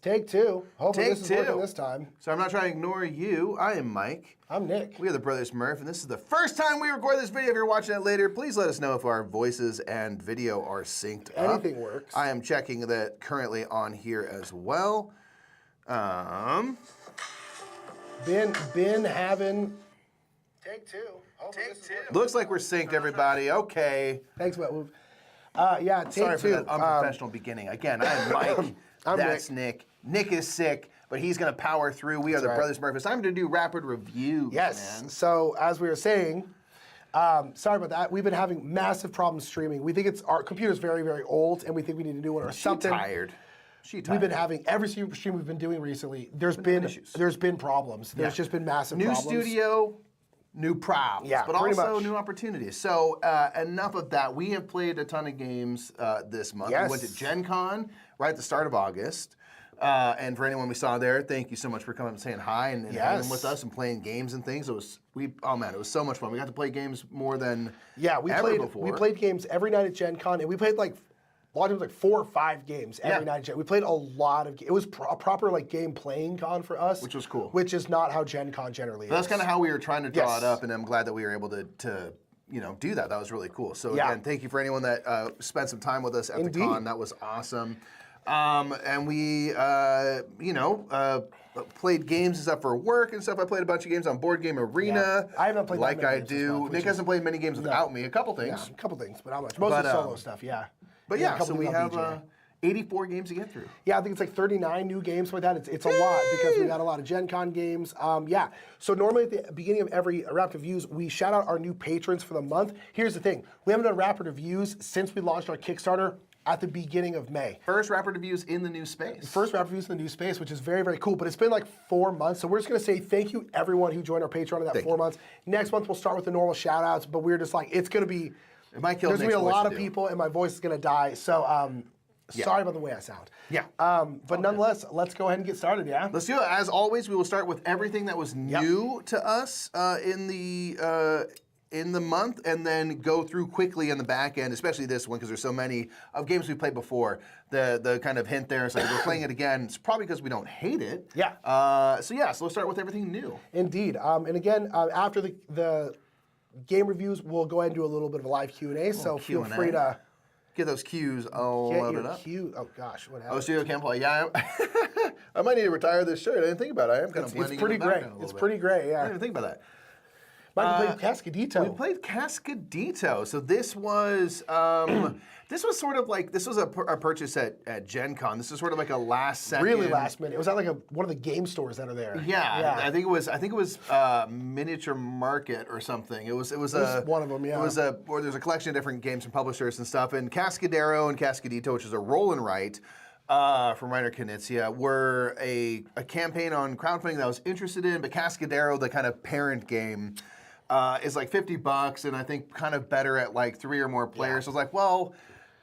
Take two. Hopefully Take this is two. working this time. So I'm not trying to ignore you. I am Mike. I'm Nick. We are the Brothers Murph, and this is the first time we record this video. If you're watching it later, please let us know if our voices and video are synced up. Anything works. I am checking that currently on here as well. Been having... Take two. Take two. Looks like we're synced, everybody. Okay. Thanks, Wet Move. Yeah, take Sorry two. for that unprofessional beginning. Again, I am Mike. I'm That's Nick. Nick is sick, but he's going to power through. We are the right. Brothers Murph. It's time to do rapid reviews, Yes. man. So, as we were saying, sorry about that. We've been having massive problems streaming. We think our computer's very, very old, and we think we need a new one or something. She tired. We've been having every single stream we've been doing recently. There's been problems. There's just been massive problems. New studio, new problems, Yeah, but pretty also much. new opportunities. So enough of that. We have played a ton of games this month. Yes. We went to Gen Con right at the start of August. And for anyone we saw there, thank you so much for coming and saying hi and hanging with us and playing games and things. It was it was so much fun. We got to play games more than ever before. We played games every night at Gen Con, and we played a lot of times 4 or 5 games every night at Gen. We played a lot of games. It was a proper game playing con for us. Which was cool. Which is not how Gen Con generally is. That's kind of how we were trying to draw it up, and I'm glad that we were able to do that. That was really cool. So again, thank you for anyone that spent some time with us at the con. That was awesome. And we, played games and stuff for work and stuff. I played a bunch of games on Board Game Arena. Yeah. I haven't played like that many I games do. well, Nick hasn't played many games without me. A couple things. Yeah, a couple things, but not much. Most of the solo stuff, yeah. But a yeah, couple so we things on have BJ. 84 games to get through. Yeah, I think it's 39 new games like that. It's a lot because we got a lot of Gen Con games. So normally at the beginning of every Rapid Reviews, we shout out our new patrons for the month. Here's the thing. We haven't done Rapid Reviews since we launched our Kickstarter at the beginning of May. First Rapid Reviews in the new space. First Rapid Reviews in the new space, which is very, very cool. But it's been 4 months. So we're just going to say thank you everyone who joined our Patreon in that 4 months. Next month we'll start with the normal shout outs, but we're just it's going to be... It might kill There's going to be a Nick's lot voice of to do. people and my voice is going to die. So sorry about the way I sound. Yeah. But nonetheless, let's go ahead and get started, yeah? Let's do it. As always, we will start with everything that was new to us in the month, and then go through quickly in the back end, especially this one, because there's so many of games we played before. The kind of hint there is we're playing it again. It's probably because we don't hate it. Yeah. So let's start with everything new. Indeed. And again, after the game reviews, we'll go ahead and do a little bit of a live Q&A, so feel free to... Get those cues all Get loaded your up. cue. Oh gosh, what happened? Oh, studio can't play. Yeah, I might need to retire this shirt. I didn't think about it. I am kind of blending It's pretty in the great. background a little It's bit. pretty great, yeah. I didn't even think about that. Mike, we played Cascadeo. We played Cascadeo. So this was sort of this was a purchase at Gen Con. This is sort of like a last second. Really last minute. It was at one of the game stores that are there. Yeah. I think it was Miniature Market or something. It was one of them. Yeah. It was where there's a collection of different games and publishers and stuff. And Cascadeo and Cascadeo, which is a roll and write. From Reiner Knizia, were a campaign on crowdfunding that I was interested in, but Cascadeo, the kind of parent game, is $50, and I think kind of better at 3 or more players. So I was like, well,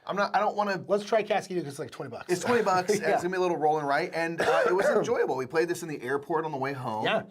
I don't want to. Let's try Cascadeo because it's $20. It's $20, and it's gonna be a little roll and write, and it was enjoyable. We played this in the airport on the way home. Yeah.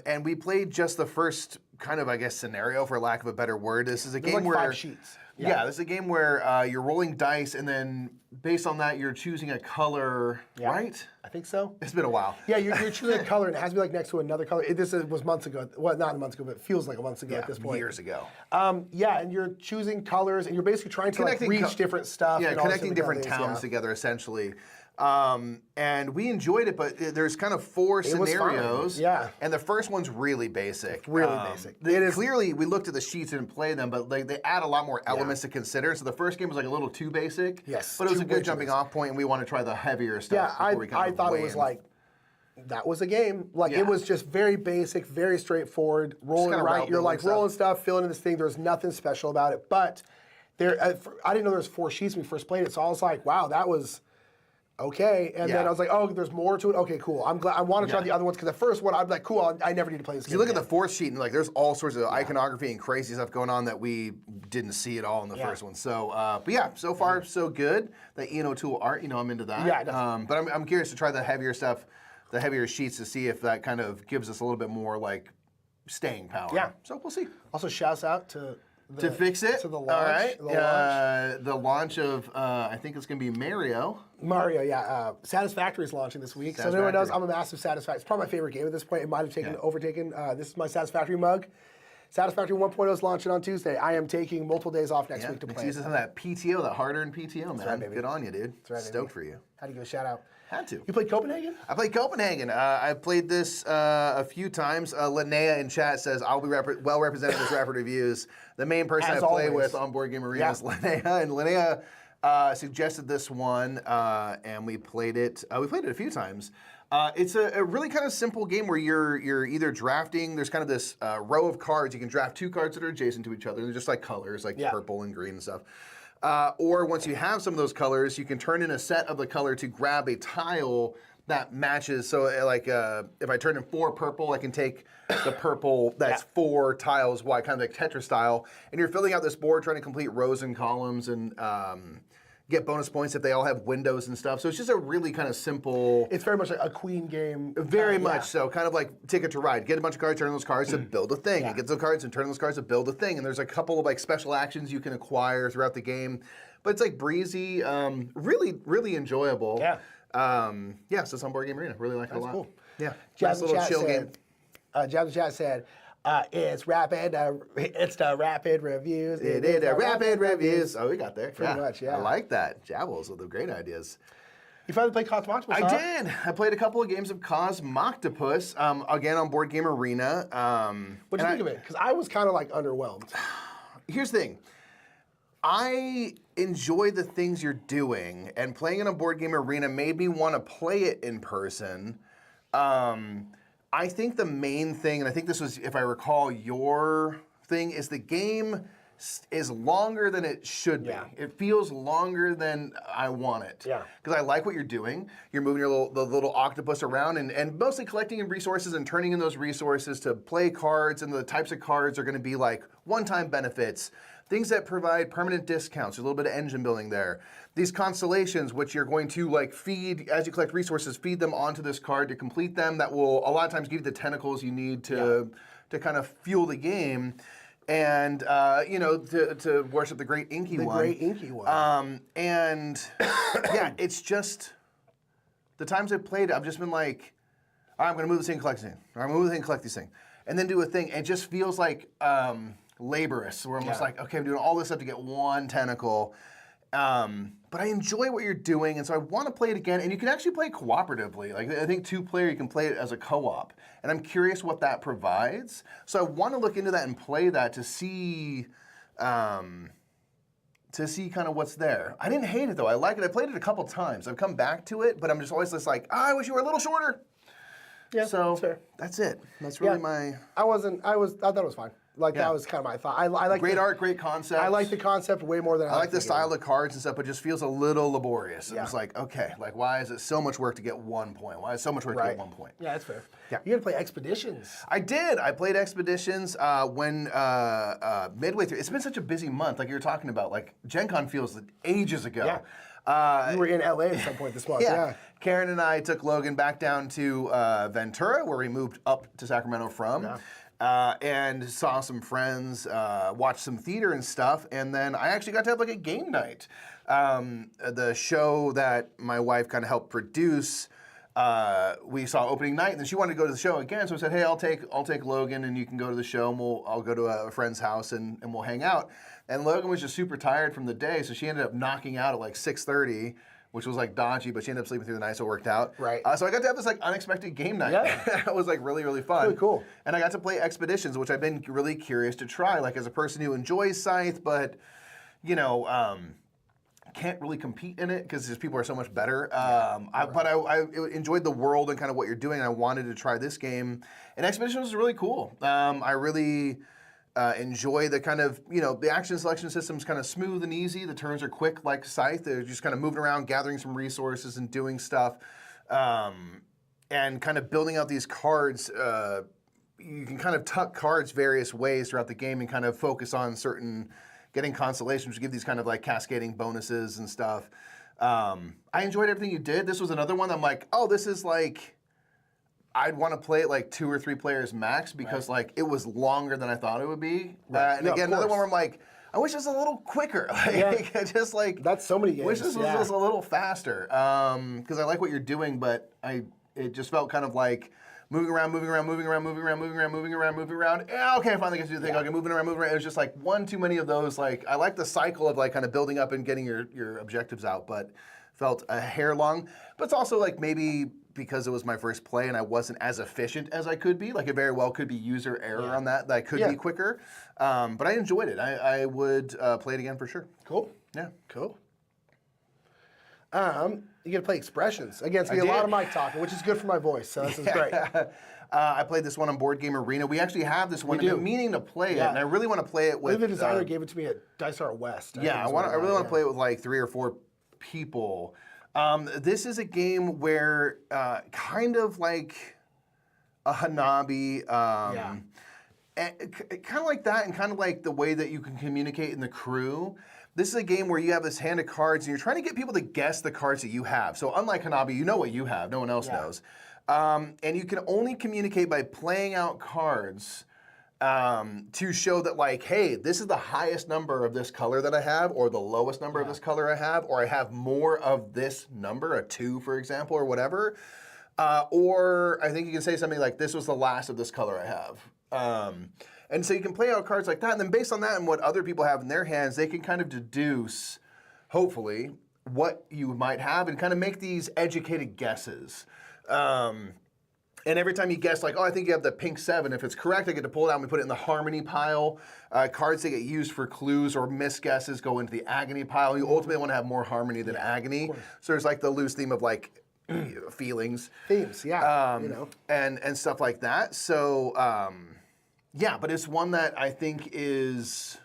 And we played just the first kind of, scenario, for lack of a better word. This is a game where 5 sheets. Yeah, this is a game where you're rolling dice, and then based on that, you're choosing a color, right? I think so. It's been a while. Yeah, you're choosing a color, and it has to be next to another color. This was months ago. Well, not months ago, but it feels like a month ago at this point. Years ago. And you're choosing colors, and you're basically trying to reach different stuff. Yeah, and all this connecting different things, towns together, essentially. And we enjoyed it, but there's kind of 4 scenarios. Fun. Yeah. And the first one's really basic. Really basic. Clearly, we looked at the sheets and played them, but they add a lot more elements to consider. So the first game was a little too basic. Yes. But it was a good jumping off point, and we want to try the heavier stuff. Yeah, before we kind I of thought weigh it was in. that was a game. It was just very basic, very straightforward. Rolling kinda right, route you're building rolling stuff, filling in this thing. There's nothing special about it. But I didn't know there was 4 sheets when we first played it, so I was like, wow, that was okay. And then I was like, oh, there's more to it. Okay, cool. I'm glad. I want to try the other ones because the first one, I'm like, cool. I never need to play this game. You look at the 4th sheet, and there's all sorts of iconography and crazy stuff going on that we didn't see at all in the first one. So, but yeah, so far so good. The Ian O'Toole art, I'm into that. Yeah, definitely. But I'm curious to try the heavier stuff, the heavier sheets, to see if that kind of gives us a little bit more staying power. Yeah. So we'll see. Also, shouts out to the fix it. To the launch. All right. The launch. The launch of I think it's going to be Mario. Mario, yeah. Satisfactory is launching this week. So if anyone knows, I'm a massive Satisfactory. It's probably my favorite game at this point. It might have overtaken. This is my Satisfactory mug. Satisfactory 1.0 is launching on Tuesday. I am taking multiple days off next week to play. Use some of that PTO, that hard-earned PTO, man. right, baby. Good on you, dude. That's right, Stoked baby. for you. Had to give a shout out. Had to. You played Copenhagen? I played Copenhagen. I played this a few times. Linnea in chat says, I'll be well represented as Rapid Reviews. The main person As I play always. with on Board Game Arena is Linnea. And Linnea suggested this one, and we played it. We played it a few times. It's a really kind of simple game where you're either drafting, there's kind of this row of cards. You can draft 2 cards that are adjacent to each other. They're just like colors, like purple and green and stuff. Or once you have some of those colors, you can turn in a set of the color to grab a tile that matches. So like if I turn in 4 purple, I can take the purple that's 4 tiles wide, kind of like Tetris style. And you're filling out this board trying to complete rows and columns and get bonus points if they all have windows and stuff. So it's just a really kind of simple... It's very much like a queen game. Very much so. Kind of like Ticket to Ride. Get a bunch of cards, turn those cards to build a thing. And get those cards and turn those cards to build a thing. And there's a couple of like special actions you can acquire throughout the game. But it's like breezy, really, really enjoyable. Yeah. So it's on Board Game Arena. Really like it a lot. Cool. Yeah. Jazz Nice little chill game. Jazz in chat said, it's rapid. It's the rapid reviews. It is a rapid reviews. Oh, we got there. Pretty much, yeah. I like that. Jabbles with the great ideas. You finally played Cosmoctopus, I did. I played a couple of games of Cosmoctopus, again on Board Game Arena. What'd you think of it? Because I was kind of like underwhelmed. Here's the thing. I enjoy the things you're doing, and playing it on Board Game Arena made me want to play it in person. I think the main thing, and I think this was, if I recall, your thing, is the game is longer than it should be. Yeah. It feels longer than I want it. Yeah. Because I like what you're doing. You're moving the little octopus around and mostly collecting in resources and turning in those resources to play cards, and the types of cards are going to be like one-time benefits, things that provide permanent discounts, a little bit of engine building there. These constellations, which you're going to like feed, as you collect resources, feed them onto this card to complete them. That will a lot of times give you the tentacles you need to kind of fuel the game. And, to worship the great inky one. The great inky one. And, yeah, it's just, the times I've played it, I've just been like, all right, I'm going to move this thing and collect this thing. Or I'm going to move this thing and collect this thing. And then do a thing. It just feels like laborious. Where I'm just like, okay, I'm doing all this stuff to get one tentacle. But I enjoy what you're doing, and so I want to play it again. And you can actually play cooperatively. Like, I think 2-player, you can play it as a co-op. And I'm curious what that provides. So I want to look into that and play that to see kind of what's there. I didn't hate it, though. I like it. I played it a couple times. I've come back to it, but I'm just always just like, I wish you were a little shorter. Yeah, So that's fair. that's it. That's really my... I thought it was fine. Like, that was kind of my thought. I like Great art, great concept. I like the concept way more than I like the style of cards and stuff, but it just feels a little laborious. Yeah. It's like, okay, like why is it so much work to get 1 point? Why is it so much work to get 1 point? Yeah, that's fair. Yeah. You got to play Expeditions. I did. I played Expeditions when midway through. It's been such a busy month, like you were talking about. Like Gen Con feels ages ago. Yeah. You were in LA at some point this month. Yeah. Karen and I took Logan back down to Ventura, where we moved up to Sacramento from. Yeah. And saw some friends, watched some theater and stuff, and then I actually got to have like a game night. The show that my wife kind of helped produce, we saw opening night, and then she wanted to go to the show again, so I said, hey, I'll take Logan, and you can go to the show, and I'll go to a friend's house, and we'll hang out. And Logan was just super tired from the day, so she ended up knocking out at like 6:30. Which was like dodgy, but she ended up sleeping through the night, so it worked out. Right. So I got to have this like unexpected game night. Yeah. It was like really, really fun. Really cool. And I got to play Expeditions, which I've been really curious to try. Like as a person who enjoys Scythe, but can't really compete in it because people are so much better. But I enjoyed the world and kind of what you're doing. And I wanted to try this game, and Expeditions was really cool. I really. Enjoy the kind of, the action selection system's kind of smooth and easy. The turns are quick like Scythe. They're just kind of moving around, gathering some resources and doing stuff. And kind of building out these cards. You can kind of tuck cards various ways throughout the game and kind of focus on getting constellations, which give these kind of like cascading bonuses and stuff. I enjoyed everything you did. This was another one I'm like, oh, this is like I'd want to play it like 2 or 3 players max because like it was longer than I thought it would be. And No, again, of another one course. where I'm like, I wish it was a little quicker. Like, just like That's so many games. wish this was just a little faster. Because I like what you're doing, but it just felt kind of like moving around. Yeah, okay, I finally get to do the thing. Okay, moving around. It was just like one too many of those. Like I like the cycle of like kind of building up and getting your objectives out, but felt a hair long. But it's also like maybe because it was my first play and I wasn't as efficient as I could be. Like it very well could be user error on that. That could be quicker. But I enjoyed it. I would play it again for sure. Cool. Yeah. Cool. You get to play expressions. Again, it's going to be a lot of mic talking, which is good for my voice, so this is great. I played this one on Board Game Arena. We actually have this one. I've been meaning to play it, and I really want to play it with... I think the designer gave it to me at Dice Art West. I really want to play it with like 3 or 4 people. This is a game where kind of like a Hanabi, kind of like that, and kind of like the way that you can communicate in the crew. This is a game where you have this hand of cards, and you're trying to get people to guess the cards that you have. So unlike Hanabi, you know what you have. No one else knows. And you can only communicate by playing out cards to show that, like, hey, this is the highest number of this color that I have, or the lowest number of this color I have, or I have more of this number, a 2, for example, or whatever. Or I think you can say something like, this was the last of this color I have. And so you can play out cards like that, and then based on that and what other people have in their hands, they can kind of deduce, hopefully, what you might have and kind of make these educated guesses. And every time you guess, like, oh, I think you have the pink 7. If it's correct, I get to pull it out and we put it in the harmony pile. Cards that get used for clues or misguesses go into the agony pile. You ultimately want to have more harmony than agony. So there's like the loose theme of like feelings. Themes, and stuff like that. So, yeah, but it's one that I think is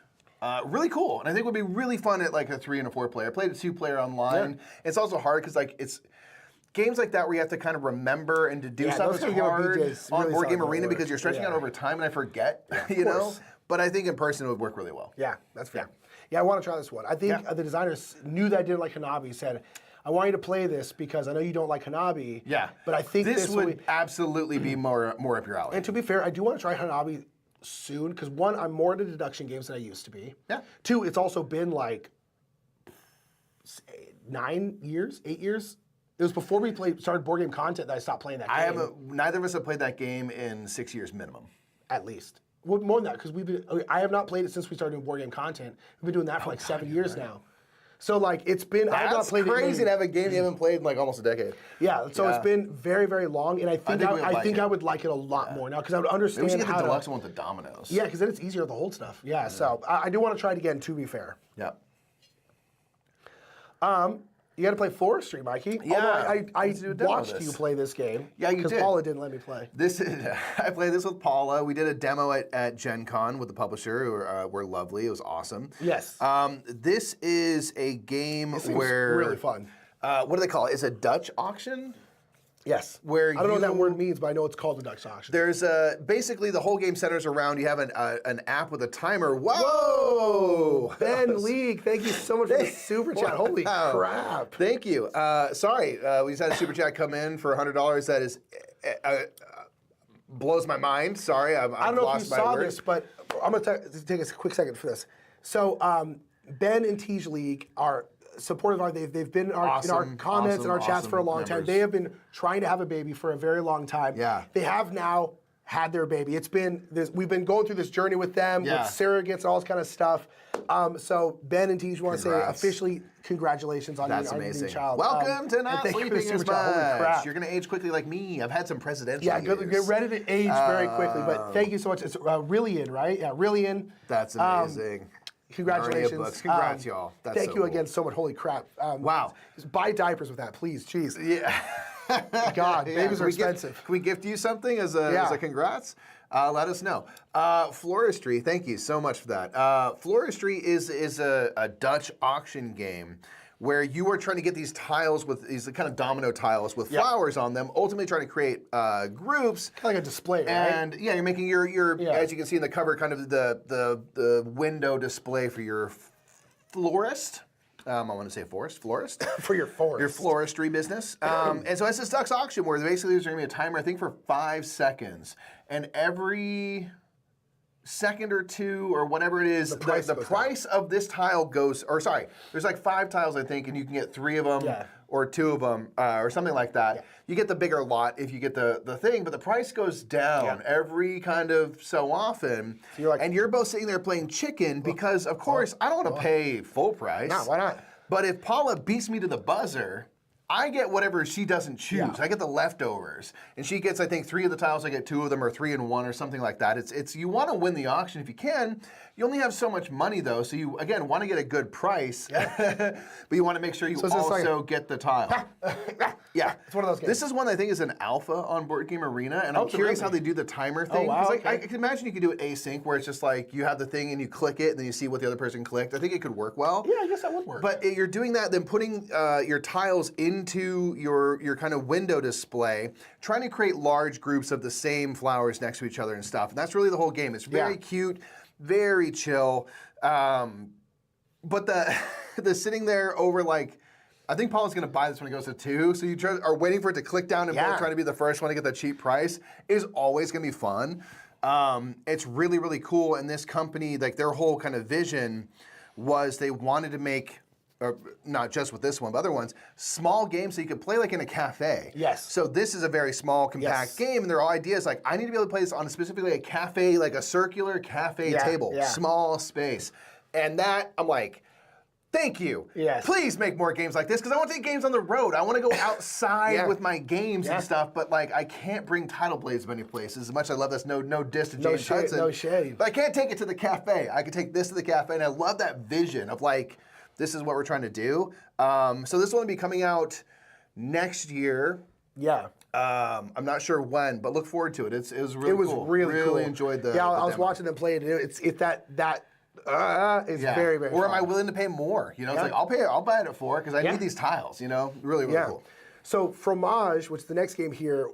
really cool. And I think would be really fun at like a 3 and a 4 player. I played a 2-player online. Yeah. It's also hard because like it's games like that where you have to kind of remember and deduce stuff is hard on Board Game Arena because you're stretching out over time and I forget, you know? But I think in person it would work really well. Yeah, that's fair. Yeah, I want to try this one. I think the designers knew that I didn't like Hanabi, said, I want you to play this because I know you don't like Hanabi. Yeah. But I think this would absolutely be more up your alley. And to be fair, I do want to try Hanabi soon because 1, I'm more into deduction games than I used to be. Yeah. 2, it's also been like 9 years, 8 years. It was before we started Board Game Content that I stopped playing that game. Neither of us have played that game in 6 years minimum. At least. Well, more than that, because I have not played it since we started doing Board Game Content. We've been doing that for like 7 years now. So like it's been, I have not played it. That's crazy to have a game you haven't played in like almost a decade. Yeah, so it's been very, very long, and I think I would like it a lot more now because I would understand Maybe we should get how the deluxe one with the dominoes. Yeah, because then it's easier to hold stuff. Yeah, so I do want to try it again, to be fair. Yeah. You got to play Floristry, Mikey. Yeah. I watched you play this game. Yeah, you did. Because Paula didn't let me play. I played this with Paula. We did a demo at Gen Con with the publisher, who were lovely. It was awesome. Yes. This is a game where really fun. What do they call it? It's a Dutch auction. Yes. Where I don't know what that word means, but I know it's called the Dutch auction. There's basically the whole game centers around. You have an app with a timer. Whoa! Ben League, thank you so much for the super chat. Holy crap! Thank you. Sorry, we just had a super chat come in for $100. That is blows my mind. Sorry, I've I don't know if you saw word. this, but I'm gonna take a quick second for this. So Ben and Tej League are supportive of they've been in our comments and our chats for a long time. They have been trying to have a baby for a very long time. Yeah. They have now had their baby. It's been we've been going through this journey with them, with surrogates and all this kind of stuff. So Ben and Tej want to say officially congratulations on your new child. Welcome to Not Sleeping as Much. Holy crap. You're going to age quickly like me. I've had some presidential years. Get ready to age very quickly. But thank you so much. It's Rillian, right? Yeah, Rillian. That's amazing. Congratulations. Congrats, y'all. Thank you again so much. Holy crap. Wow. Buy diapers with that, please. Jeez. Yeah. God, babies are expensive. Can we gift you something as a congrats? Let us know. Floristry, thank you so much for that. Floristry is a Dutch auction game where you are trying to get these tiles with these kind of domino tiles with flowers on them, ultimately trying to create groups. Kind of like a display, right? And yeah, you're making your as you can see in the cover, kind of the window display for your florist. I want to say florist. For your forest. Your floristry business. And so it's this ducks auction where basically there's going to be a timer, I think, for 5 seconds. And every second or two or whatever it is, the price of this tile goes, or sorry, there's like 5 tiles, I think, and you can get 3 of them or 2 of them or something like that. Yeah. You get the bigger lot if you get the thing, but the price goes down every kind of so often. So you're like, and you're both sitting there playing chicken because, of course, I don't want to pay full price. No, why not? But if Paula beats me to the buzzer, I get whatever she doesn't choose. Yeah. I get the leftovers. And she gets, I think, 3 of the tiles, I get 2 of them, or 3 and 1 or something like that. It's you want to win the auction if you can. You only have so much money, though, so you, again, want to get a good price, but you want to make sure you also get the tile. Yeah. It's one of those games. This is one I think is an alpha on Board Game Arena, and I'm curious how they do the timer thing. Oh, wow, I can imagine you could do it async, where it's just like you have the thing and you click it, and then you see what the other person clicked. I think it could work well. Yeah, I guess that would work. But you're doing that, then putting your tiles into your kind of window display, trying to create large groups of the same flowers next to each other and stuff. And that's really the whole game. It's very cute, very chill. But the sitting there over like, I think Paula's going to buy this when it goes to 2, so you are waiting for it to click down and both trying to be the first one to get the cheap price is always going to be fun. It's really, really cool. And this company, like their whole kind of vision was they wanted to make, or not just with this one, but other ones, small games so you could play like in a cafe. Yes. So this is a very small, compact game, and their idea is like, I need to be able to play this on specifically a cafe, like a circular cafe table, small space. And that, I'm like, thank you. Yes. Please make more games like this, because I want to take games on the road. I want to go outside with my games and stuff, but like I can't bring title blades many places. As much as I love this, no diss to James Hudson. No shade. But I can't take it to the cafe. I can take this to the cafe, and I love that vision of like, this is what we're trying to do. So this one will be coming out next year. Yeah. I'm not sure when, but look forward to it. It was really cool. Really cool. Enjoyed the I was demo. watching them play it. It's very, very Or fun. am I willing to pay more? You know, it's like, I'll buy it at 4 because I need these tiles, you know? Really, really cool. So Fromage, which is the next game here,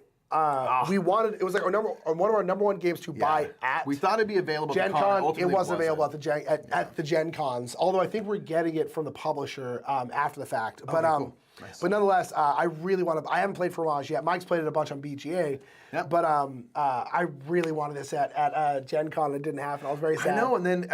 we wanted, it was like one of our number 1 games to buy at We thought it'd be available Gen at the con. Con. It Ultimately, wasn't available at the Gen Cons, although I think we're getting it from the publisher after the fact. But cool. Nice. But nonetheless, I really want to. I haven't played Fromage yet. Mike's played it a bunch on BGA. Yep. But I really wanted this at Gen Con. It didn't happen. I was very sad. I know, and then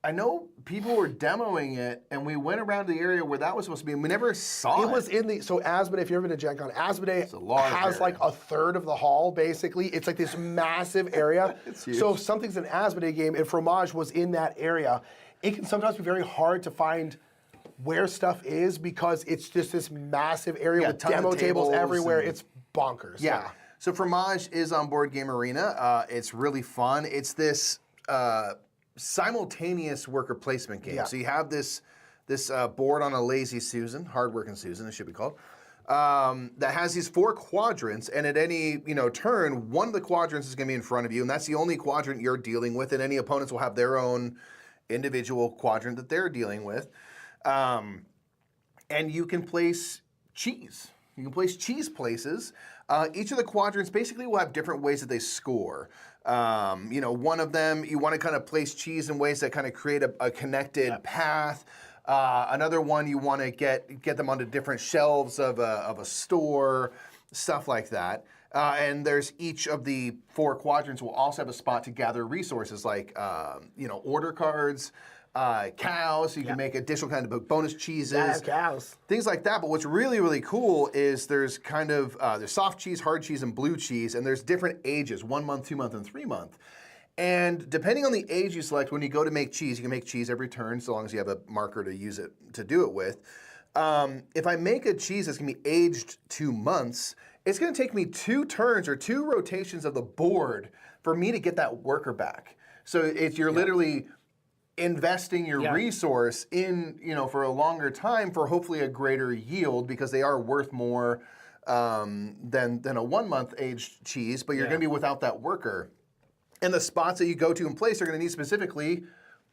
I know people were demoing it, and we went around the area where that was supposed to be, and we never saw it. It was in the, so Asmodee, if you've ever been to Gen Con, Asmodee has area. like a third of the hall, basically. It's like this massive area. It's huge. So if something's an Asmodee game and Fromage was in that area, it can sometimes be very hard to find where stuff is because it's just this massive area with demo tables everywhere. It's bonkers. Yeah. So Fromage is on Board Game Arena. It's really fun. It's this simultaneous worker placement game. So you have this board on a lazy Susan, hardworking Susan, it should be called, that has these 4 quadrants, and at any turn, one of the quadrants is going to be in front of you, and that's the only quadrant you're dealing with, and any opponents will have their own individual quadrant that they're dealing with. And you can place cheese. You can place cheese places. Each of the quadrants basically will have different ways that they score. One of them, you want to kind of place cheese in ways that kind of create a connected path. Another one, you want to get them onto different shelves of a store, stuff like that. And there's each of the 4 quadrants will also have a spot to gather resources like, order cards, cows, so you can make additional kind of bonus cheeses. Cows. Things like that. But what's really, really cool is there's kind of, there's soft cheese, hard cheese, and blue cheese, and there's different ages, 1 month, 2 month, and 3 month. And depending on the age you select, when you go to make cheese, you can make cheese every turn, so long as you have a marker to use it, to do it with. If I make a cheese that's gonna be aged 2 months, it's gonna take me 2 turns or 2 rotations of the board for me to get that worker back. So if you're literally investing your resource in, for a longer time for hopefully a greater yield because they are worth more than a 1 month aged cheese, but you're going to be without that worker. And the spots that you go to in place are going to need specifically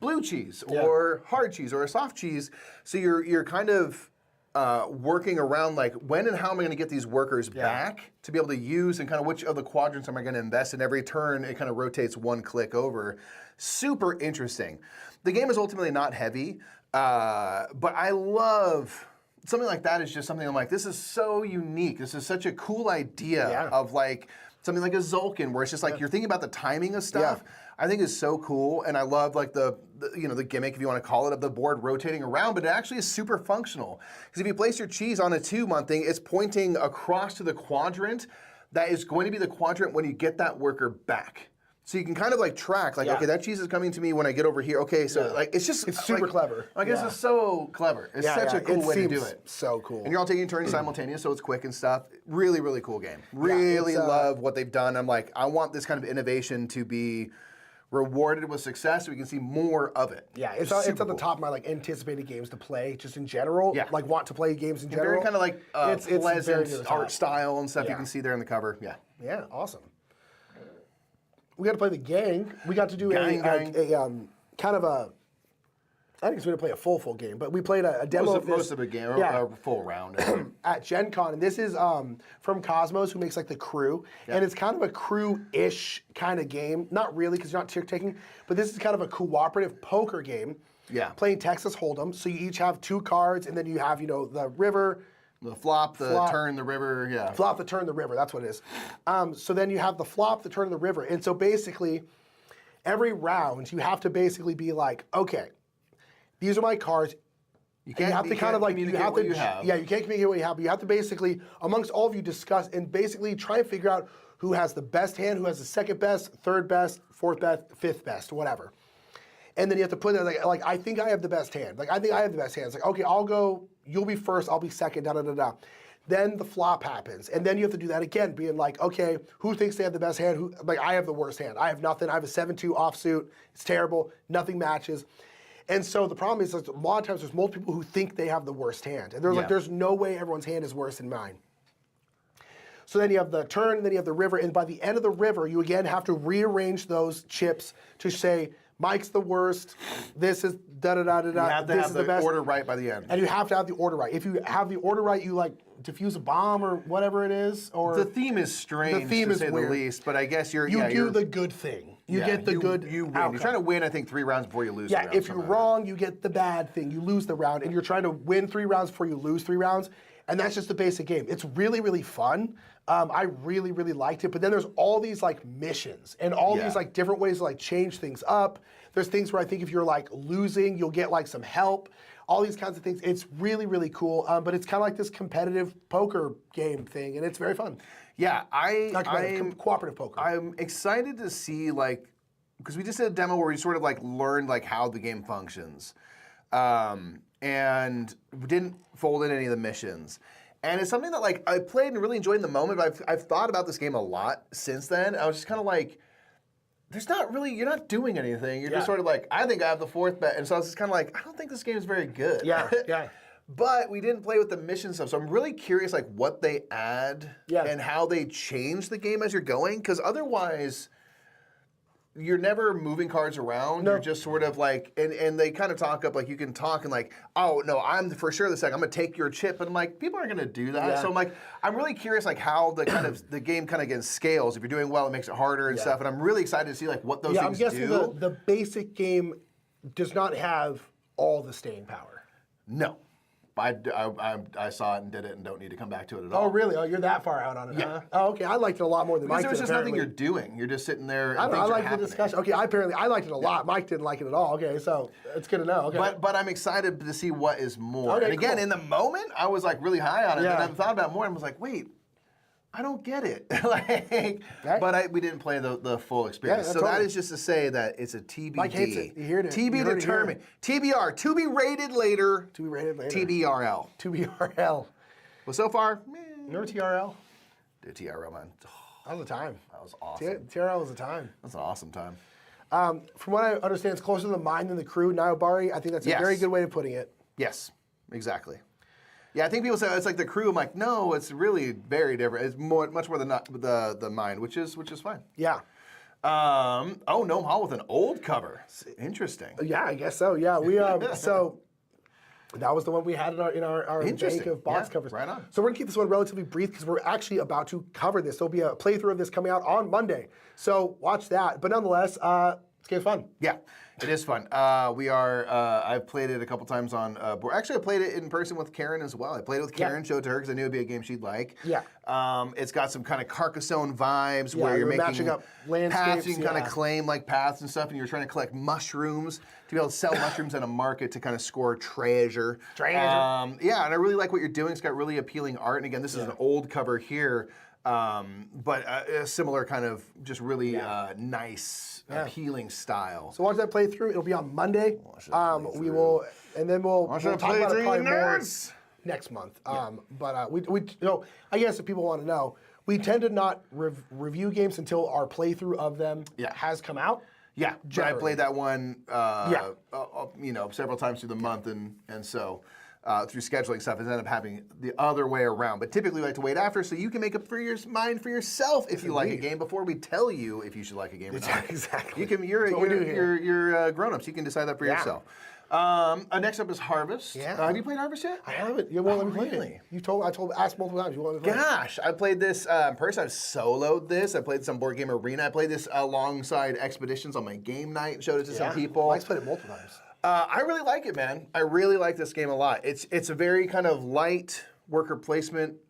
blue cheese or hard cheese or a soft cheese. So you're kind of working around like when and how am I going to get these workers back to be able to use, and kind of which of the quadrants am I going to invest in every turn. It kind of rotates one click over. Super interesting. The game is ultimately not heavy, but I love something like that. Is just something I'm like, this is so unique. This is such a cool idea of like something like a Zulkin, where it's just like you're thinking about the timing of stuff. I think is so cool, and I love like the gimmick, if you want to call it, of the board rotating around, but it actually is super functional. Because if you place your cheese on a 2-month thing, it's pointing across to the quadrant that is going to be the quadrant when you get that worker back. So you can kind of like track, like, okay, that cheese is coming to me when I get over here. Okay, so like it's super clever. I guess it's so clever. It's such a cool way to do it. So cool. And you're all taking turns simultaneous, so it's quick and stuff. Really, really cool game. Really love what they've done. I'm like, I want this kind of innovation to be rewarded with success, so we can see more of it. Yeah, it's at the top of my like anticipated games to play, just in general. Yeah. Like want to play games in general. Very kind of like it's pleasant art style and stuff you can see there in the cover. Yeah. Yeah, awesome. We got to play the gang. We got to do a kind of a. I think it's going to play a full game, but we played a demo of this. Most of a game, a full round. At Gen Con, and this is from Cosmos, who makes like the Crew, and it's kind of a Crew-ish kind of game. Not really, because you're not tick-taking, but this is kind of a cooperative poker game. Yeah. Playing Texas Hold'em, so you each have 2 cards, and then you have, the river. The flop, the turn, the river, Flop, the turn, the river, that's what it is. So then you have the flop, the turn, and the river. And so basically, every round, you have to basically be like, okay, these are my cards. You have to kind of like, you have to, you can't communicate what you have, but you have to basically, amongst all of you, discuss and basically try and figure out who has the best hand, who has the second best, third best, fourth best, fifth best, whatever. And then you have to put it like I think I have the best hand. Like, I think I have the best hand. It's like, okay, I'll go, you'll be first, I'll be second, da-da-da-da. Then the flop happens. And then you have to do that again, being like, okay, who thinks they have the best hand? Like, I have the worst hand. I have nothing. I have a 7-2 offsuit. It's terrible. Nothing matches. And so the problem is, like, a lot of times there's multiple people who think they have the worst hand. And there's like, there's no way everyone's hand is worse than mine. So then you have the turn, then you have the river, and by the end of the river, you again have to rearrange those chips to say, Mike's the worst, this is da-da-da-da-da, you have to this have is the best. Order right by the end. And you have to have the order right. If you have the order right, you like defuse a bomb or whatever it is. Or the theme is strange, to say the least, but I guess you're... You do the good thing. You get the good You win. outcome. You're trying to win, I think, 3 rounds before you lose 3 rounds. Yeah, if you're wrong, you get the bad thing. You lose the round, and you're trying to win 3 rounds before you lose 3 rounds. And that's just the basic game. It's really, really fun. I really, really liked it. But then there's all these like missions and all these like different ways to like change things up. There's things where I think if you're like losing, you'll get like some help. All these kinds of things. It's really, really cool. But it's kind of like this competitive poker game thing, and it's very fun. Yeah, cooperative poker. I'm excited to see like, because we just did a demo where we sort of like learned like how the game functions, and we didn't fold in any of the missions. And it's something that like I played and really enjoyed in the moment, but I've thought about this game a lot since then. I was just kind of like, there's not really, you're not doing anything. You're just sort of like, I think I have the 4th bet. And so I was just kind of like, I don't think this game is very good. Yeah. But we didn't play with the mission stuff. So I'm really curious like what they add and how they change the game as you're going. Because otherwise, you're never moving cards around. No. You're just sort of like, and they kind of talk up, like you can talk and like, oh no, I'm for sure the second. I'm gonna take your chip. And I'm like, people aren't gonna do that. So I'm like, I'm really curious like how the kind of the game kind of gets scales. If you're doing well, it makes it harder and stuff. And I'm really excited to see like what those things do. I'm guessing the basic game does not have all the staying power. No. I saw it and did it and don't need to come back to it at all. Oh, really? Oh, you're that far out on it, huh? Oh, okay. I liked it a lot more than Mike did, there's just nothing you're doing. You're just sitting there and I like the discussion. Okay, I liked it a lot. Mike didn't like it at all. Okay, so it's good to know. Okay. But I'm excited to see what is more. Okay, and again, in the moment, I was like really high on it. And I thought about it more and was like, wait, I don't get it. But we didn't play the full experience. So that is just to say that it's a TBD. Mike hates it. You heard it. TB determined. TBR, to be rated later. To be rated later. TBRL. TBRL. Well, so far, no TRL. Dude, TRL, man. That was a time. That was awesome. TRL was a time. That's an awesome time. From what I understand, it's closer to the mind than the crew. Nayobari, I think that's a very good way of putting it. Yes, exactly. Yeah, I think people say it's like the crew. I'm like, no, it's really very different. It's much more than the mind, which is fine. Yeah. Oh, Gnome Hall with an old cover. Interesting. Yeah, I guess so. Yeah, we so That was the one we had in our bank of box covers. Right on. So we're gonna keep this one relatively brief because we're actually about to cover this. There'll be a playthrough of this coming out on Monday. So watch that. But nonetheless, this game's fun. Yeah, it is fun. I've played it a couple times on board. Actually, I played it in person with Karen as well. I played it with Karen, showed it to her because I knew it'd be a game she'd like. Yeah. It's got some kind of Carcassonne vibes where you're you're making matching up paths. landscapes, You can kind of claim like paths and stuff, and you're trying to collect mushrooms to be able to sell mushrooms at a market to kind of score treasure. Yeah, and I really like what you're doing. It's got really appealing art. And again, this is an old cover here. But a similar kind of just really nice, appealing style. So watch that playthrough. It'll be on Monday. We will, and then we'll talk about it probably more next month. I guess if people want to know, we tend to not review games until our playthrough of them has come out. Yeah, I played that one, several times through the month, and so. Through scheduling stuff, it ended up happening the other way around. But typically, we like to wait after so you can make up for your mind for yourself if you like a game before we tell you if you should like a game or not. Exactly. You can. You're grown-ups. You can decide that for yourself. Next up is Harvest. Yeah. Have you played Harvest yet? I haven't. You won't let me play it. Asked multiple times. You won't let me play it. Gosh, I played this person. I've soloed this. I played some Board Game Arena. I played this alongside Expeditions on my game night and showed it to some people. I've played it multiple times. I really like it, man. I really like this game a lot. It's a very kind of light worker placement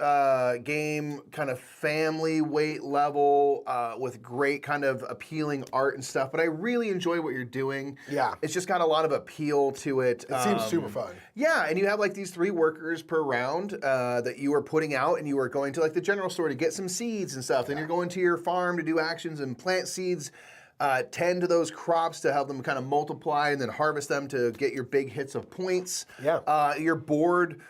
game, kind of family weight level with great kind of appealing art and stuff. But I really enjoy what you're doing. Yeah. It's just got a lot of appeal to it. It seems super fun. Yeah, and you have like these 3 workers per round that you are putting out, and you are going to like the general store to get some seeds and stuff. Then you're going to your farm to do actions and plant seeds. Tend to those crops to help them kind of multiply and then harvest them to get your big hits of points. Yeah. Your board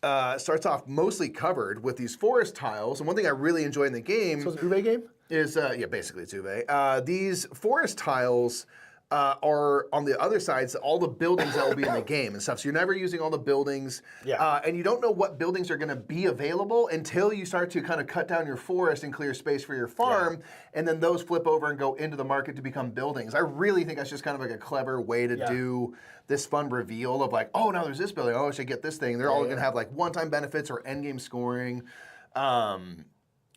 starts off mostly covered with these forest tiles. And one thing I really enjoy in the game... So it's an Uwe game? Is, basically it's Uwe. These forest tiles... are on the other sides, all the buildings that will be in the game and stuff. So you're never using all the buildings. Yeah. And you don't know what buildings are going to be available until you start to kind of cut down your forest and clear space for your farm. Yeah. And then those flip over and go into the market to become buildings. I really think that's just kind of like a clever way to do this fun reveal of like, oh, now there's this building. Oh, I should get this thing. They're all going to have like one-time benefits or endgame scoring.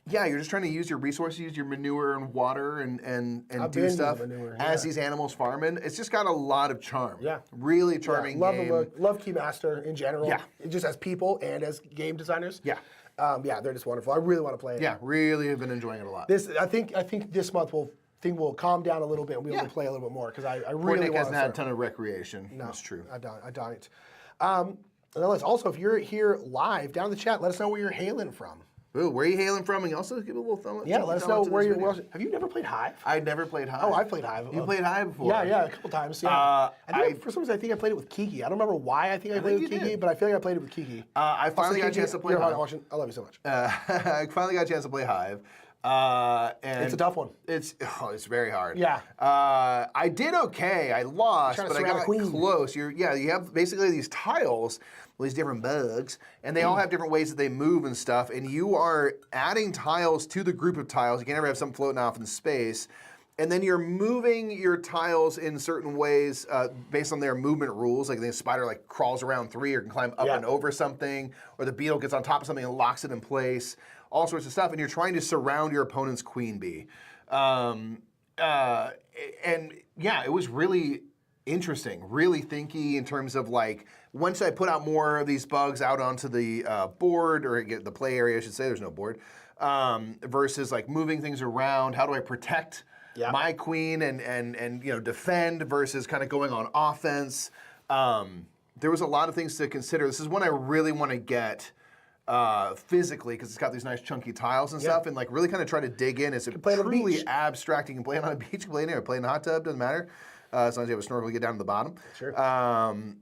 Yeah, you're just trying to use your resources, use your manure and water and do stuff as these animals farming. It's just got a lot of charm. Yeah. Really charming game. Love Keymaster in general. Yeah. Just as people and as game designers. Yeah. They're just wonderful. I really want to play it. Yeah, really have been enjoying it a lot. I think this month will calm down a little bit and we'll be able to play a little bit more because I really Nick want hasn't had a ton of recreation. No, that's true. I don't. And then also, if you're here live, down in the chat, let us know where you're hailing from. Ooh, where are you hailing from? And also give a little thumb up. Yeah, let us know where you're. Have you never played Hive? I've never played Hive. Oh, I've played Hive. You played Hive before? Yeah, a couple times. Yeah. For some reason, I think I played it with Kiki. I don't remember why I think I played it with Kiki, but I feel like I played it with Kiki. I finally got a chance to play Hive. I love you so much. I finally got a chance to play Hive. And it's a tough one. It's very hard. Yeah. I did okay. I lost, but I got close. You have basically these tiles, these different bugs, and they all have different ways that they move and stuff. And you are adding tiles to the group of tiles. You can never have some floating off in space. And then you're moving your tiles in certain ways based on their movement rules. Like the spider like crawls around 3 or can climb up and over something, or the beetle gets on top of something and locks it in place. All sorts of stuff, and you're trying to surround your opponent's queen bee. And yeah, it was really interesting, really thinky in terms of like, once I put out more of these bugs out onto the board, or the play area, I should say, there's no board, versus like moving things around, how do I protect my queen and defend versus kind of going on offense. There was a lot of things to consider. This is one I really want to get physically, because it's got these nice chunky tiles and stuff, and like really kind of try to dig in. It's truly abstract. You can play it on a beach, you can play it anywhere, play in a hot tub, doesn't matter. As long as you have a snorkel to get down to the bottom. Sure.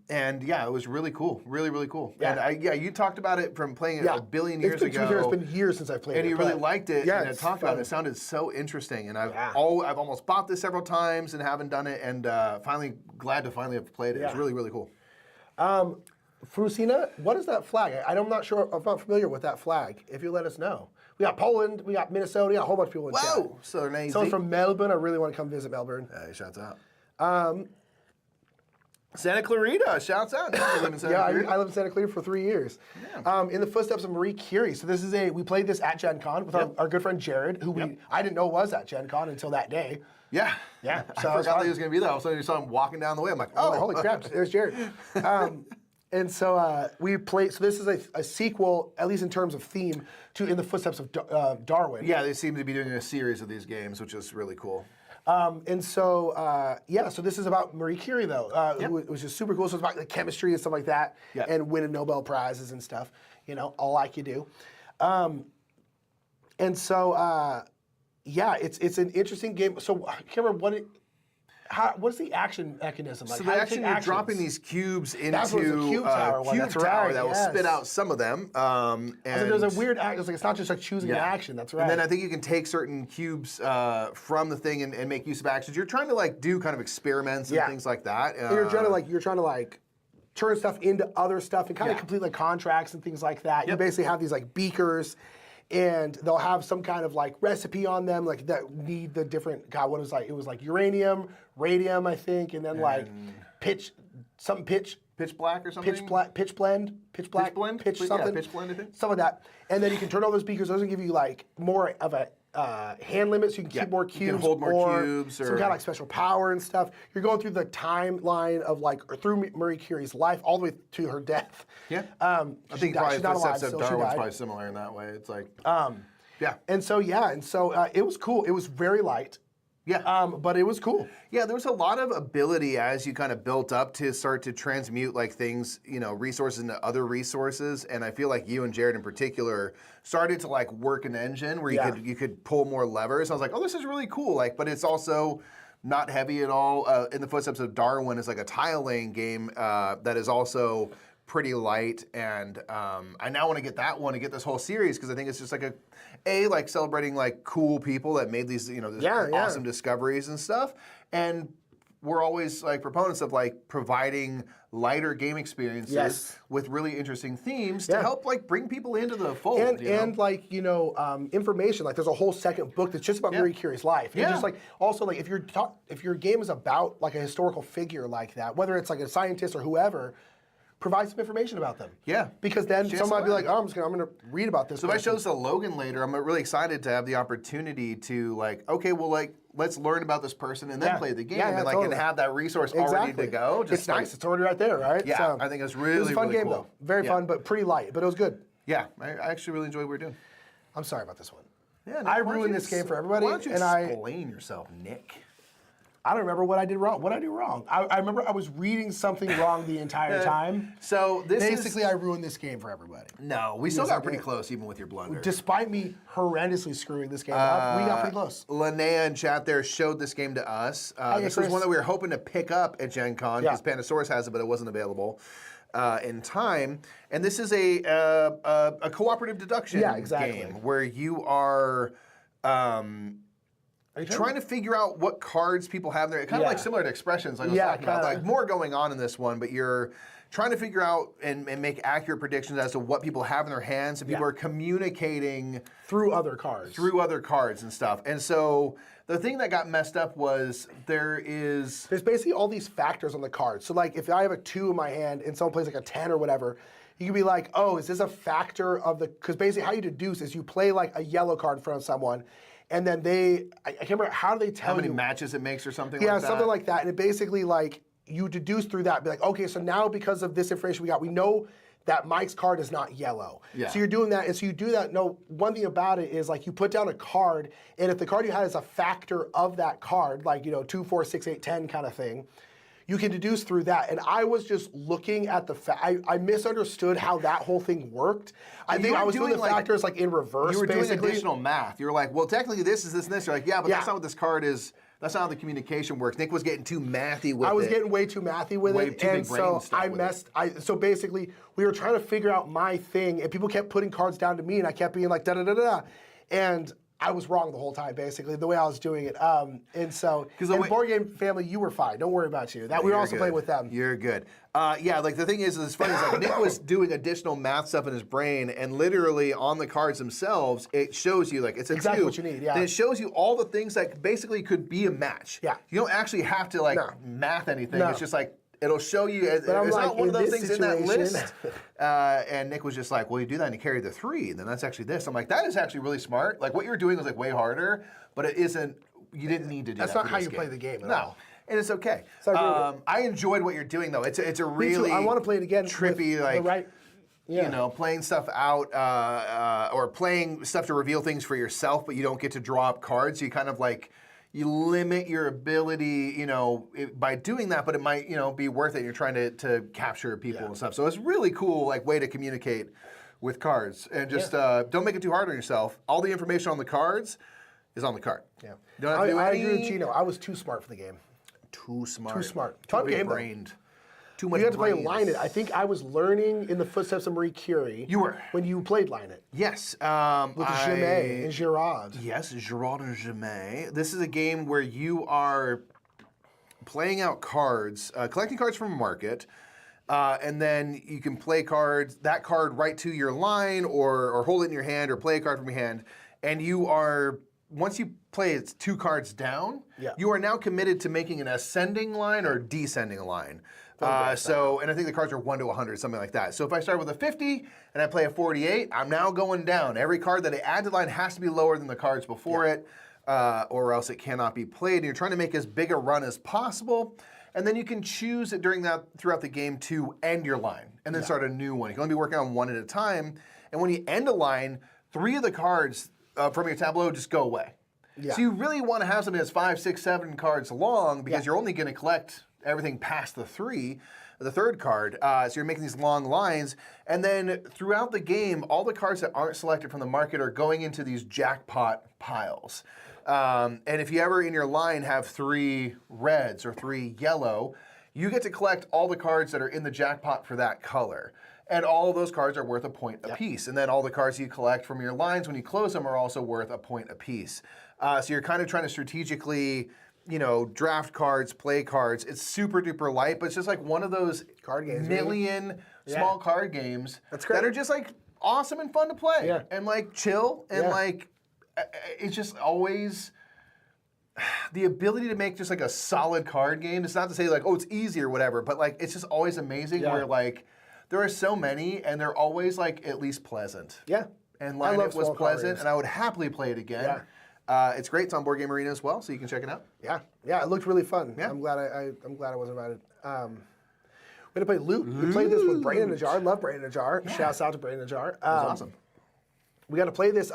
And yeah, it was really cool. Really, really cool. Yeah. And you talked about it from playing it a billion years ago. It's been years since I played it. And you really liked it. Yeah, and I talked about it. It sounded so interesting. And I've almost bought this several times and haven't done it. And finally, glad to finally have played it. It's really, really cool. Frusina, what is that flag? I'm not sure. I'm not familiar with that flag. If you let us know. We got Poland, we got Minnesota, we got a whole bunch of people in chat. Whoa! Southern AZ. Someone from Melbourne. I really want to come visit Melbourne. Shouts out. Santa Clarita, shouts out. You live in Santa Yeah, Clarita? I lived in Santa Clarita for 3 years. Yeah. In the footsteps of Marie Curie. So this is we played this at Gen Con with our good friend Jared, who I didn't know was at Gen Con until that day. Yeah. Yeah. I So it was forgot that fun. he was going to be there. All of a sudden you saw him walking down the way. I'm like, oh. Like, holy crap, there's Jared. And so we played, so this is a sequel, at least in terms of theme, to In the Footsteps of Darwin. Yeah, they seem to be doing a series of these games, which is really cool. And so, so this is about Marie Curie, though, who was just super cool. So it's about like, chemistry and stuff like that, and winning Nobel Prizes and stuff, all like you do. And so, it's an interesting game. So I can't remember what's the action mechanism like? So the action, you're dropping these cubes into a cube tower, that will spit out some of them. And there's a weird act. It's not just like choosing an action. That's right. And then I think you can take certain cubes from the thing and make use of actions. You're trying to like do kind of experiments and things like that. And you're trying to like turn stuff into other stuff and kind of complete like contracts and things like that. You basically have these like beakers. And they'll have some kind of like recipe on them, like that need the different. God, what was like? It was like uranium, radium, I think, and then like pitch black or something. pitch blend, pitch black, pitch something, Yeah, pitch blend, I think. some of that. And then you can turn all those beakers. Those will give you like more of a hand limit, so you can keep more cubes, you can hold more cubes, some kind of like special power and stuff. You're going through the timeline of like through Marie Curie's life all the way to her death. Yeah, I think probably she's not alive, Sept so she Darwin's died. probably similar in that way. It's like, And so it was cool. It was very light. Yeah. But it was cool. Yeah, there was a lot of ability as you kind of built up to start to transmute like things, resources into other resources. And I feel like you and Jared in particular started to like work an engine where you could pull more levers. I was like, oh, this is really cool. Like, but it's also not heavy at all. In the Footsteps of Darwin is like a tile laying game that is also pretty light, and I now want to get that one and get this whole series because I think it's just like like celebrating like cool people that made these awesome discoveries and stuff, and we're always like proponents of like providing lighter game experiences with really interesting themes to help like bring people into the fold and like information. Like there's a whole second book that's just about Marie Curie's life. And just like also like if your game is about like a historical figure like that, whether it's like a scientist or whoever, provide some information about them. Yeah. Because then someone might be like, oh, I'm gonna read about this. So if I show this to Logan later, I'm really excited to have the opportunity to like, okay, well, like, let's learn about this person and then play the game and like and have that resource already to go. It's nice. It's already right there, right? Yeah, so, I think it's really, it was a fun really game cool. though. Very fun, but pretty light. But it was good. Yeah, I actually really enjoyed what we're doing. I'm sorry about this one. Yeah, Nick, I ruined this game for everybody. Why don't you explain yourself, Nick? I don't remember what I did wrong. What did I do wrong? I remember I was reading something wrong the entire time. So basically, I ruined this game for everybody. No, we still got pretty close even with your blunder. Despite me horrendously screwing this game up, we got pretty close. Linnea in chat there showed this game to us. This was one that we were hoping to pick up at Gen Con because Pandasaurus has it, but it wasn't available in time. And this is a cooperative deduction game where you are trying to figure out what cards people have there. Kind of like similar to expressions like I was talking about. Like more going on in this one, but you're trying to figure out and make accurate predictions as to what people have in their hands. And people are communicating through other cards. Through other cards and stuff. And so the thing that got messed up was there's basically all these factors on the card. So like if I have a 2 in my hand and someone plays like a 10 or whatever, you can be like, oh, is this a factor of the, because basically how you deduce is you play like a yellow card in front of someone, and then I can't remember, how do they tell you? How many matches it makes or something like that? Yeah, something like that. And it basically like, you deduce through that, be like, okay, so now because of this information we know that Mike's card is not yellow. Yeah. So you're doing that, and so you do that. No, one thing about it is like you put down a card, and if the card you had is a factor of that card, like 2, 4, 6, 8, 10 kind of thing, you can deduce through that. And I was just looking at the I misunderstood how that whole thing worked. I think I was doing the factors like in reverse. You were basically doing additional math. You were like, well, technically this is this and this. You're like, yeah, but that's not what this card is. That's not how the communication works. Nick was getting too mathy with it. I was getting way too mathy with it, and so I messed. So basically, we were trying to figure out my thing, and people kept putting cards down to me, and I kept being like da da da da, and I was wrong the whole time, basically, the way I was doing it. And so, in Board Game Family, you were fine. Don't worry about you. That we were also playing with them. You're good. Yeah, like the thing is, it's funny. Is like Nick was doing additional math stuff in his brain, and literally on the cards themselves, it shows you like it's exactly what you need. Yeah, and it shows you all the things that basically could be a match. Yeah, you don't actually have to like math anything. No. It's just like It'll show you. It's I'm not like, one of in those this things in that situation- list. And Nick was just like, well, you do that and you carry the 3, then that's actually this. I'm like, that is actually really smart. Like what you were doing was like way harder, but it isn't. You didn't need to do That's that. not for how this you play the game at No. all. And it's okay. So I enjoyed what you're doing though. It's a Me too. really I want to play it again. trippy with like the right. Yeah. you know, playing stuff out or playing stuff to reveal things for yourself, but you don't get to draw up cards. You kind of like, you limit your ability, you know, by doing that, but it might, you know, be worth it. You're trying to capture people and stuff. So it's really cool, like, way to communicate with cards. And just don't make it too hard on yourself. All the information on the cards is on the card. Yeah. You don't have to do I any... agree with Gino. I was too smart for the game. Too smart. Too smart. Too Fun game, though. big-brained. Too much You had to play brains. Line It. I think I was learning in the footsteps of Marie Curie. You were. When you played Line It. Yes. With Jamais and Girard. Yes, Girard and Jamais. This is a game where you are playing out cards, collecting cards from a market, and then you can play cards, that card right to your line, or hold it in your hand, or play a card from your hand, and you are, once you play it's 2 cards down, you are now committed to making an ascending line or descending line. And I think the cards are 1 to 100, something like that. So if I start with a 50 and I play a 48, I'm now going down. Every card that I add to the line has to be lower than the cards before it, or else it cannot be played. And you're trying to make as big a run as possible. And then you can choose it throughout the game to end your line and then start a new one. You can only be working on 1 at a time. And when you end a line, 3 of the cards from your tableau just go away. Yeah. So you really want to have something that's 5, 6, 7 cards long because you're only going to collect everything past the 3, the 3rd card. So you're making these long lines. And then throughout the game, all the cards that aren't selected from the market are going into these jackpot piles. And if you ever in your line have 3 reds or 3 yellow, you get to collect all the cards that are in the jackpot for that color. And all of those cards are worth a point apiece. And then all the cards you collect from your lines when you close them are also worth a point apiece. So you're kind of trying to strategically, you know, draft cards, play cards. It's super duper light, but it's just like one of those Card games, million small card games That's great. that are just like awesome and fun to play. Yeah. And like chill and like, it's just always the ability to make just like a solid card game. It's not to say like, oh, it's easy or whatever, but like it's just always amazing where like there are so many and they're always like at least pleasant. Yeah. And I Line love It was small pleasant cards. And I would happily play it again. Yeah. It's great. It's on Board Game Arena as well, so you can check it out. Yeah, it looked really fun. Yeah. I'm glad I was invited. We had to play Loot. We played this with Brain in a Jar. Love Brain in a Jar. Shouts out to Brain in a Jar. It was awesome. We got to play this.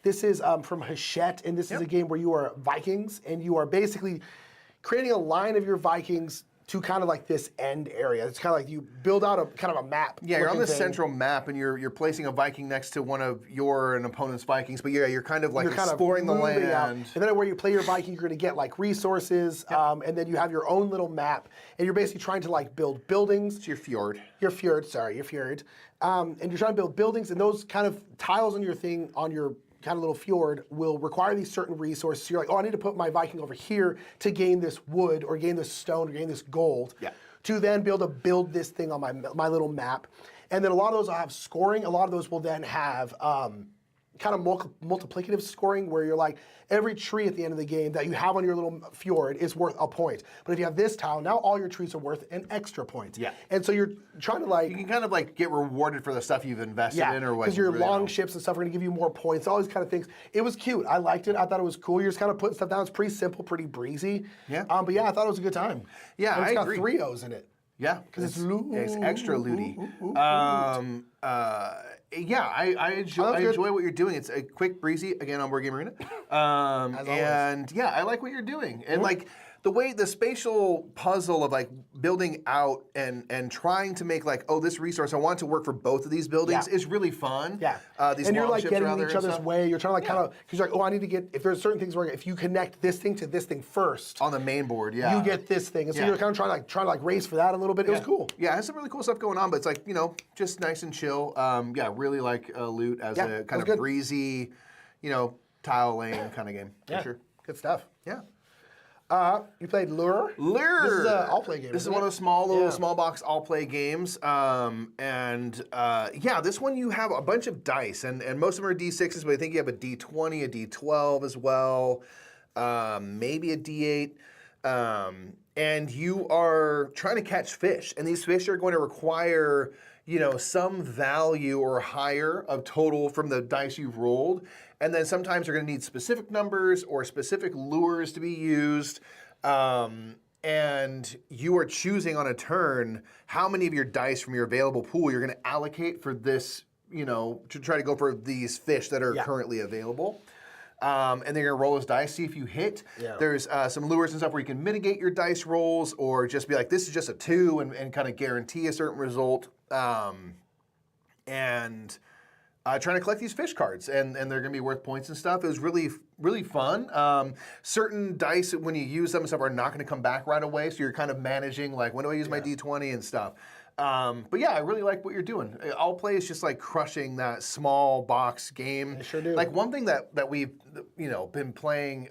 This is from Hachette, and this is a game where you are Vikings, and you are basically creating a line of your Vikings to kind of like this end area. It's kind of like you build out a kind of a map. Yeah, you're on looking the thing. central map, and you're placing a Viking next to one of your and opponent's Vikings. But yeah, you're kind of like You're kind of exploring the moving out. land. And then where you play your Viking, you're going to get like resources, and then you have your own little map, and you're basically trying to like build buildings. It's your fjord. Your fjord, sorry, your fjord. And you're trying to build buildings, and those kind of tiles on your thing, on your kind of little fjord, will require these certain resources. So you're like, oh, I need to put my Viking over here to gain this wood, or gain this stone, or gain this gold. Yeah. To then be able to build this thing on my little map. And then a lot of those will have scoring. A lot of those will then have kind of multiplicative scoring, where you're like, every tree at the end of the game that you have on your little fjord is worth a point. But if you have this tile, now all your trees are worth an extra point. Yeah. And so you're trying to like... You can kind of like get rewarded for the stuff you've invested in, or what. because your really long know. ships and stuff are going to give you more points, all these kind of things. It was cute. I liked it. I thought it was cool. You're just kind of putting stuff down. It's pretty simple, pretty breasy. Yeah. But yeah, I thought it was a good time. Yeah, And I it's agree. got 3 O's in it. Yeah, Because it's loot. It's extra looty. Yeah, I enjoy what you're doing. It's a quick, breezy, again on Board Game Arena. And yeah, I like what you're doing. And like the way the spatial puzzle of like building out and trying to make like, oh, this resource, I want to work for both of these buildings is really fun. Yeah. These and you're long like ships getting around in there each and other's stuff. way. You're trying to like kind of, because you're like, oh, I need to get, if there's certain things where if you connect this thing to this thing first, On the main board, yeah. you get this thing. And so Yeah. you're kind of trying to race for that a little bit. It was cool. Yeah, it has some really cool stuff going on, but it's like, you know, just nice and chill. Yeah, really like Loot as Yeah, a it kind was of good. breezy, you know, tile lane kind of game. For sure. Good stuff. Yeah. You played Lure? Lure. This is an all-play game. This is isn't one it? of those small small box all play games. Yeah, this one you have a bunch of dice, and most of them are D6s, but I think you have a D20, a D12 as well, maybe a D8. and you are trying to catch fish, and these fish are going to require, some value or higher of total from the dice you've rolled, and then sometimes you're going to need specific numbers or specific lures to be used, and you are choosing on a turn how many of your dice from your available pool you're going to allocate for this, to try to go for these fish that are currently available. And then you're gonna roll those dice, see if you hit. Yeah. There's some lures and stuff where you can mitigate your dice rolls, or just be like, this is just a 2, and kind of guarantee a certain result. And trying to collect these fish cards, and they're gonna be worth points and stuff. It was really, really fun. Certain dice, when you use them and stuff, are not gonna come back right away, so you're kind of managing, like, when do I use my D20 and stuff. But yeah, I really like what you're doing. All play is just like crushing that small box game. I sure do. Like one thing that we've been playing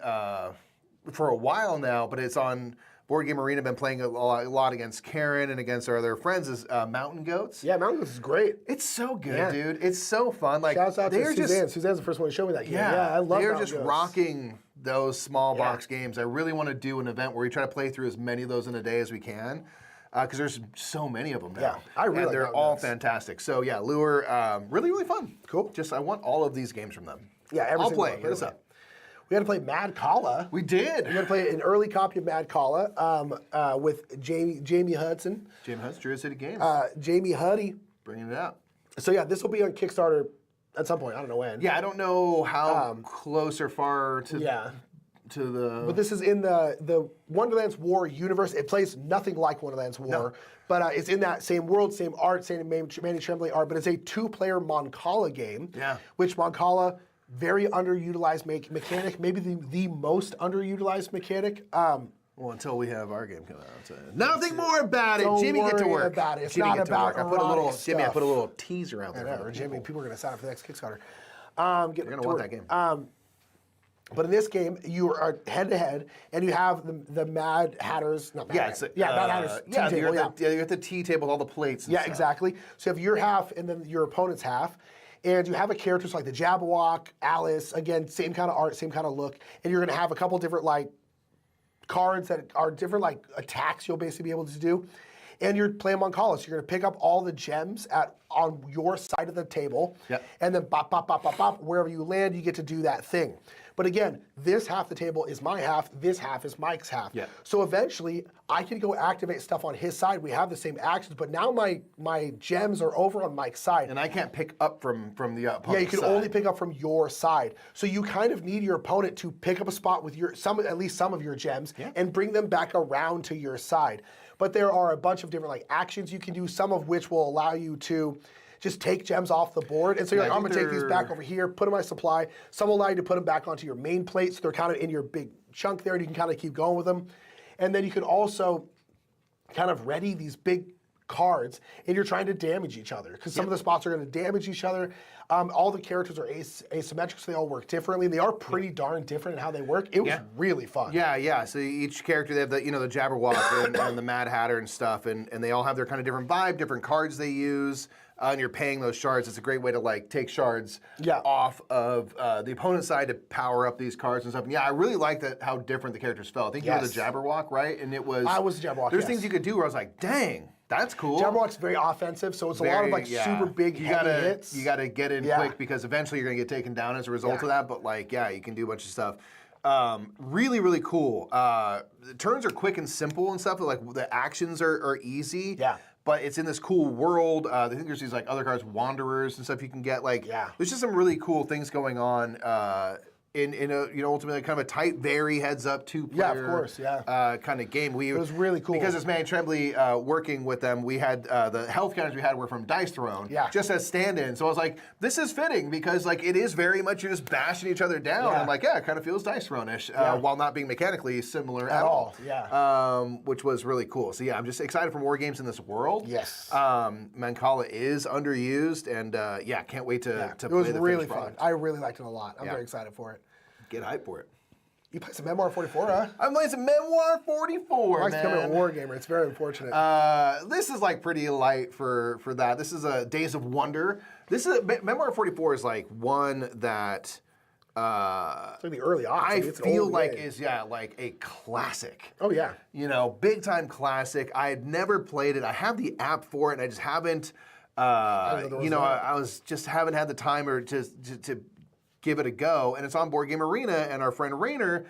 for a while now, but it's on Board Game Arena. Been playing a lot against Karen and against our other friends is Mountain Goats. Yeah, Mountain Goats is great. It's so good, dude. It's so fun. Like shouts out to Suzanne. Suzanne's the first one to show me that game. Yeah, I love. They're just rocking those small box games. I really want to do an event where we try to play through as many of those in a day as we can. Because there's so many of them now. Yeah, I really and they're all fantastic. So yeah, Lure, really, really fun. Cool. I want all of these games from them. Yeah, I'll play. Hit us up. We had to play Mad Kala. We did. We had to play an early copy of Mad Kala with Jamie Hudson. Jamie Hudson, Druid City Games. Jamie Huddy. Bringing it out. So yeah, this will be on Kickstarter at some point. I don't know when. Yeah, I don't know how close or far to... But this is in the Wonderland's War universe. It plays nothing like Wonderland's War, but it's in that same world, same art, same Manny Tremblay art, but it's a 2-player Mancala game, which Mancala, very underutilized mechanic, maybe the most underutilized mechanic. Well, until we have our game come out. So nothing more about it. Jimmy, get to work. About it. It's Jimmy, not about Jimmy, I put a little teaser out there. Jimmy, people are going to sign up for the next Kickstarter. They're going to want that game. But in this game, you are head-to-head, and you have the Mad Hatters. Not Mad Hatters. Mad Hatters. You're at the tea table with all the plates and stuff. Exactly. So you have your half and then your opponent's half. And you have a characters like the Jabberwock, Alice, again, same kind of art, same kind of look. And you're going to have a couple different, cards that are different, attacks you'll basically be able to do. And you're playing Mancala, so you're going to pick up all the gems on your side of the table. Yep. And then bop, bop, bop, bop, bop, wherever you land, you get to do that thing. But again, this half the table is my half, this half is Mike's half. Yeah. So eventually, I can go activate stuff on his side. We have the same actions, but now my gems are over on Mike's side. And I can't pick up from the opponent's side. Yeah, you can only pick up from your side. So you kind of need your opponent to pick up a spot with at least some of your gems and bring them back around to your side. But there are a bunch of different actions you can do, some of which will allow you to just take gems off the board. And so you're like, I'm going to take these back over here, put them in my supply. Some will allow you to put them back onto your main plate, so they're kind of in your big chunk there, and you can kind of keep going with them. And then you can also kind of ready these big cards, and you're trying to damage each other, because some of the spots are going to damage each other. All the characters are asymmetric, so they all work differently, and they are pretty darn different in how they work. It was really fun. Yeah. So each character, they have the Jabberwock and the Mad Hatter and stuff, and they all have their kind of different vibe, different cards they use. And you're paying those shards. It's a great way to take shards off of the opponent's side to power up these cards and stuff. And I really liked how different the characters felt. I think you were the Jabberwock, right? And it was. I was the Jabberwock. There's things you could do where I was like, dang, that's cool. Jabberwock's very offensive, so it's a lot of super big heavy hits. You got to get in quick, because eventually you're gonna get taken down as a result of that. But you can do a bunch of stuff. Really, really cool. The turns are quick and simple and stuff. But the actions are easy. Yeah. But it's in this cool world. I think there's these other cards, Wanderers and stuff you can get. There's just some really cool things going on in a ultimately kind of a tight, very heads up 2-player kind of game. It was really cool because it's Manny Tremblay working with them. We had the health counters we had were from Dice Throne, just as stand-in. So I was like, this is fitting because it is very much you're just bashing each other down. Yeah. I'm like, it kind of feels Dice Throne-ish while not being mechanically similar at all. Yeah, which was really cool. So I'm just excited for more games in this world. Yes, Mancala is underused, and can't wait to play. It was really fun. I really liked it a lot. I'm very excited for it. Get hyped for it. You play some Memoir 44, huh? I'm playing some Memoir 44, Mike's becoming a war gamer. It's very unfortunate. This is pretty light for that. This is a Days of Wonder. Memoir 44 is one that It's like the early aughts. I It's an feel old like game. is like a classic. Oh yeah. You know, big time classic. I had never played it. I have the app for it, and I just haven't. You know, I was just haven't had the time or to give it a go. And it's on Board Game Arena, and our friend Rainer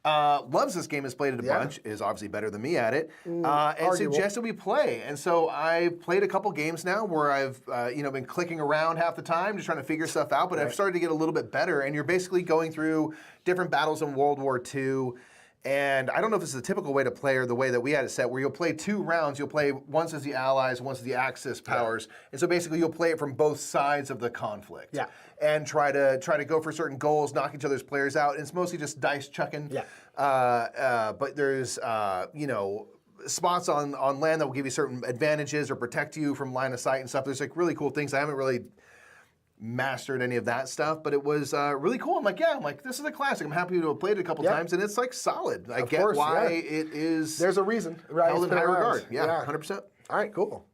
loves this game, has played it a bunch, is obviously better than me at it, and suggested we play. And so I played a couple games now where I've you know, been clicking around half the time, just trying to figure stuff out, but I've started to get a little bit better, and you're basically going through different battles in World War II. And I don't know if this is the typical way to play or the way that we had it set, where you'll play 2 rounds. You'll play once as the Allies, once as the Axis powers, and so basically you'll play it from both sides of the conflict. Yeah. And try to go for certain goals, knock each other's players out. And it's mostly just dice chucking. Yeah. But there's you know, spots on land that will give you certain advantages or protect you from line of sight and stuff. There's like really cool things. I haven't really mastered any of that stuff, but it was really cool. I'm like, this is a classic. I'm happy to have played it a couple times, and it's like solid. I get why it is. There's a reason, right? Held in high regard. Yeah, 100%. All right, cool.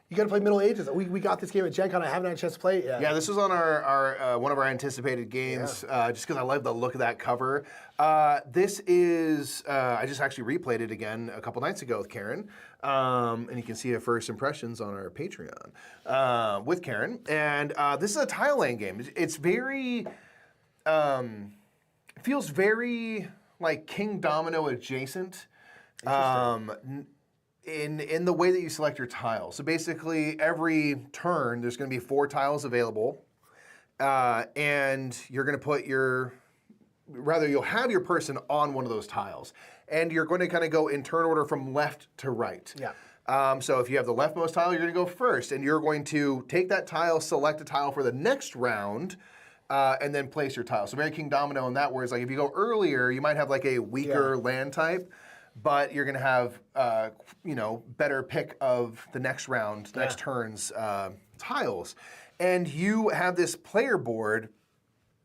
You got to play Middle Ages. We got this game at Gen Con. I haven't had a chance to play it yet. Yeah, this was on our one of our anticipated games, just because I love the look of that cover. This is, I just actually replayed it again a couple nights ago with Karen, and you can see her first impressions on our Patreon with Karen. And this is a tile laying game. It's very, feels very like King Domino adjacent. In the way that you select your tiles. So basically, every turn, there's going to be 4 tiles available, and you're going to put you'll have your person on one of those tiles, and you're going to kind of go in turn order from left to right. Yeah. So if you have the leftmost tile, you're going to go first, and you're going to take that tile, select a tile for the next round, and then place your tile. So very King Domino in that, whereas like if you go earlier, you might have like a weaker land type, but you're going to have, you know, better pick of the next round, next turn's tiles. And you have this player board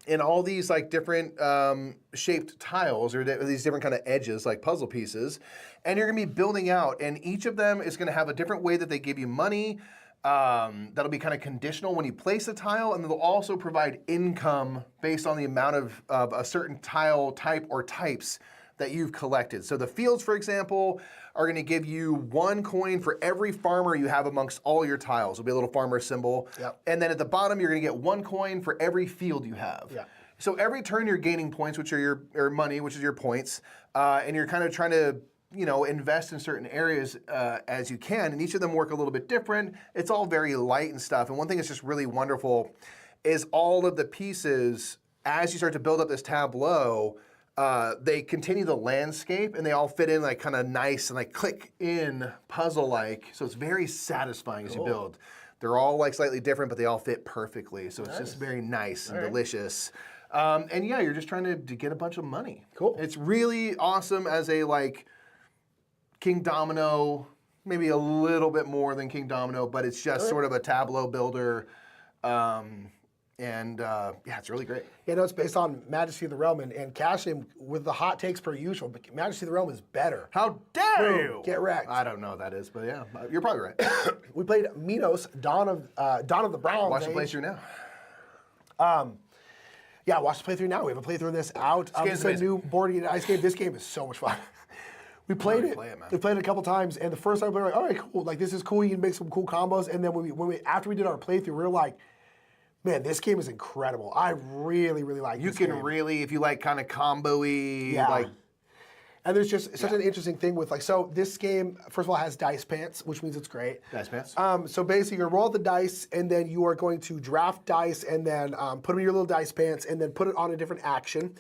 in all these like different shaped tiles or these different kind of edges, like puzzle pieces. And you're going to be building out, and each of them is going to have a different way that they give you money. That'll be kind of conditional when you place a tile, and they'll also provide income based on the amount of a certain tile type or types that you've collected. So the fields, for example, are going to give you 1 coin for every farmer you have amongst all your tiles. There'll be a little farmer symbol. Yep. And then at the bottom, you're going to get 1 coin for every field you have. Yeah. So every turn you're gaining points, which are your money, which is your points, and you're kind of trying to, you know, invest in certain areas as you can, and each of them work a little bit different. It's all very light and stuff. And one thing that's just really wonderful is all of the pieces, as you start to build up this tableau, they continue the landscape, and they all fit in like kind of nice and like click in puzzle-like. So it's very satisfying as you build. They're all like slightly different, but they all fit perfectly. So it's just very nice and delicious. And yeah, you're just trying to get a bunch of money. Cool. It's really awesome as a like King Domino, maybe a little bit more than King Domino, but it's just sort of a tableau builder. Yeah, it's really great. You know, it's based on Majesty of the Realm, and Cash with the hot takes per usual, but Majesty of the Realm is better. How dare you? Get wrecked. I don't know what that is, but yeah, you're probably right. We played Minos, Dawn of the Bronze Watch the Age. playthrough now. Yeah, watch the playthrough now. We have a playthrough of this out. game's It's a amazing. new board game ice game. This game is so much fun. We played it. play it, man. We played it a couple times, and the first time we were like, all right, cool. Like, this is cool. You can make some cool combos. And then after we did our playthrough, we were like, man, this game is incredible. I really, really like You this can game. really, if you like kind of combo-y, Yeah. like And there's just such an interesting thing with, like, so this game, first of all, has dice pants, which means it's great. Dice pants. So basically, you're going to roll the dice, and then you are going to draft dice, and then put them in your little dice pants, and then put it on a different action.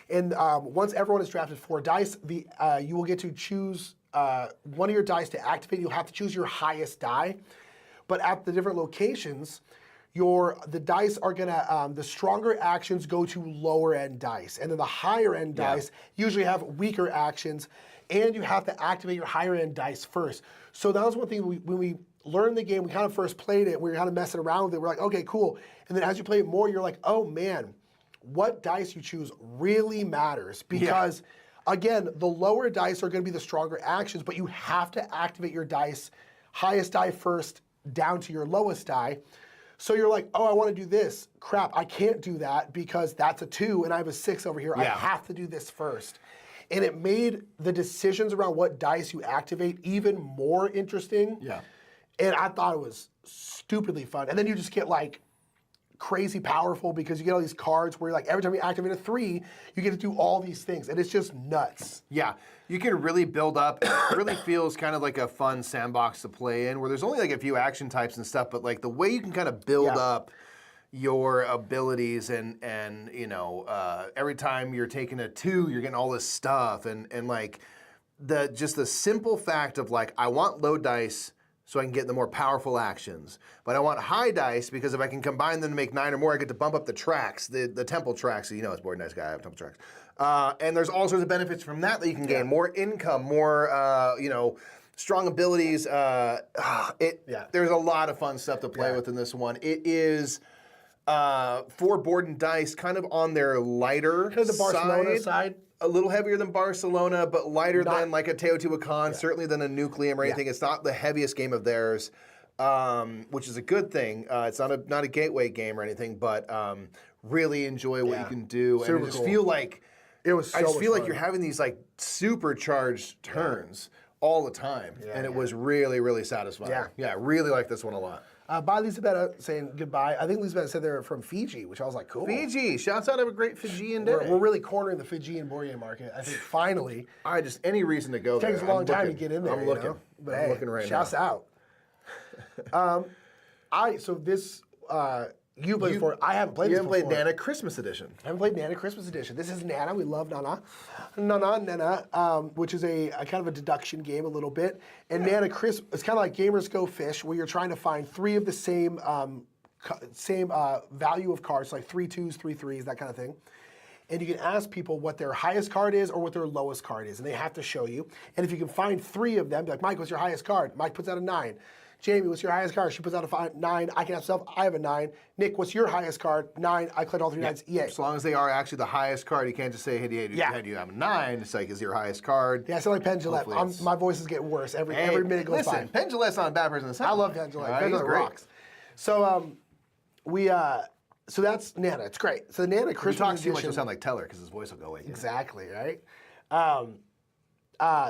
And once everyone has drafted 4 dice, you will get to choose one of your dice to activate. You'll have to choose your highest die. But at the different locations, the dice are gonna, the stronger actions go to lower end dice. And then the higher end dice usually have weaker actions, and you have to activate your higher end dice first. So that was one thing when we learned the game, we kind of first played it, we were kind of messing around with it, we're like, okay, cool. And then as you play it more, you're like, oh man, what dice you choose really matters, because again, the lower dice are gonna be the stronger actions, but you have to activate your dice, highest die first, down to your lowest die. So you're like, oh, I want to do this. Crap, I can't do that because that's a 2 and I have a 6 over here. I have to do this first. And it made the decisions around what dice you activate even more interesting. Yeah. And I thought it was stupidly fun. And then you just get like crazy powerful because you get all these cards where like every time you activate a 3, you get to do all these things. And it's just nuts. Yeah, you can really build up. It really feels kind of like a fun sandbox to play in where there's only like a few action types and stuff, but like the way you can kind of build up your abilities and you know, every time you're taking a 2, you're getting all this stuff and like just the simple fact of like, I want low dice so I can get the more powerful actions. But I want high dice because if I can combine them to make 9 or more, I get to bump up the tracks, the temple tracks. So you know it's Board Nice Guy, I have temple tracks. And there's all sorts of benefits from that you can gain. More income, more, you know, strong abilities. There's a lot of fun stuff to play with in this one. It is, for Board and Dice, kind of on their lighter Kind of the Barcelona side. A little heavier than Barcelona, but lighter than like a Teotihuacan, certainly than a Nucleum or anything. It's not the heaviest game of theirs, which is a good thing. It's not a gateway game or anything, but really enjoy what you can do. Super and I just cool. feel like It was so I just much feel like fun. you're having these like supercharged turns all the time, and it was really, really satisfying. Yeah, really like this one a lot. By Lisabetta saying goodbye. I think Lisabetta said they're from Fiji, which I was like, cool. Fiji, shouts out, have a great Fijian day. We're really cornering the Fijian board game market. I think finally. I just any reason to go there. It takes a long time to get in there. I'm looking. You know? But I'm looking right shouts now. out. So this you played before. I haven't played You this haven't before. played Nana Christmas Edition. I haven't played Nana Christmas Edition. This is Nana. We love Nana, which is a kind of a deduction game a little bit. And Nana Christmas, it's kind of like Gamers Go Fish, where you're trying to find 3 of the same value of cards, like 3 2s, 3 3s, that kind of thing. And you can ask people what their highest card is or what their lowest card is, and they have to show you. And if you can find 3 of them, be like, Mike, what's your highest card? Mike puts out a 9. Jamie, what's your highest card? She puts out a 9. I can have stuff. I have a 9. Nick, what's your highest card? 9. I collect all 3 9s. Yay. As long as they are actually the highest card, you can't just say, hey, do you have a 9? It's like, is your highest card? Yeah, I sound like Pendulette. My voice is getting worse every minute goes by. Listen, Pendulette's not a bad person to say. I love Pendulette. Right, Pendulette great. rocks. So so that's Nana. It's great. So the Nana If you Christmas talk too edition. much, you'll sound like Teller because his voice will go away. Exactly, right?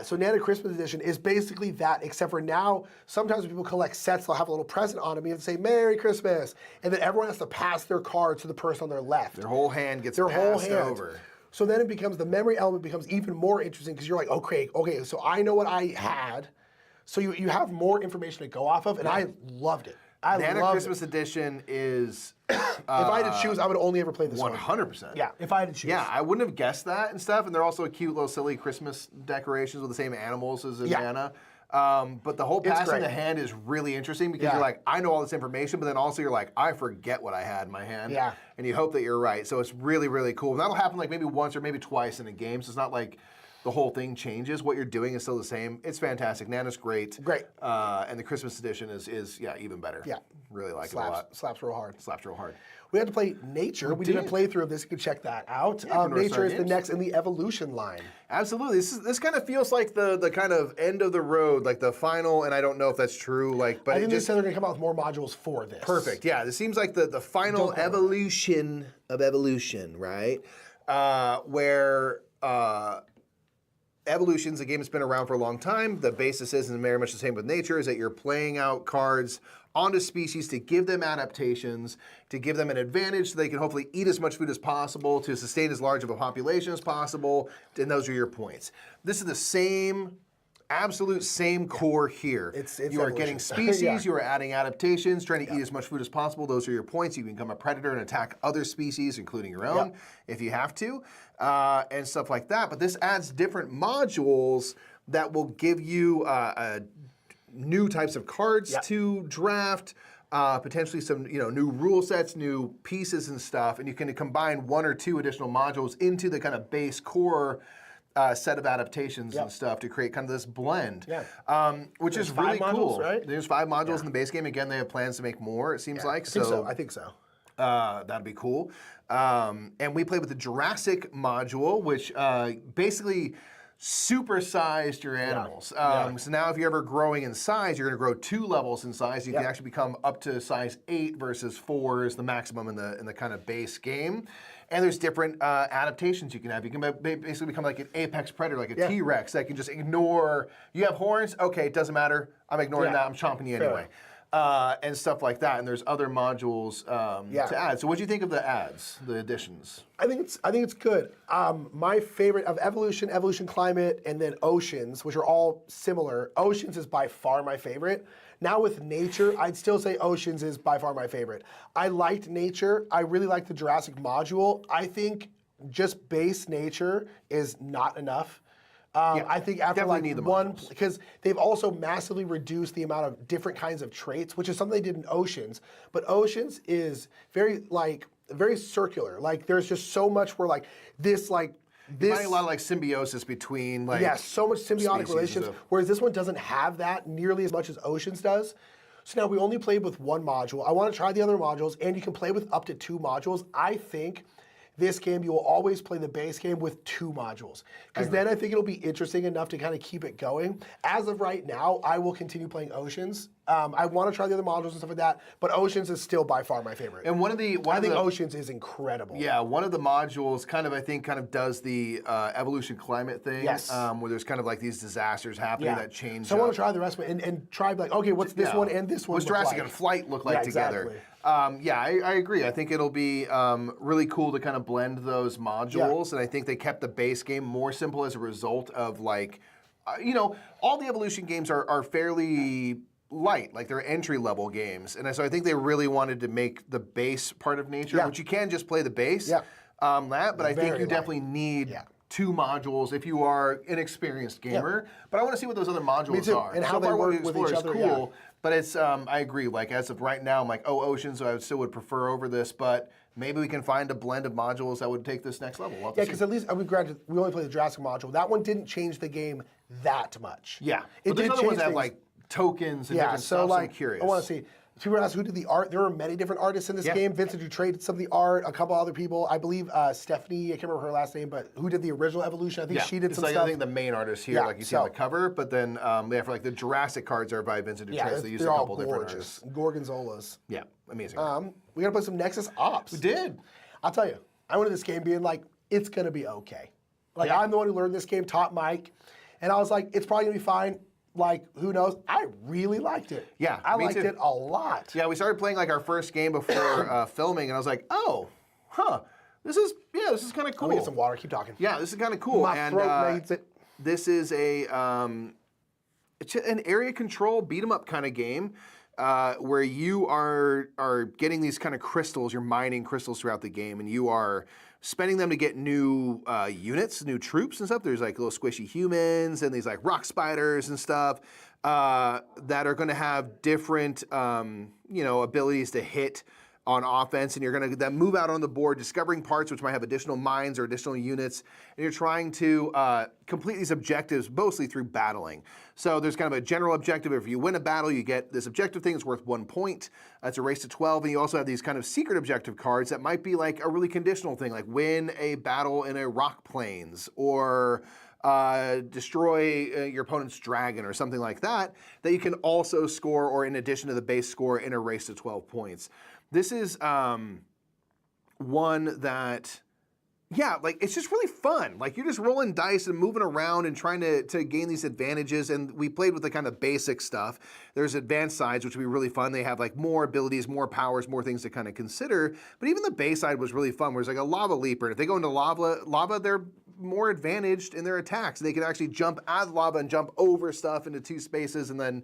So Nana Christmas Edition is basically that, except for now, sometimes when people collect sets, they'll have a little present on them and say, Merry Christmas. And then everyone has to pass their card to the person on their left. Their whole hand gets passed over. So then it becomes, the memory element becomes even more interesting because you're like, okay, so I know what I had. So you have more information to go off of, and I loved it. Nana Christmas Edition is... if I had to choose, I would only ever play this one. 100%. Yeah, if I had to choose. Yeah, I wouldn't have guessed that and stuff. And they're also cute little silly Christmas decorations with the same animals as in Nana. But the whole passing great. the hand is really interesting because you're like, I know all this information, but then also you're like, I forget what I had in my hand. Yeah. And you hope that you're right. So it's really, really cool. And that'll happen like maybe once or maybe twice in a game. So it's not like the whole thing changes. What you're doing is still the same. It's fantastic. Nana's great. Great. And the Christmas edition is even better. Yeah. Really like it a lot. Slaps real hard. Slaps real hard. We had to play Nature. We did a playthrough of this. You can check that out. Nature is the next in the evolution line. Absolutely. This kind of feels like the kind of end of the road, like the final, and I don't know if that's true. But I think they said they're going to come out with more modules for this. Perfect. Yeah, this seems like the final evolution of evolution, right? Where Evolution's a game that's been around for a long time. The basis is, and very much the same with Nature, is that you're playing out cards onto species to give them adaptations, to give them an advantage so they can hopefully eat as much food as possible, to sustain as large of a population as possible, and those are your points. This is the same, absolute same core here. It's you are evolution. getting species, you are adding adaptations, trying to eat as much food as possible. Those are your points. You can become a predator and attack other species, including your own, if you have to, and stuff like that. But this adds different modules that will give you new types of cards to draft, potentially some new rule sets, new pieces and stuff, and you can combine 1 or 2 additional modules into the kind of base core set of adaptations and stuff to create kind of this blend, which is really cool. Right? There's 5 modules in the base game. Again, they have plans to make more, it seems like. I think so. That'd be cool. And we played with the Jurassic module, which basically supersized your animals. So now if you're ever growing in size, you're going to grow 2 levels in size. You can actually become up to size 8 versus 4 is the maximum in the kind of base game. And there's different adaptations you can have. You can basically become like an apex predator, like a T-Rex that can just ignore. You have horns? Okay, it doesn't matter. I'm ignoring that. I'm chomping you anyway. And stuff like that. And there's other modules to add. So what do you think of the adds, the additions? I think it's good. My favorite of Evolution Climate, and then Oceans, which are all similar. Oceans is by far my favorite. Now with Nature, I'd still say Oceans is by far my favorite. I liked Nature. I really liked the Jurassic module. I think just base Nature is not enough. I think after like one, because they've also massively reduced the amount of different kinds of traits, which is something they did in Oceans. But Oceans is very circular. Like there's just so much where like this. You find a lot of like symbiosis between like so much symbiotic relationships. Whereas this one doesn't have that nearly as much as Oceans does. So now we only played with one module. I want to try the other modules, and you can play with up to 2 modules. I think this game, you will always play the base game with 2 modules. Because then I think it'll be interesting enough to kind of keep it going. As of right now, I will continue playing Oceans. I want to try the other modules and stuff like that, but Oceans is still by far my favorite. And I think Oceans is incredible. Yeah, one of the modules kind of does the evolution climate thing. Yes. Where there's kind of like these disasters happening that change. So I want to try the rest of it and try like, okay, what's this one and this one What's Jurassic and Flight look like together? Exactly. I agree. I think it'll be really cool to kind of blend those modules, and I think they kept the base game more simple as a result of like, all the evolution games are fairly light, like they're entry-level games, and so I think they really wanted to make the base part of Nature, which you can just play the base, but I think you definitely need 2 modules if you are an experienced gamer. But I want to see what those other modules are. And how they work with each other. Cool. But it's, I agree, like as of right now, I'm like, Oceans, so I still would prefer over this, but maybe we can find a blend of modules that would take this next level. Because at least, granted, we only played the Jurassic module. That one didn't change the game that much. Yeah, but there's other ones that have like tokens and different stuff, so I'm curious. I want to see. People ask who did the art. There were many different artists in this game. Vincent Dutray did some of the art, a couple other people. I believe Stephanie, I can't remember her last name, but who did the original Evolution? I think she did some stuff. I think the main artist here, like you see on the cover, but then for like the Jurassic cards are by Vincent Dutray, so they used a couple different artists. Gorgonzolas. Yeah, amazing. We gotta play some Nexus Ops. We did. I'll tell you, I went to this game being like, it's gonna be okay. Like I'm the one who learned this game, taught Mike, and I was like, it's probably gonna be fine. Like, who knows? I really liked it. Yeah, I liked it a lot. Yeah, we started playing like our first game before filming, and I was like, this is kind of cool. Let me get some water. Keep talking. Yeah, this is kind of cool. My throat needs it. This is an area control beat 'em up kind of game. Where you are getting these kind of crystals, you're mining crystals throughout the game, and you are spending them to get new units, new troops and stuff. There's like little squishy humans and these like rock spiders and stuff that are going to have different, abilities to hit on offense, and you're going to then move out on the board, discovering parts which might have additional mines or additional units, and you're trying to complete these objectives mostly through battling. So there's kind of a general objective. If you win a battle, you get this objective thing that's worth 1 point. It's a race to 12, and you also have these kind of secret objective cards that might be like a really conditional thing, like win a battle in a rock plains, or destroy your opponent's dragon or something like that, that you can also score, or in addition to the base score, in a race to 12 points. This is one that, it's just really fun. Like, you're just rolling dice and moving around and trying to gain these advantages. And we played with the kind of basic stuff. There's advanced sides, which would be really fun. They have like more abilities, more powers, more things to kind of consider. But even the base side was really fun, where it's like a lava leaper. And if they go into lava, they're more advantaged in their attacks. They can actually jump out of lava and jump over stuff into 2 spaces, and then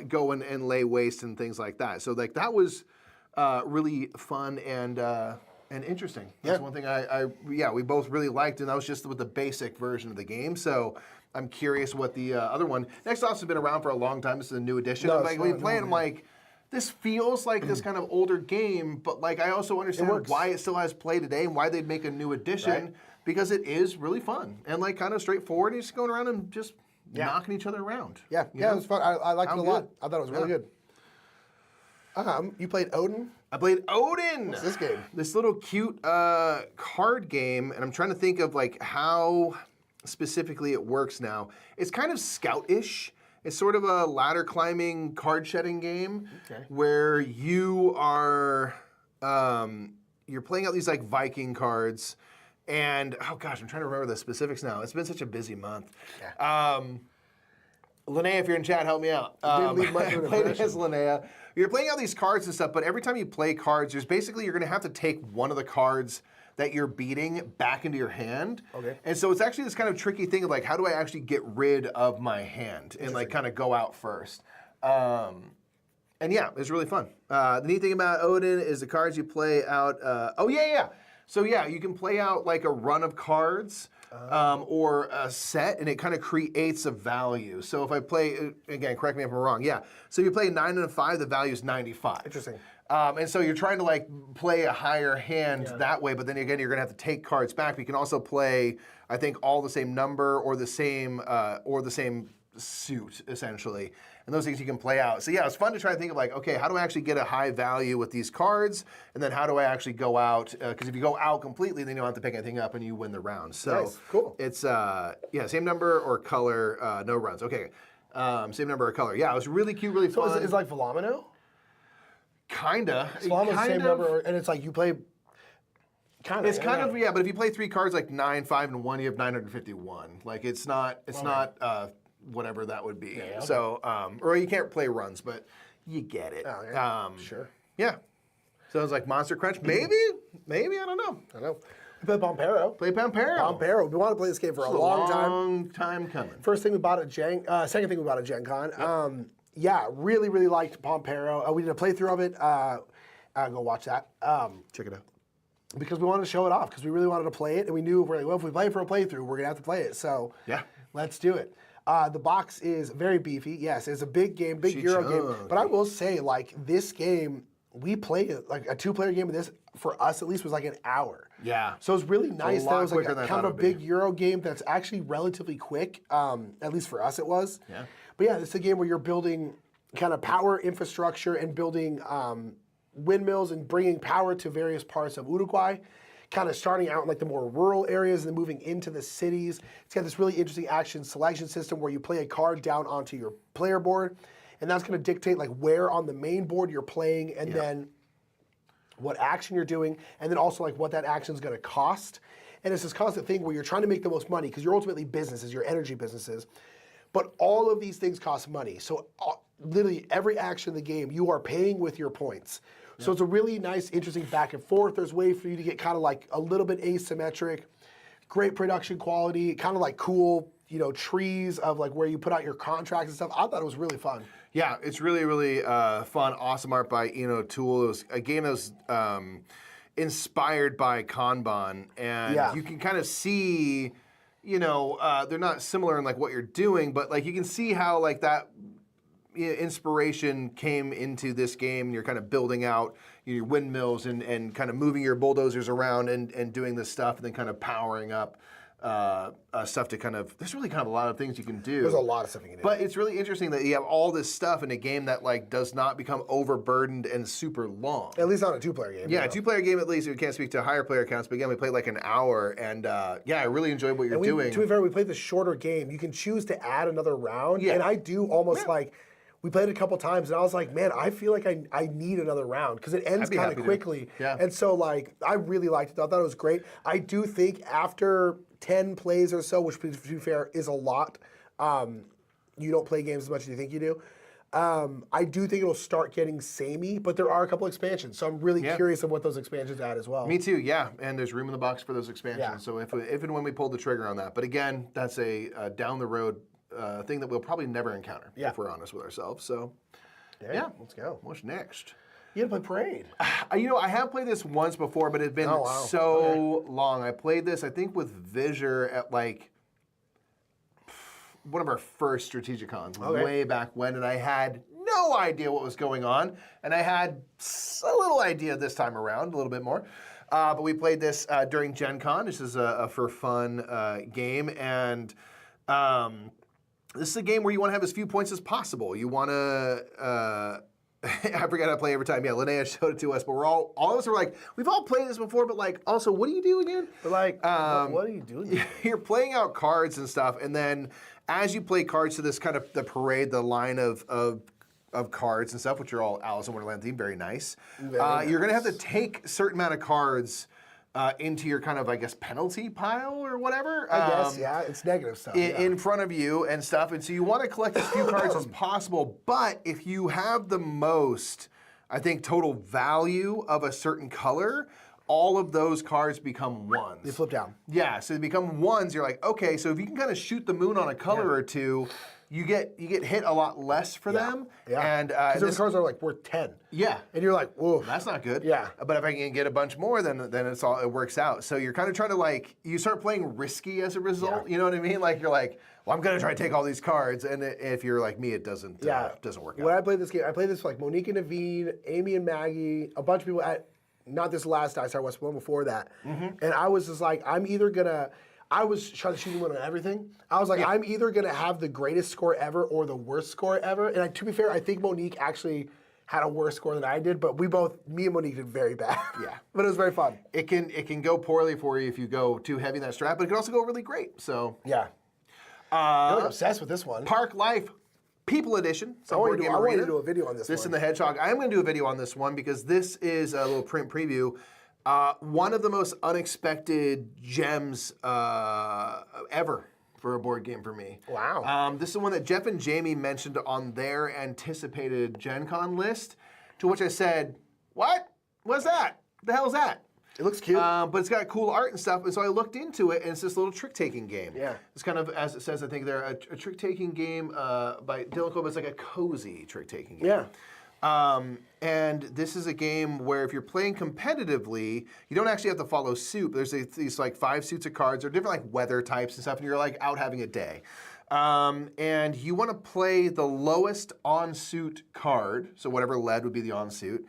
go and lay waste and things like that. So like that was really fun and interesting. That's one thing we both really liked, and that was just with the basic version of the game. So I'm curious what the other one. Next Ops has been around for a long time. This is a new edition. When you play it, I'm like, this feels like this kind of older game, but like I also understand why it still has play today and why they'd make a new edition, because it is really fun and like kind of straightforward. You're just going around and just knocking each other around. Yeah, it was fun. I liked it a lot. I thought it was really good. You played Odin? I played Odin. What's this game? This little cute card game, and I'm trying to think of like how specifically it works now. It's kind of Scout-ish. It's sort of a ladder climbing card shedding game where you are you're playing out these like Viking cards, and oh gosh, I'm trying to remember the specifics now. It's been such a busy month. Linnea, if you're in chat, help me out. Didn't leave much of an Played impression. as Linnea. You're playing out these cards and stuff, but every time you play cards, there's basically you're going to have to take one of the cards that you're beating back into your hand. Okay. And so it's actually this kind of tricky thing of like, how do I actually get rid of my hand and like kind of go out first? And yeah, it's really fun. The neat thing about Odin is the cards you play out. So yeah, you can play out like a run of cards or a set, and it kind of creates a value. So if I play, again, correct me if I'm wrong. Yeah. So you play 9 and a 5, the value is 95. Interesting. And so you're trying to like play a higher hand that way, but then again, you're gonna have to take cards back. But you can also play, I think, all the same number or the same suit, essentially. And those things you can play out. So yeah, it's fun to try to think of like, okay, how do I actually get a high value with these cards? And then how do I actually go out? Because if you go out completely, then you don't have to pick anything up and you win the round. So Nice, cool. It's, same number or color, no runs. Okay, same number or color. Yeah, it was really cute, really So fun. is it like Volumino? Kinda. It's almost the same number, and it's like you play. It's kind of, yeah, but if you play 3 cards like 9, 5, and 1, you have 951. Like it's not whatever that would be. okay. So, or you can't play runs, but you get it. Oh, yeah. Sure. Yeah. So it's like Monster Crunch, maybe, I don't know. I know. We played Pampero. Play Pampero. Pampero. We wanted to play this game for a long time. Long time coming. First thing we bought at second thing we bought at Gen Con. Yeah, really, really liked Pampero. We did a playthrough of it. Go watch that. Check it out. Because we wanted to show it off, because we really wanted to play it, and we knew if we play for a playthrough, we're gonna have to play it. So yeah, let's do it. The box is very beefy. Yes, it's a big game, big Euro game. But I will say, like this game, we played it like a 2-player game of this for us at least was like an hour. Yeah. So it's really nice that it was like quicker than I kind thought of a it would big Euro game that's actually relatively quick. At least for us, it was. Yeah. But yeah, it's a game where you're building kind of power infrastructure and building windmills and bringing power to various parts of Uruguay. Kind of starting out in like the more rural areas and then moving into the cities. It's got this really interesting action selection system where you play a card down onto your player board, and that's going to dictate like where on the main board you're playing, and then what action you're doing, and then also like what that action is going to cost. And it's this constant thing where you're trying to make the most money because you're ultimately businesses, your energy businesses. But all of these things cost money. So literally every action in the game, you are paying with your points. So it's a really nice, interesting back and forth. There's a way for you to get kind of like a little bit asymmetric, great production quality, kind of like cool, trees of like where you put out your contracts and stuff. I thought it was really fun. Yeah, it's really, really fun. Awesome art by Eno Tool. It was a game that was inspired by Kanban, and you can kind of see, they're not similar in like what you're doing, but like you can see how like that inspiration came into this game, and you're kind of building out your windmills and kind of moving your bulldozers around and doing this stuff, and then kind of powering up stuff to kind of, there's really kind of a lot of things you can do. There's a lot of stuff you can do. But it's really interesting that you have all this stuff in a game that like does not become overburdened and super long. At least not a 2-player game. Yeah, a 2-player game at least. We can't speak to higher player counts, but again, we played like an hour, and I really enjoyed what you're doing. To be fair, we played the shorter game. You can choose to add another round, and I do almost like, we played it a couple times, and I was like, man, I feel like I need another round, because it ends kind of quickly. Yeah. And so, like, I really liked it. I thought it was great. I do think after 10 plays or so, which, to be fair, is a lot, you don't play games as much as you think you do. I do think it'll start getting samey, but there are a couple expansions, so I'm really curious of what those expansions add as well. Me too, yeah. And there's room in the box for those expansions, Yeah. so if and when we pull the trigger on that. But again, that's a down the road thing that we'll probably never encounter, if we're honest with ourselves. So, yeah. Let's go. What's next? You had to play Parade. I have played this once before, but it's been so long. I played this, I think, with Visor at like one of our first Strategicons way back when, and I had no idea what was going on, and I had a little idea this time around, a little bit more. But we played this during Gen Con. This is a for fun game, and this is a game where you want to have as few points as possible. You want to I forget how to play every time. Yeah, Linnea showed it to us, but all of us are like, we've all played this before, but like, also, what do you do again? But like, what are you doing? You're playing out cards and stuff, and then as you play cards to this kind of the parade, the line of cards and stuff, which are all Alice in Wonderland themed, very nice. You're going to have to take a certain amount of cards into your kind of, I guess, penalty pile or whatever. I guess, yeah, it's negative stuff. In front of you and stuff. And so you want to collect as few cards as possible, but if you have the most, I think, total value of a certain color, all of those cards become ones. They flip down. Yeah, so they become ones. You're like, okay, so if you can kind of shoot the moon on a color or two, you get hit a lot and because those cards are like worth 10. Yeah, and you're like, whoa, that's not good. Yeah, but if I can get a bunch more, then it works out. So you're kind of trying to like you start playing risky as a result. You know what I mean? Like you're like, well, I'm gonna try to take all these cards, and if you're like me, it doesn't work out. When I played this game, I played this with like Monique and Naveen, Amy and Maggie, a bunch of people at not this last I started West one before that, and I was just like, I was trying to shoot one on everything. I was like, I'm either going to have the greatest score ever or the worst score ever. And to be fair, I think Monique actually had a worse score than I did, but me and Monique did very bad. Yeah. But it was very fun. It can go poorly for you if you go too heavy in that strap, but it can also go really great. So yeah. You're like obsessed with this one. Park Life People Edition. I want to do a video on this one. This and the Hedgehog. I'm going to do a video on this one because this is a little print preview. One of the most unexpected gems ever for a board game for me. Wow. This is one that Jeff and Jamie mentioned on their anticipated Gen Con list, to which I said, what? What's that? The hell is that? It looks cute. But it's got cool art and stuff, and so I looked into it, and it's this little trick-taking game. Yeah. It's kind of, as it says, I think they're a trick-taking game by Dylan Cope. It's like a cozy trick-taking game. Yeah. And this is a game where if you're playing competitively, you don't actually have to follow suit. There's these like 5 suits of cards. They're different like weather types and stuff, and you're like out having a day. And you want to play the lowest on-suit card, so whatever lead would be the on-suit,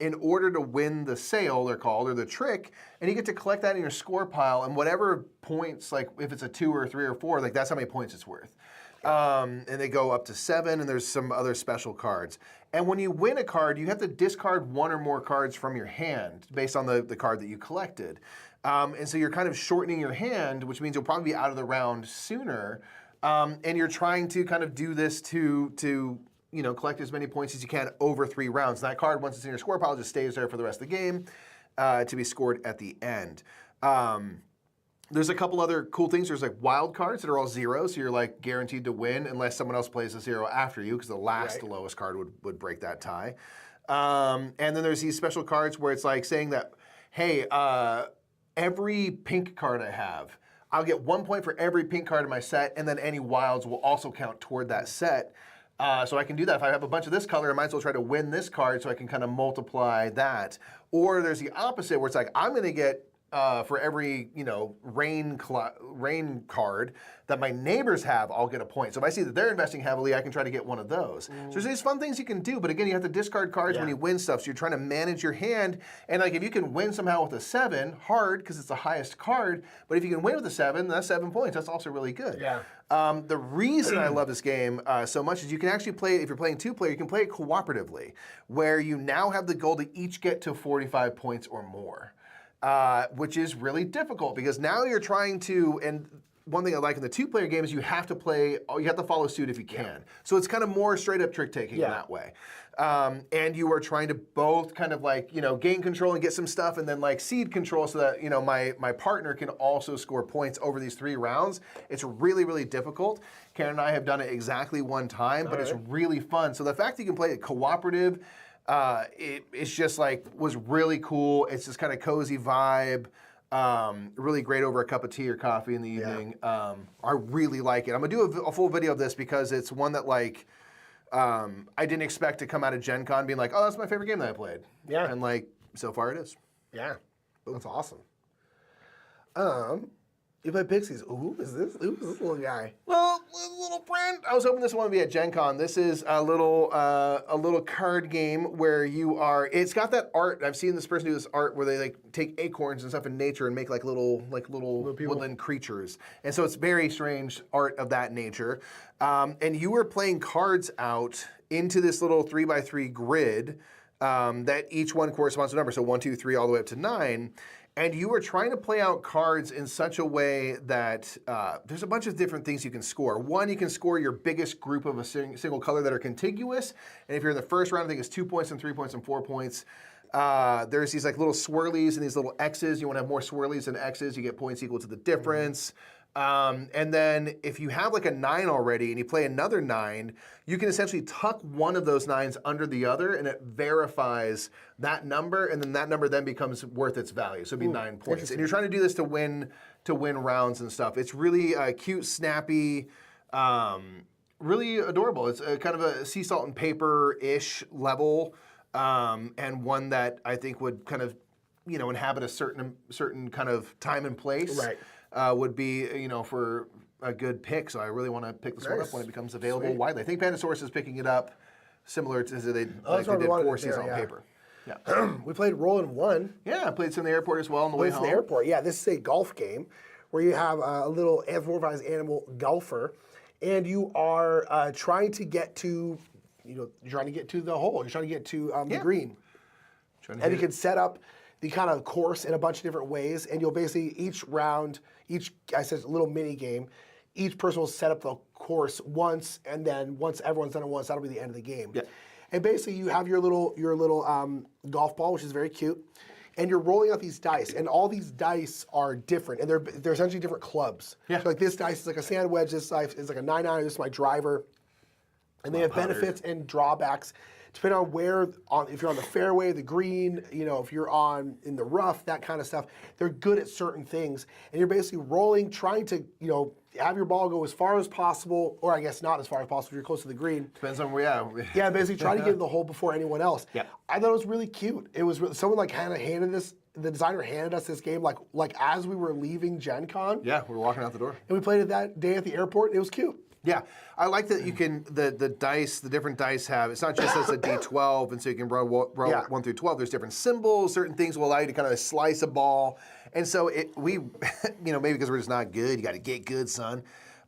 in order to win the sale, they're called, or the trick, and you get to collect that in your score pile, and whatever points, like if it's a 2 or 3 or 4, like that's how many points it's worth. And they go up to 7, and there's some other special cards. And when you win a card, you have to discard 1 or more cards from your hand based on the card that you collected. And so you're kind of shortening your hand, which means you'll probably be out of the round sooner. And you're trying to kind of do this to collect as many points as you can over 3 rounds. And that card, once it's in your score pile, just stays there for the rest of the game to be scored at the end. There's a couple other cool things. There's like wild cards that are all 0, so you're like guaranteed to win unless someone else plays a 0 after you, because the lowest card would break that tie. And then there's these special cards where it's like saying that, hey, every pink card I have, I'll get 1 point for every pink card in my set, and then any wilds will also count toward that set. So I can do that. If I have a bunch of this color, I might as well try to win this card so I can kind of multiply that. Or there's the opposite where it's like, I'm going to get for every rain card that my neighbors have, I'll get a point. So if I see that they're investing heavily, I can try to get one of those. So there's these fun things you can do, but again, you have to discard cards when you win stuff. So you're trying to manage your hand, and like if you can win somehow with a 7, hard because it's the highest card. But if you can win with a 7, that's 7 points. That's also really good. Yeah. The reason I love this game so much is you can actually play, if you're playing 2-player, you can play it cooperatively, where you now have the goal to each get to 45 points or more. Which is really difficult because now you're trying to, and one thing I like in the 2-player game is you have to follow suit if you can. Yeah. So it's kind of more straight up trick taking in that way. And you are trying to both kind of like, gain control and get some stuff and then like seed control so that, my partner can also score points over these 3 rounds. It's really, really difficult. Karen and I have done it exactly 1 time, but it's really fun. So the fact that you can play it cooperative, it's just like was really cool. It's this kind of cozy vibe. Really great over a cup of tea or coffee in the evening. I really like it. I'm gonna do a full video of this because it's one that like I didn't expect to come out of Gen Con being like, oh, that's my favorite game that I played. Yeah. And like so far it is. Yeah. That's awesome. You play Pixies. Ooh, who's this little guy? Well, little friend. I was hoping this one would be at Gen Con. This is a little card game where you are. It's got that art. I've seen this person do this art where they like take acorns and stuff in nature and make like little woodland creatures. And so it's very strange art of that nature. And you were playing cards out into this little 3x3 grid that each one corresponds to a number. So 1, 2, 3, all the way up to 9. And you were trying to play out cards in such a way that there's a bunch of different things you can score. One, you can score your biggest group of a single color that are contiguous. And if you're in the first round, I think it's 2 points and 3 points and 4 points. There's these like little swirlies and these little X's. You want to have more swirlies than X's. You get points equal to the difference. And then if you have like a 9 already and you play another 9, you can essentially tuck one of those 9s under the other and it verifies that number, and then that number then becomes worth its value. So it'd be 9 points. And you're trying to do this to win rounds and stuff. It's really cute, snappy, really adorable. It's kind of a sea salt and paper-ish level, and one that I think would kind of, inhabit a certain kind of time and place. Right. Would be, for a good pick. So I really want to pick this one up when it becomes available widely. I think Pandasaurus is picking it up similar to they did for Season on Paper. Yeah. We played Rollin' 1. Yeah, I played some in the airport as well on the way home. In the airport, yeah. This is a golf game where you have a little anthropomorphized animal golfer, and you are trying to get to, you're trying to get to the hole. You're trying to get to the green. And you can set up the kind of course in a bunch of different ways, and you'll basically each round, I said a little mini game, each person will set up the course once, and then once everyone's done it once, that'll be the end of the game. Yeah. And basically you have your little golf ball, which is very cute, and you're rolling out these dice, and all these dice are different, and they're essentially different clubs. Yeah. So like this dice is like a sand wedge, this dice is like a 9-9, this is my driver, and they have benefits and drawbacks depending on if you're on the fairway, the green, if you're in the rough, that kind of stuff. They're good at certain things, and you're basically rolling, trying to, have your ball go as far as possible, or I guess not as far as possible if you're close to the green. Depends on where, Yeah, basically try to get in the hole before anyone else. Yeah. I thought it was really cute. It was someone the designer handed us this game like as we were leaving Gen Con. Yeah, we were walking out the door. And we played it that day at the airport, and it was cute. Yeah, I like that you can, the different dice have, it's not just as a D12, and so you can roll 1 through 12. There's different symbols, certain things will allow you to kind of slice a ball. And so maybe because we're just not good, you got to get good, son.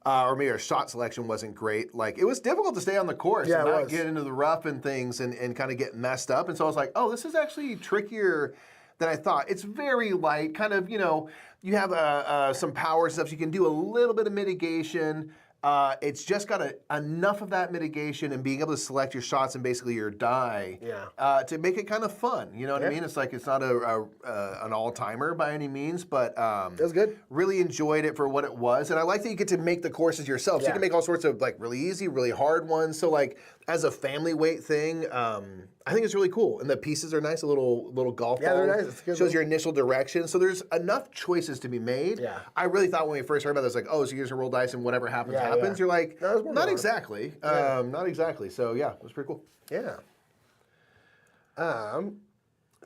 Or maybe our shot selection wasn't great. Like, it was difficult to stay on the course and not get into the rough and things and kind of get messed up. And so I was like, oh, this is actually trickier than I thought. It's very light, kind of, you have some powers and stuff, so you can do a little bit of mitigation. It's just got enough of that mitigation and being able to select your shots and basically your die to make it kind of fun. You know what I mean? It's like it's not an all-timer by any means, but it was good. Really enjoyed it for what it was. And I like that you get to make the courses yourself. So you can make all sorts of like really easy, really hard ones. So like as a family weight thing, I think it's really cool. And the pieces are nice, a little golf ball. They're nice. It's good. Shows your initial direction. So there's enough choices to be made. Yeah. I really thought when we first heard about this, like, oh, so you're just gonna roll dice and whatever happens, happens. You're like, not exactly. Not exactly. So yeah, it was pretty cool. Yeah.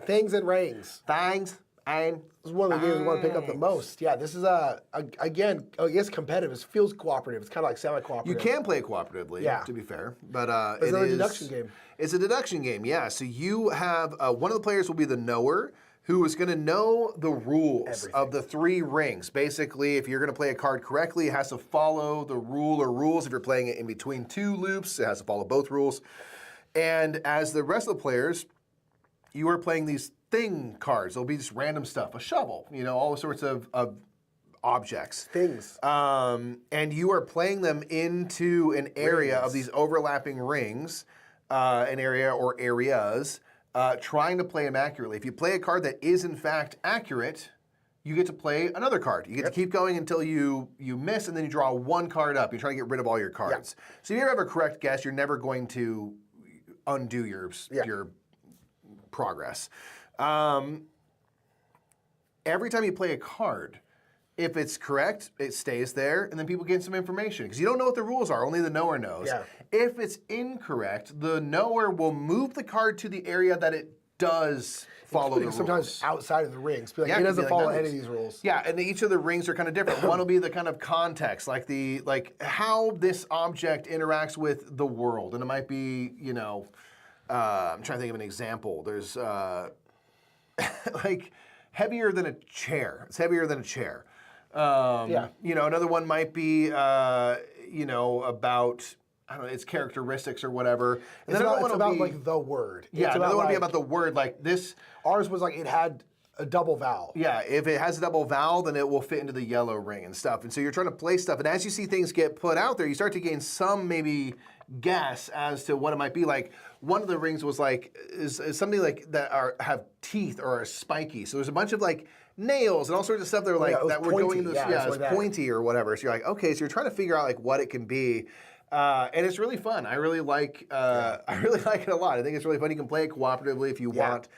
Things and Rings. Things and This is one of the games we want to pick up the most. Yeah, this is again, I guess competitive. It feels cooperative. It's kind of like semi-cooperative. You can play cooperatively, to be fair, but it's another deduction game. It's a deduction game, yeah. So you have one of the players will be the knower, who is going to know the rules of the 3 rings. Basically, if you're going to play a card correctly, it has to follow the rule or rules. If you're playing it in between 2 loops, it has to follow both rules. And as the rest of the players, you are playing these thing cards. There'll be just random stuff, a shovel, all sorts of objects. Things. And you are playing them into an area of these overlapping rings, an area or areas, trying to play them accurately. If you play a card that is in fact accurate, you get to play another card. You get to keep going until you miss, and then you draw 1 card up. You're trying to get rid of all your cards. So if you ever have a correct guess, you're never going to undo your progress. Every time you play a card, if it's correct, it stays there, and then people get some information. Because you don't know what the rules are, only the knower knows. Yeah. If it's incorrect, the knower will move the card to the area that it does follow the rules. Sometimes outside of the rings. Be like, Yeah, it it could doesn't be like follow that. any of these rules. Yeah, and each of the rings are kind of different. One will be the kind of context, like how this object interacts with the world, and it might be, you know, I'm trying to think of an example. There's like heavier than a chair. It's heavier than a chair. Yeah. You know, another one might be, you know, about, I don't know, its characteristics or whatever. And It's then about, another one will be, like the word. yeah, It's another one will be like- about the word, like this. Ours was like it had a double vowel. Yeah, if it has a double vowel, then it will fit into the yellow ring and stuff. And so you're trying to play stuff, and as you see things get put out there, you start to gain some maybe guess as to what it might be. Like one of the rings was like is something like that have teeth or are spiky. So there's a bunch of like nails and all sorts of stuff that are like it was that were pointy. going into this. Yeah, Yeah, it's it's like that. pointy or whatever. So you're like, okay, so you're trying to figure out like what it can be. And it's really fun. I really like it a lot. I think it's really fun. You can play it cooperatively if you want,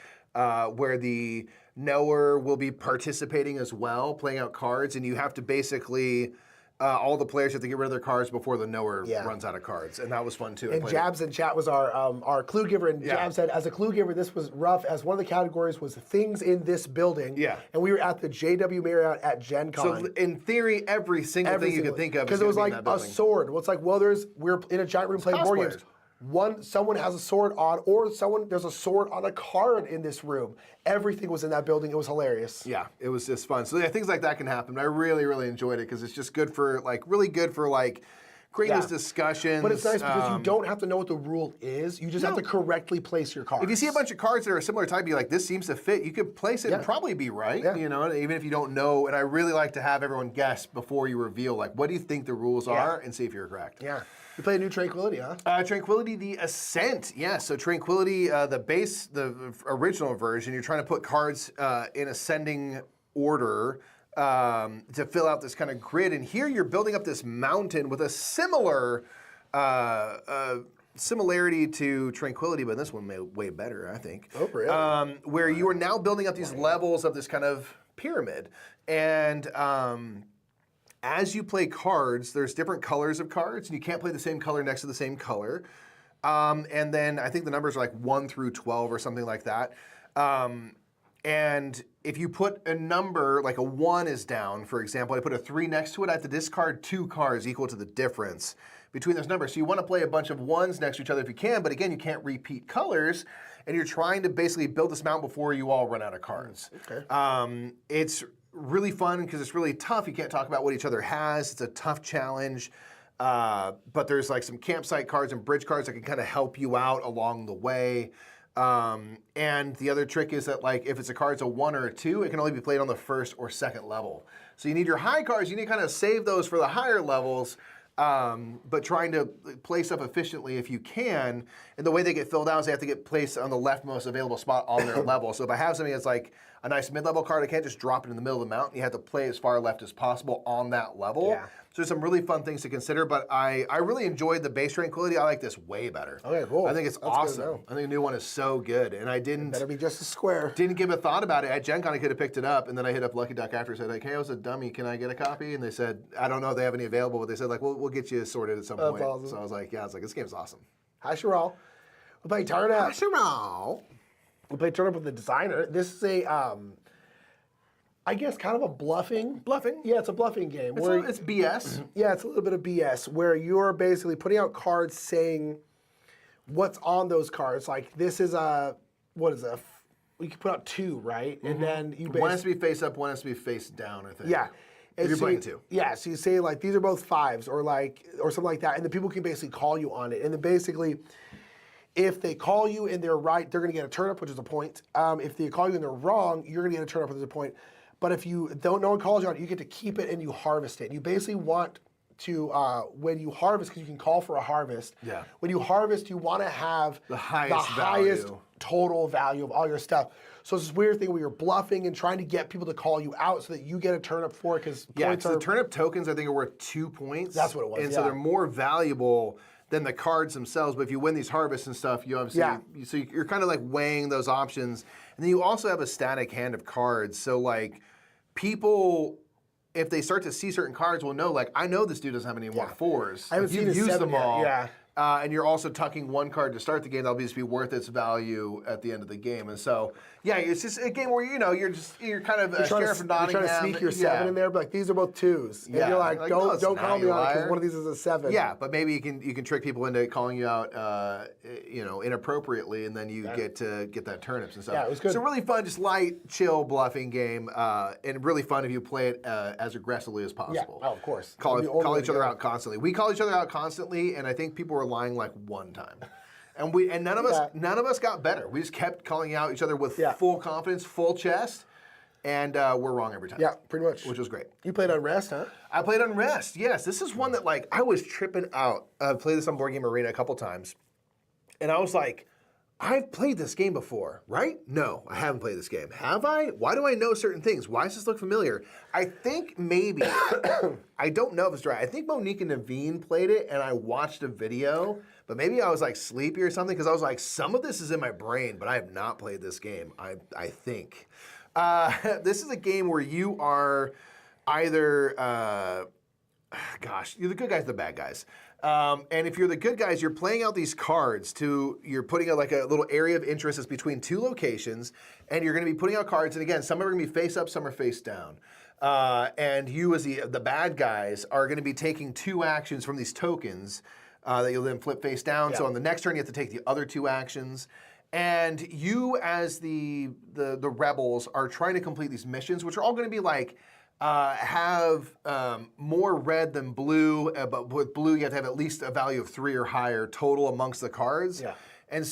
where the knower will be participating as well, playing out cards, and you have to basically all the players have to get rid of their cards before the knower runs out of cards, and that was fun too. And Jabs in chat was our clue giver, and Jabs said, as a clue giver, this was rough, as one of the categories was things in this building. Yeah. And we were at the JW Marriott at Gen Con. So in theory, every single thing you could think of, because it was like a sword. Well, it's like, well, we're in a giant room playing board cosplayers. games. Someone has a sword on, or there's a sword on a card in this room. Everything was in that building. It was hilarious. Yeah, it was just fun. So yeah, things like that can happen. I really, really enjoyed it because it's just good for creating this discussion. But it's nice because you don't have to know what the rule is. You just have to correctly place your cards. If you see a bunch of cards that are a similar type, you're like, this seems to fit, you could place it and probably be right, you know, even if you don't know. And I really like to have everyone guess before you reveal, like, what do you think the rules are, and see if you're correct. Yeah. You play a new Tranquility, huh? Tranquility, the Ascent, yeah. So Tranquility, the original version, you're trying to put cards in ascending order to fill out this kind of grid. And here you're building up this mountain with a similar similarity to Tranquility, but this one way better, I think. Oh, really? Where you are now building up these levels of this kind of pyramid. And as you play cards, there's different colors of cards, and you can't play the same color next to the same color. And then I think the numbers are like 1 through 12 or something like that. And if you put a number, like a 1 is down, for example, I put a 3 next to it, I have to discard 2 cards equal to the difference between those numbers. So you want to play a bunch of 1s next to each other if you can, but again, you can't repeat colors, and you're trying to basically build this mountain before you all run out of cards. Okay. It's really fun because it's really tough. You can't talk about what each other has. It's a tough challenge. But there's like some campsite cards and bridge cards that can kind of help you out along the way. And the other trick is that, like, if it's a card's a 1 or a 2, it can only be played on the 1st or 2nd level. So you need your high cards, you need to kind of save those for the higher levels, but trying to play stuff efficiently if you can. And the way they get filled out is they have to get placed on the leftmost available spot on their level. So if I have something that's like a nice mid-level card, I can't just drop it in the middle of the mountain. You have to play as far left as possible on that level. Yeah. So there's some really fun things to consider, but I really enjoyed the base Tranquility. I like this way better. Okay, cool. I think it's That's good to awesome. know. I think the new one is so good, and I Better be just a square. didn't give a thought about it. At Gen Con, I could have picked it up, and then I hit up Lucky Duck after and said, like, hey, I was a dummy. Can I get a copy? And they said, I don't know if they have any available, but they said, like, we'll get you sorted at some point. awesome. So I was like, yeah, this game's awesome. Hi, Cheryl. We play Turn Up. Cheryl. We play Turn Up with the designer. This is a, I guess, kind of a bluffing. Bluffing. Yeah, it's a bluffing game. It's BS. Yeah, it's a little bit of BS where you're basically putting out cards saying what's on those cards. Like, this is you can put out 2, right? And then you One has to be face up, one has to be face down, I think. Yeah. If you're so playing you- 2. Yeah, so you say, like, these are both 5s or something like that. And the people can basically call you on it. And then basically, if they call you and they're right, they're going to get a turnip, which is a point. If they call you and they're wrong, you're going to get a turnip, which is a point. But if no one calls you on it, you get to keep it and you harvest it. And you basically want to, when you harvest, because you can call for a harvest. Yeah. When you harvest, you want to have The highest value. total value of all your stuff. So it's this weird thing where you're bluffing and trying to get people to call you out so that you get a turnip for it, because Yeah, points so are... the turnip tokens, I think, are worth 2 points. That's what it was, And so yeah. they're more valuable than the cards themselves. But if you win these harvests and stuff, you obviously, so you're kind of like weighing those options. And then you also have a static hand of cards. So like people, if they start to see certain cards, will know, like, I know this dude doesn't have any more 4s. I haven't seen You've his used 7 them yet, all. yeah. and you're also tucking one card to start the game, that'll just be worth its value at the end of the game. And so, yeah, it's just a game where you're kind of a sheriff of Nottingham. You're trying to sneak your 7 in there, but like these are both 2s. And you're like, no, don't call me on it because one of these is a 7. Yeah, but maybe you can trick people into calling you out, inappropriately, and then you get that turnips and stuff. Yeah, it was good. So really fun, just light, chill bluffing game, and really fun if you play it as aggressively as possible. Yeah, of course. Call each other out constantly. We call each other out constantly, and I think people were lying like one time. And none of us got better. We just kept calling out each other with full confidence, full chest, and we're wrong every time. Yeah, pretty much. Which was great. You played on Rest, huh? I played on Rest, yes. This is one that I was tripping out. I've played this on Board Game Arena a couple times, and I was like, I've played this game before, right? No, I haven't played this game. Have I? Why do I know certain things? Why does this look familiar? I think maybe, I don't know if it's right. I think Monique and Naveen played it, and I watched a video, but maybe I was sleepy or something, because I was like, some of this is in my brain, but I have not played this game, I think. This is a game where you are either, you're the good guys, the bad guys. And if you're the good guys, you're playing out these cards you're putting out a little area of interest that's between 2 locations, and you're going to be putting out cards, and again, some are going to be face up, some are face down. And you as the bad guys are going to be taking 2 actions from these tokens that you'll then flip face down. Yeah. So on the next turn, you have to take the other 2 actions. And you as the rebels are trying to complete these missions, which are all going to be have more red than blue, but with blue you have to have at least a value of 3 or higher total amongst the cards. Yeah. And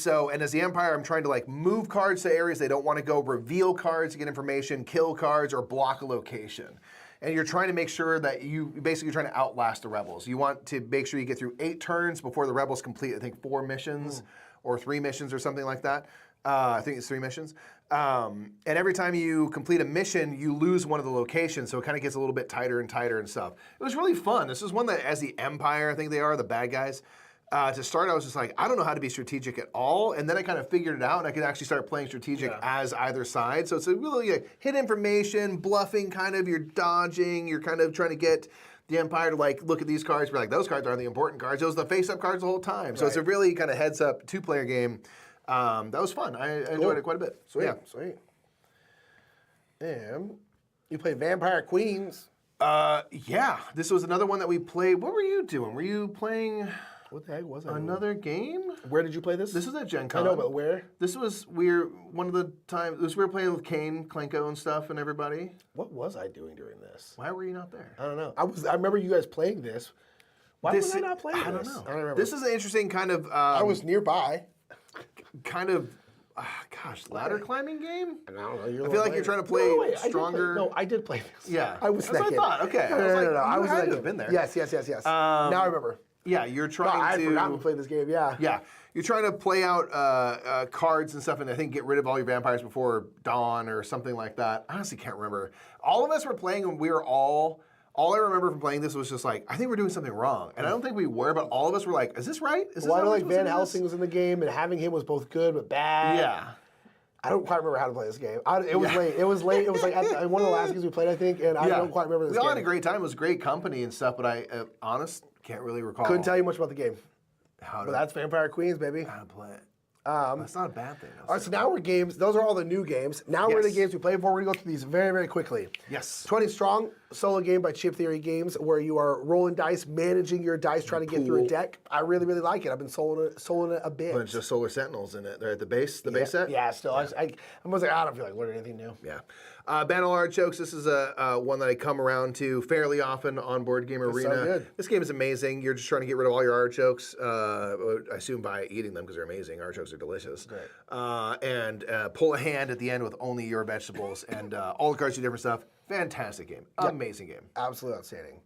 as the Empire, I'm trying to move cards to areas they don't want to go, reveal cards to get information, kill cards, or block a location. And you're trying to make sure that you're trying to outlast the rebels. You want to make sure you get through 8 turns before the rebels complete, I think, 4 missions or 3 missions or something like that. I think it's 3 missions. And every time you complete a mission, you lose one of the locations, so it kind of gets a little bit tighter and tighter and stuff. It was really fun. This is one that, as the Empire, I think they are, the bad guys, to start, I was just like, I don't know how to be strategic at all, and then I kind of figured it out, and I could actually start playing strategic as either side. So it's a really hit information, bluffing, kind of, you're dodging, you're kind of trying to get the Empire to look at these cards, be those cards aren't the important cards, those are the face-up cards the whole time. So it's a really kind of heads-up 2-player game. That was fun. I enjoyed it quite a bit. So yeah. Sweet. And you played Vampire Queens. Yeah. This was another one that we played. What were you doing? Were you playing... What the heck was that? Another game? Where did you play this? This was at Gen Con. I know, but where? This was, we were playing with Kane, Klenko and stuff and everybody. What was I doing during this? Why were you not there? I don't know. I remember you guys playing this. Why was I not playing this? I don't know. I don't remember. This is an interesting kind of... I was nearby. Kind of, ladder climbing game? I don't know. I feel like you're trying to play stronger. I did play this. Yeah. I was That's what I thought. Okay. No. I was had to have been there. Yes. Now I remember. Yeah, you're trying to... I had forgotten to play this game, yeah. Yeah, you're trying to play out cards and stuff, and I think get rid of all your vampires before dawn or something like that. I honestly can't remember. All of us were playing, and we were all I remember from playing this was just I think we're doing something wrong. And I don't think we were, but all of us were like, is this right? Is this I know Van Helsing was in the game, and having him was both good but bad. Yeah. I don't quite remember how to play this game. It was late. It was late. It was at one of the last games we played, I think, and I don't quite remember this game. We all had a great time. It was great company and stuff, but I, can't really recall. Couldn't tell you much about the game. But that's Vampire Queens, baby. How to play it. That's not a bad thing. All right, so now we're games. Those are all the new games. Now we're in the games we played before. We're going to go through these very, very quickly. Yes. 20 Strong, solo game by Chip Theory Games, where you are rolling dice, managing your dice, trying to get through a deck. I really, really like it. I've been soloing it a bit. Bunch of Solar Sentinels in it. They're at the base set? Yeah, still. Yeah. I was like, I don't feel like learning anything new. Yeah. Battle Artichokes, this is one that I come around to fairly often on Board Game Arena. So good. This game is amazing. You're just trying to get rid of all your artichokes, I assume by eating them because they're amazing. Artichokes are delicious. Great. And pull a hand at the end with only your vegetables and all the cards do different stuff. Fantastic game. Yep. Amazing game. Absolutely outstanding.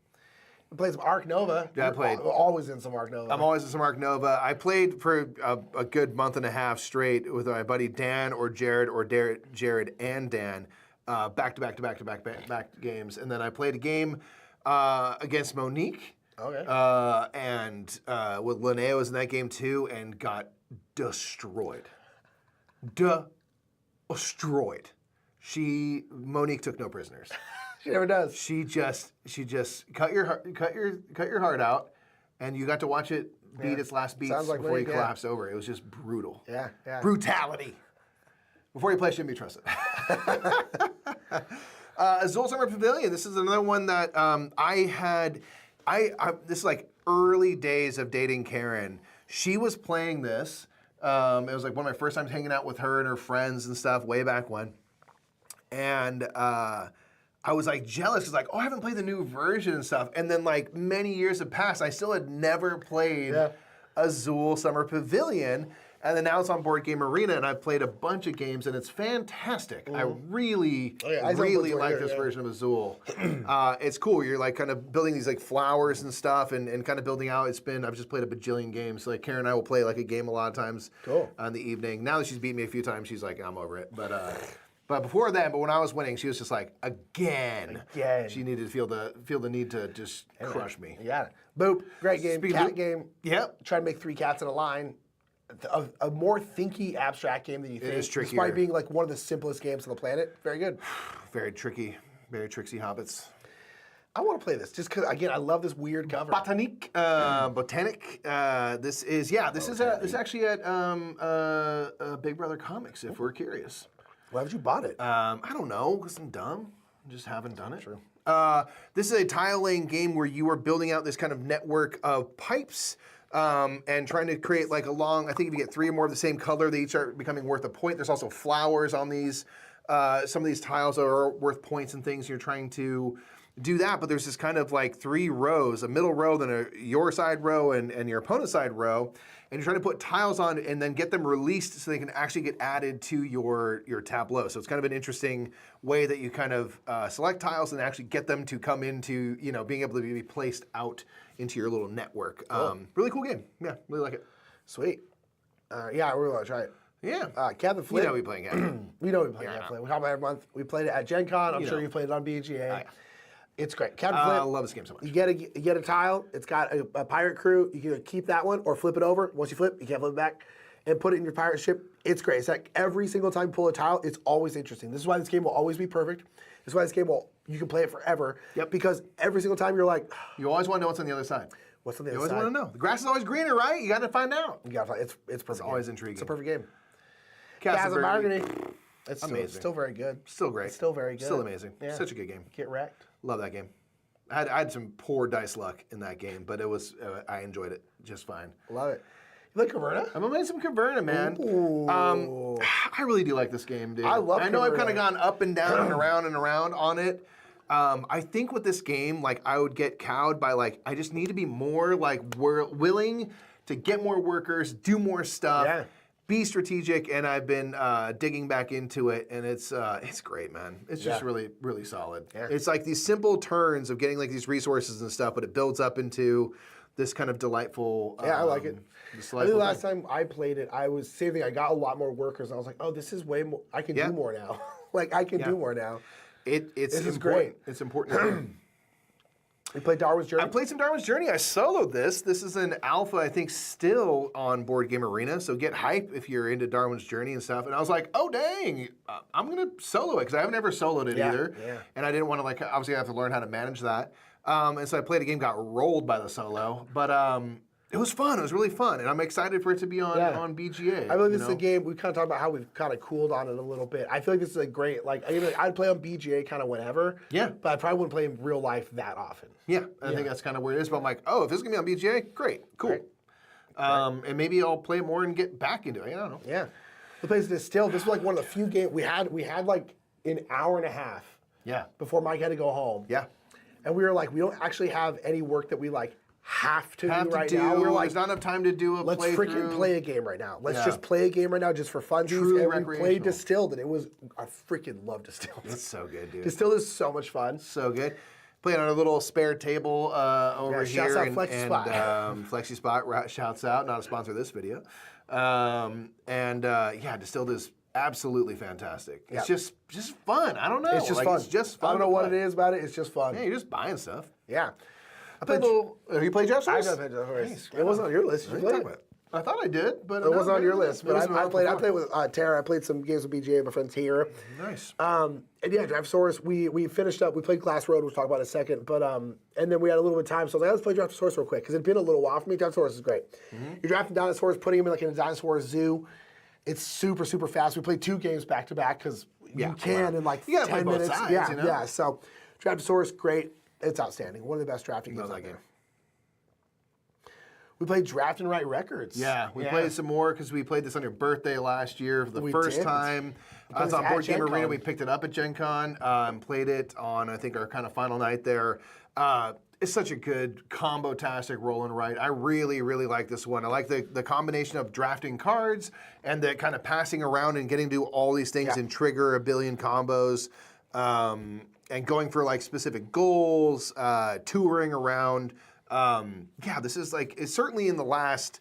I played some Ark Nova. Yeah, I played. Always in some Ark Nova. I'm always in some Ark Nova. I played for a good month and a half straight with my buddy Dan or Jared or Jared and Dan. Back to back games, and then I played a game against Monique. Okay. And with Linnea was in that game too, and got destroyed. Destroyed. Monique took no prisoners. She never does. She just cut your heart out, and you got to watch it beat its last beats Sounds like before he Link, collapsed over. It was just brutal. Yeah, yeah. Brutality. Before you play, shouldn't be trusted. Azul Summer Pavilion. This is another one that this is like early days of dating Karen. She was playing this. It was like one of my first times hanging out with her and her friends and stuff way back when. And I was like jealous because like, oh, I haven't played the new version and stuff. And then like many years have passed. I still had never played Azul Summer Pavilion. And then now it's on Board Game Arena, and I've played a bunch of games, and it's fantastic. I really, really like this version of Azul. It's cool. You're like kind of building these like flowers and stuff, and kind of building out. I've just played a bajillion games. So, like Karen and I will play like a game a lot of times in the evening. Now that she's beat me a few times, she's like, I'm over it. But before then, when I was winning, she was just like, again. She needed to feel the need to just crush me. Yeah. Boop. Great game. Cat game. Yep. Try to make 3 cats in a line. A more thinky, abstract game than you think. It is trickier. Despite being like one of the simplest games on the planet. Very good. Very tricky. Very tricksy hobbits. I want to play this just because, again, I love this weird cover. Botanique. This is actually at Big Brother Comics, if we're curious. Why haven't you bought it? I don't know, because I'm dumb. I just haven't done it. True. This is a tile laying game where you are building out this kind of network of pipes and trying to create like I think if you get 3 or more of the same color, they each are becoming worth a point. There's also flowers on these. Some of these tiles are worth points and things. You're trying to do that, but there's this kind of like 3 rows, a middle row, then your side row, and your opponent's side row. And you're trying to put tiles on and then get them released so they can actually get added to your tableau. So it's kind of an interesting way that you kind of select tiles and actually get them to come into, being able to be placed out into your little network. Really cool game. Yeah, really like it. Sweet. Yeah, I really want to try it. Yeah. Captain Flip. You know we playing it. We know we play Captain Flip. We talk about it every month. We played it at Gen Con. I'm sure you played it on BGA. Yeah. It's great. Captain Flip. I love this game so much. You get a tile. It's got a pirate crew. You can either keep that one or flip it over. Once you flip, you can't flip it back. And put it in your pirate ship. It's great. It's like every single time you pull a tile, it's always interesting. This is why this game will always be perfect. This is why this game you can play it forever. Yep. Because every single time you're like, you always want to know what's on the other side. What's on the You other side? always want to know. The grass is always greener, right? You got to find out. You gotta find it's perfect. It's always intriguing. It's a perfect game. Casa Mahogany. It's amazing. Still very good. Still great. It's still very good. Still amazing. Yeah. Such a good game. Get wrecked. Love that game. I had some poor dice luck in that game, but it was I enjoyed it just fine. Love it. You like Caverna? I'm playing some Caverna, man. Ooh. I really do like this game, dude. I love I know I've kind Caverna. of gone up and down and around on it. I think with this game, like I would get cowed by like I just need to be more like willing to get more workers, do more stuff, be strategic, and I've been digging back into it, and it's great, man. It's just really, really solid. Yeah. It's like these simple turns of getting like these resources and stuff, but it builds up into this kind of delightful. I like it. I think the last time I played it, I was same thing. I got a lot more workers, and I was like, oh, this is way more. I can do more now. Like I can do more now. It's important. Great. It's important. You played Darwin's Journey? I played some Darwin's Journey. I soloed this. This is an alpha, I think, still on Board Game Arena. So get hype if you're into Darwin's Journey and stuff. And I was like, oh, dang, I'm going to solo it because I have never soloed it either. Yeah. And I didn't want to, like, obviously I have to learn how to manage that. And so I played a game, got rolled by the solo. But it was fun. It was really fun. And I'm excited for it to be on BGA. I feel like this is a game, we kind of talked about how we've kind of cooled on it a little bit. I feel like this is a great, like, I'd play on BGA kind of whenever. Yeah. But I probably wouldn't play in real life that often. Yeah. I think that's kind of where it is. But I'm like, oh, if this is going to be on BGA, great, cool. Right. And maybe I'll play more and get back into it. I don't know. Yeah. The place Distilled, this was like one of the few games, we had like an hour and a half. Yeah. Before Mike had to go home. Yeah. And we were like, we don't actually have any work that we like have to do right now. We're like, there's not enough time to do a let's freaking play a game right now. Let's just play a game right now just for funsies. Truly and we played Distilled, and it was, I freaking love Distilled. It's so good, dude. Distilled is so much fun. So good. Playing on a little spare table over here. Shouts out Flexi Spot. Flexi Spot, shouts out, not a sponsor of this video. Distilled is absolutely fantastic. It's just fun. I don't know. It's just fun. It's just fun. I don't know what it is about it. It's just fun. Yeah, you're just buying stuff. Yeah. I played a little. You played Jeff Source? I played Jeff Source. It wasn't on your list. You played it. I thought I did, but It wasn't on your list, but I played before. with Tara. I played some games with BGA, my friend Tara. Nice. And yeah, Draftosaurus, we finished up. We played Glass Road, we'll talk about in a second. But and then we had a little bit of time, so I was like, let's play Draftosaurus real quick because it'd been a little while for me. Draftosaurus is great. You're drafting dinosaurs, putting them in like in a dinosaur zoo. It's super, super fast. We played 2 games back to back because you can in like You gotta 10 play both minutes. sides, yeah, you know? yeah. So Draftosaurus, great. It's outstanding. One of the best drafting games out there. We played Draft and Write Records. Yeah, we played some more because we played this on your birthday last year for the first did. time. We played It's on this at Board Game Gen Arena. Con. We picked it up at Gen Con, played it on, I think, our kind of final night there. It's such a good combo-tastic roll and write. I really, really like this one. I like the combination of drafting cards and the kind of passing around and getting to do all these things and trigger a billion combos. And going for like specific goals, touring around. Yeah, this is like, it's certainly in the last,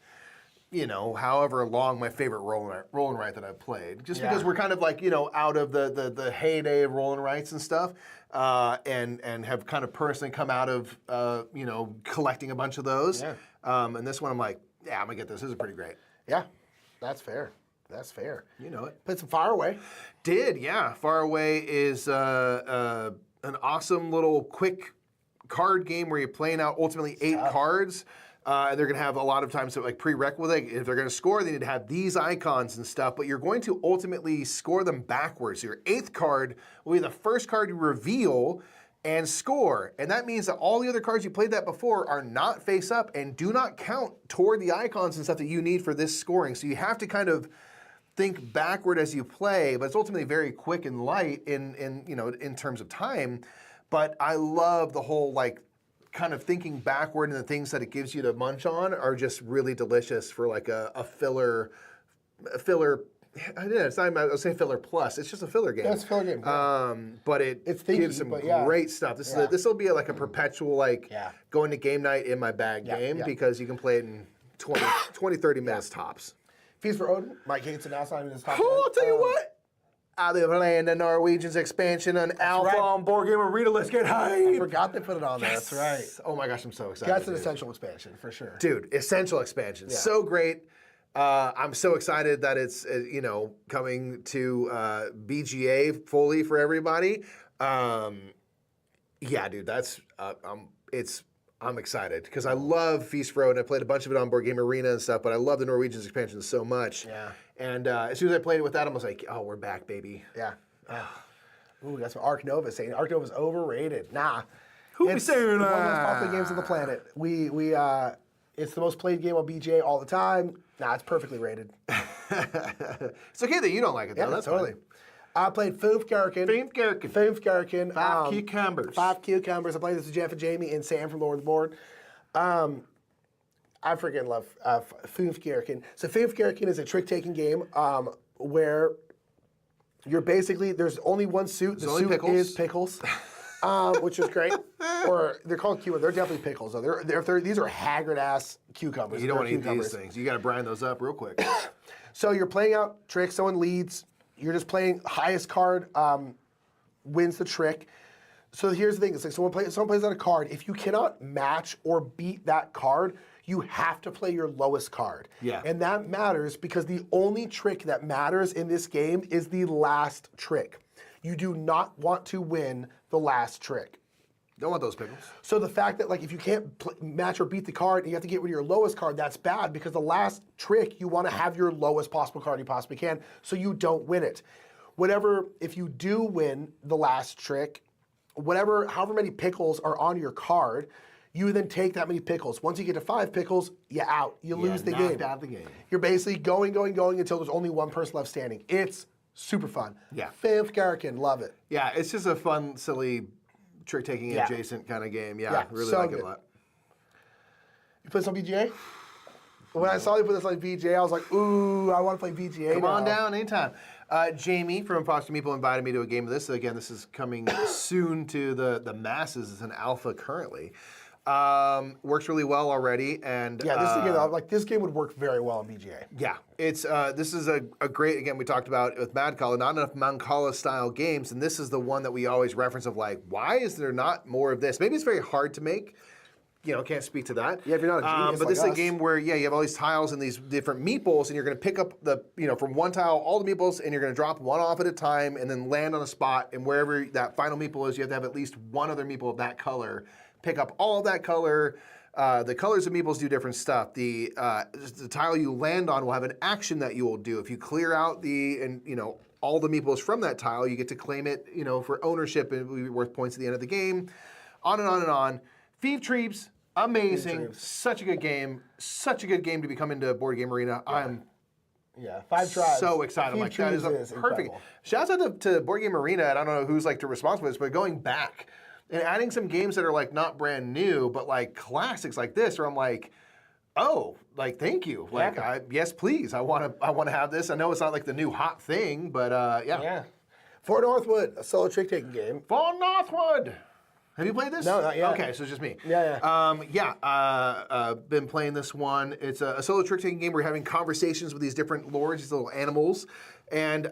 however long, my favorite roll and write that I've played. Just because we're kind of like, out of the heyday of roll and writes and stuff, and have kind of personally come out of, collecting a bunch of those. Yeah. And this one I'm like, yeah, I'm gonna get this. This is pretty great. Yeah, that's fair. That's fair. You know it. Played some Far Away. Yeah. Far Away is an awesome little quick card game where you're playing out ultimately 8 cards. They're going to have a lot of times like prerequisite. If they're going to score, they need to have these icons and stuff, but you're going to ultimately score them backwards. So your 8th card will be the first card you reveal and score. And that means that all the other cards you played that before are not face up and do not count toward the icons and stuff that you need for this scoring. So you have to kind of think backward as you play, but it's ultimately very quick and light in terms of time. But I love the whole like kind of thinking backward, and the things that it gives you to munch on are just really delicious for like a filler. It's not even, I was saying filler plus. It's just a filler game. Yeah, it's a filler game. But it's thinky, gives some but yeah. great stuff. This will be like a perpetual going to game night in my bag game because you can play it in 20 30 minutes tops. Feast for Odin. Mike hates it now, so I'm in his top. I'll tell you what. I'll be playing the Norwegians expansion on Alpha right. on Board Game Arena. Let's get I hype. forgot they put it on there. That's right. Oh my gosh, I'm so excited. That's an dude. essential expansion for sure. Dude, essential expansion. So great. I'm so excited that it's coming to BGA fully for everybody. Yeah, dude, that's I'm excited because I love Feast for Odin. I played a bunch of it on Board Game Arena and stuff, but I love the Norwegians expansion so much. Yeah. And as soon as I played it with that, I was like, oh, we're back, baby. Yeah. Ooh, that's what Ark Nova's saying. Ark Nova's overrated. Nah. Who It's be saying one of the most that? popular games on the planet. It's the most played game on BGA all the time. Nah, it's perfectly rated. It's okay that you don't like it, though. Yeah, That's totally. fine. I played Foomfgarken. Foomfgarken. 5 cucumbers. 5 cucumbers. I played this with Jeff and Jamie and Sam from Lord of the Board. I freaking love Foomfgarken. So Foomfgarken is a trick-taking game where you're basically, there's only one suit. The only suit pickles. is pickles, which is great. Or they're called cucumbers. They're definitely pickles, though. These are haggard-ass cucumbers. You don't want to eat cucumbers. these things. You got to brine those up real quick. So you're playing out tricks. Someone leads. You're just playing highest card wins the trick. So here's the thing. It's like someone plays out a card. If you cannot match or beat that card, you have to play your lowest card. Yeah. And that matters because the only trick that matters in this game is the last trick. You do not want to win the last trick. Don't want those pickles. So the fact that like if you can't match or beat the card and you have to get rid of your lowest card, that's bad because the last trick you want to have your lowest possible card you possibly can so you don't win it. If you do win the last trick, however many pickles are on your card, you then take that many pickles. Once you get to 5 pickles, you're out. You lose the game. Out the game. You're basically going until there's only one person left standing. It's super fun. Yeah. Foomfgarken, love it. Yeah, it's just a fun, silly, trick-taking adjacent kind of game. Yeah, really so like it good. a lot. You play some BGA? When I saw you put this on BGA, I was like, ooh, I want to play BGA Come now. on down anytime. Jamie from Foster Meeple invited me to a game of this. So again, this is coming soon to the masses. It's an alpha currently. Works really well already, and Yeah, this is a game, this game would work very well on BGA. yeah, it's this is a great, again, we talked about with Madcalla, not enough Mancala style games, and this is the one that we always reference of like, why is there not more of this? Maybe it's very hard to make. can't speak to that. Yeah, if you're not a genius but this like is a us. game where, you have all these tiles and these different meeples, and you're going to pick up from one tile all the meeples, and you're going to drop one off at a time, and then land on a spot, and wherever that final meeple is, you have to have at least one other meeple of that color. Pick up all of that color. The colors of meeples do different stuff. The tile you land on will have an action that you will do. If you clear out all the meeples from that tile, you get to claim it, for ownership, and it will be worth points at the end of the game. On and on and on. Thief Treeps, amazing. Such a good game. Such a good game to be coming to Board Game Arena. I'm 5 tries. so excited. I'm like, that is perfect. incredible. Shouts out to Board Game Arena, and I don't know who's like responsible for this, but going back and adding some games that are like not brand new, but like classics like this, where I'm like, oh, like thank you. Like, yes, please. I want to have this. I know it's not like the new hot thing, but yeah. Yeah. For Northwood, a solo trick-taking game. For Northwood. Have you played this? No, not yet. Okay, so it's just me. Yeah. Been playing this one. It's a solo trick-taking game. We're having conversations with these different lords, these little animals, and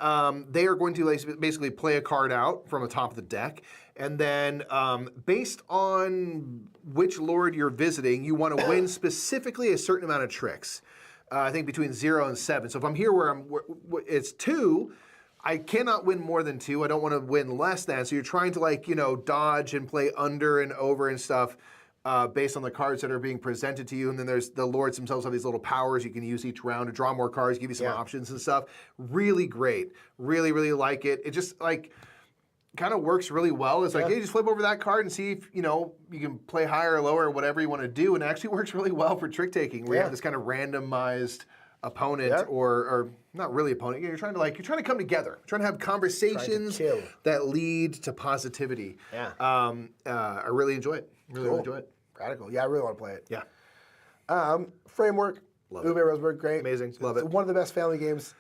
they are going to basically play a card out from the top of the deck, and then based on which lord you're visiting, you want to win specifically a certain amount of tricks. I think between 0 and 7. So if I'm here where it's 2. I cannot win more than 2. I don't want to win less than. So you're trying to dodge and play under and over and stuff based on the cards that are being presented to you. And then there's the lords themselves have these little powers you can use each round to draw more cards, give you some options and stuff. Really great. Really, really like it. It just kind of works really well. It's hey, just flip over that card and see if, you can play higher or lower or whatever you want to do. And it actually works really well for trick taking where you have this kind of randomized opponent or not really opponent. You're trying to come together. You're trying to have conversations that lead to positivity. Yeah. I really enjoy it. Really enjoy it. Radical. Yeah, I really want to play it. Yeah. Framework. Love Uwe Rosenberg, great. Amazing. Love it's it. one of the best family games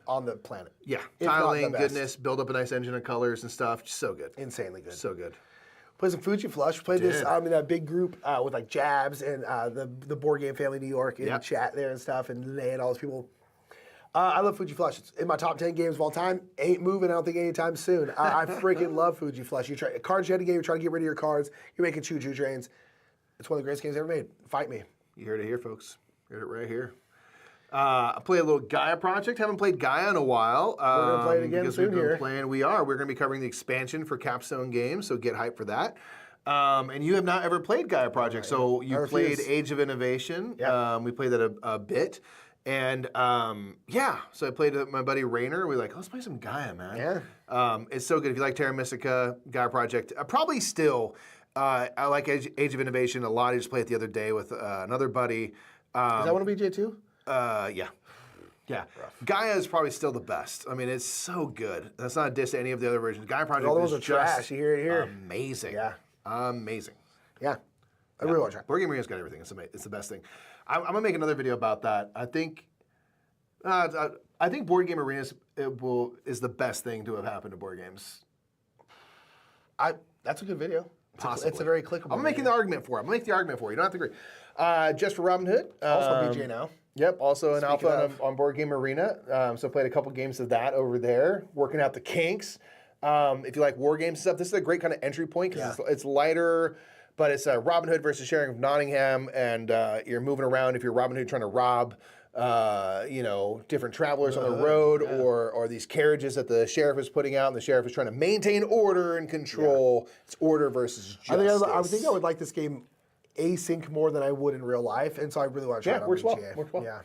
on the planet. Yeah. If not Tiling, the best. goodness, build up a nice engine of colors and stuff. Just so good. Insanely good. So good. Played some Fuji Flush. Played this in that big group with Jabs and the Board Game Family New York in the chat there and stuff, and Lene and all those people. I love Fuji Flush. It's in my top 10 games of all time. Ain't moving, I don't think, anytime soon. I freaking love Fuji Flush. Cards you had to get, you're trying to get rid of your cards. You're making choo-choo trains. It's one of the greatest games ever made. Fight me. You heard it here, folks. You heard it right here. I played a little Gaia project. Haven't played Gaia in a while. We're going to play it again soon here. We are. We're going to be covering the expansion for Capstone Games, so get hyped for that. And you have not ever played Gaia Project, so you played Age of Innovation. Yeah. We played that a bit. And so I played with my buddy Rainer. We were like, let's play some Gaia, man. Yeah. It's so good. If you like Terra Mystica, Gaia Project, probably still. I like Age of Innovation a lot. I just played it the other day with another buddy. Is that one of BJ too? Yeah. Yeah. Gaia is probably still the best. I mean, it's so good. That's not a diss to any of the other versions. Gaia Project All those is are trash. You hear it here. Amazing. Yeah. Amazing. Yeah. I really want to try. Board Game Arena's got everything. It's the best thing. I'm gonna make another video about that. I think Board Game Arena is the best thing to have happened to board games. That's a good video. Possibly. It's a very clickable. I'm making the argument for it. I'm gonna make the argument for it. You don't have to agree. Just for Robin Hood. Also BJ now. Yep, also an alpha on Board Game Arena. So played a couple games of that over there, working out the kinks. If you like war games and stuff, this is a great kind of entry point because it's lighter, but it's Robin Hood versus Sharing of Nottingham, and you're moving around if you're Robin Hood trying to rob, different travelers on the road or these carriages that the sheriff is putting out, and the sheriff is trying to maintain order and control. It's order versus justice. I think I would like this game async more than I would in real life, and so I really want to try it on works well. BGA. Works well. Yeah.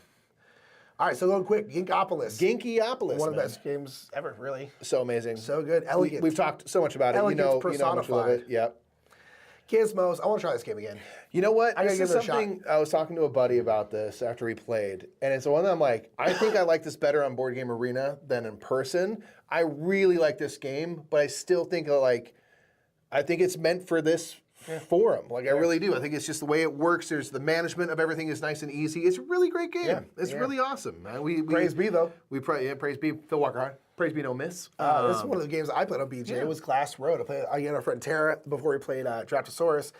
All right, so going quick, Ginkopolis. Ginkopolis, One of the best games ever, really. So amazing. So good. Elegant. We've talked so much about it. You know how much we love it. Yep. Gizmos. I want to try this game again. You know what? I This is something I was talking to a buddy about this after we played, and it's the one that I'm like, I think I like this better on Board Game Arena than in person. I really like this game, but I still think I think it's meant for this forum. I really do. I think it's just the way it works. There's the management of everything is nice and easy. It's a really great game. Yeah. It's really awesome, man. Praise be, though. Praise be. Phil Walker Hard. Praise be, no miss. This is one of the games I played on BJ. It was Glass Road. I played again our friend Tara before we played Draftosaurus.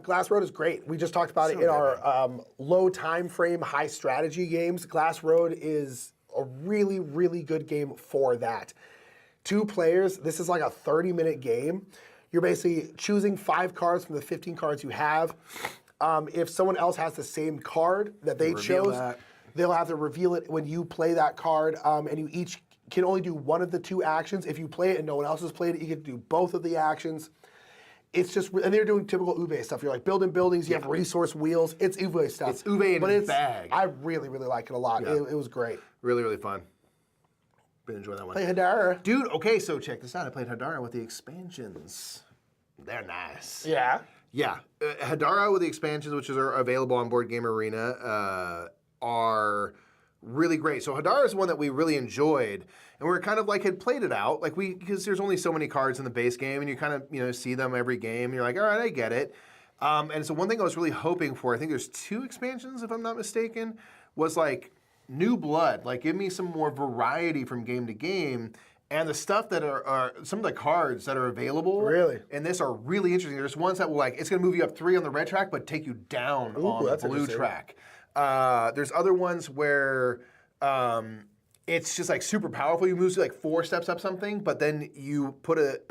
Glass Road is great. We just talked about it in our low time frame, high strategy games. Glass Road is a really, really good game for that. 2 players. This is like a 30-minute game. You're basically choosing 5 cards from the 15 cards you have. If someone else has the same card that they chose, they'll have to reveal it when you play that card, and you each can only do one of the 2 actions. If you play it and no one else has played it, you get to do both of the actions. It's just, and they're doing typical Ube stuff. You're like building buildings, you have resource wheels. It's Ube stuff. It's Ube in a bag. I really, really like it a lot. It was great. Really, really fun. Been enjoying that one. Play Hadara. Dude, okay, so check this out. I played Hadara with the expansions. They're nice. Yeah. Yeah. Hadara with the expansions, which are available on Board Game Arena, are really great. So Hadara is one that we really enjoyed, and we're kind of like had played it out, like because there's only so many cards in the base game, and you kind of see them every game, and you're like, all right, I get it. And so one thing I was really hoping for, I think there's 2 expansions if I'm not mistaken, was like new blood, like give me some more variety from game to game. And the stuff that are some of the cards that are available in this are really interesting. There's ones that will it's going to move you up 3 on the red track, but take you down on the blue track. There's other ones where it's just like super powerful. You move to like 4 steps up something, but then you put it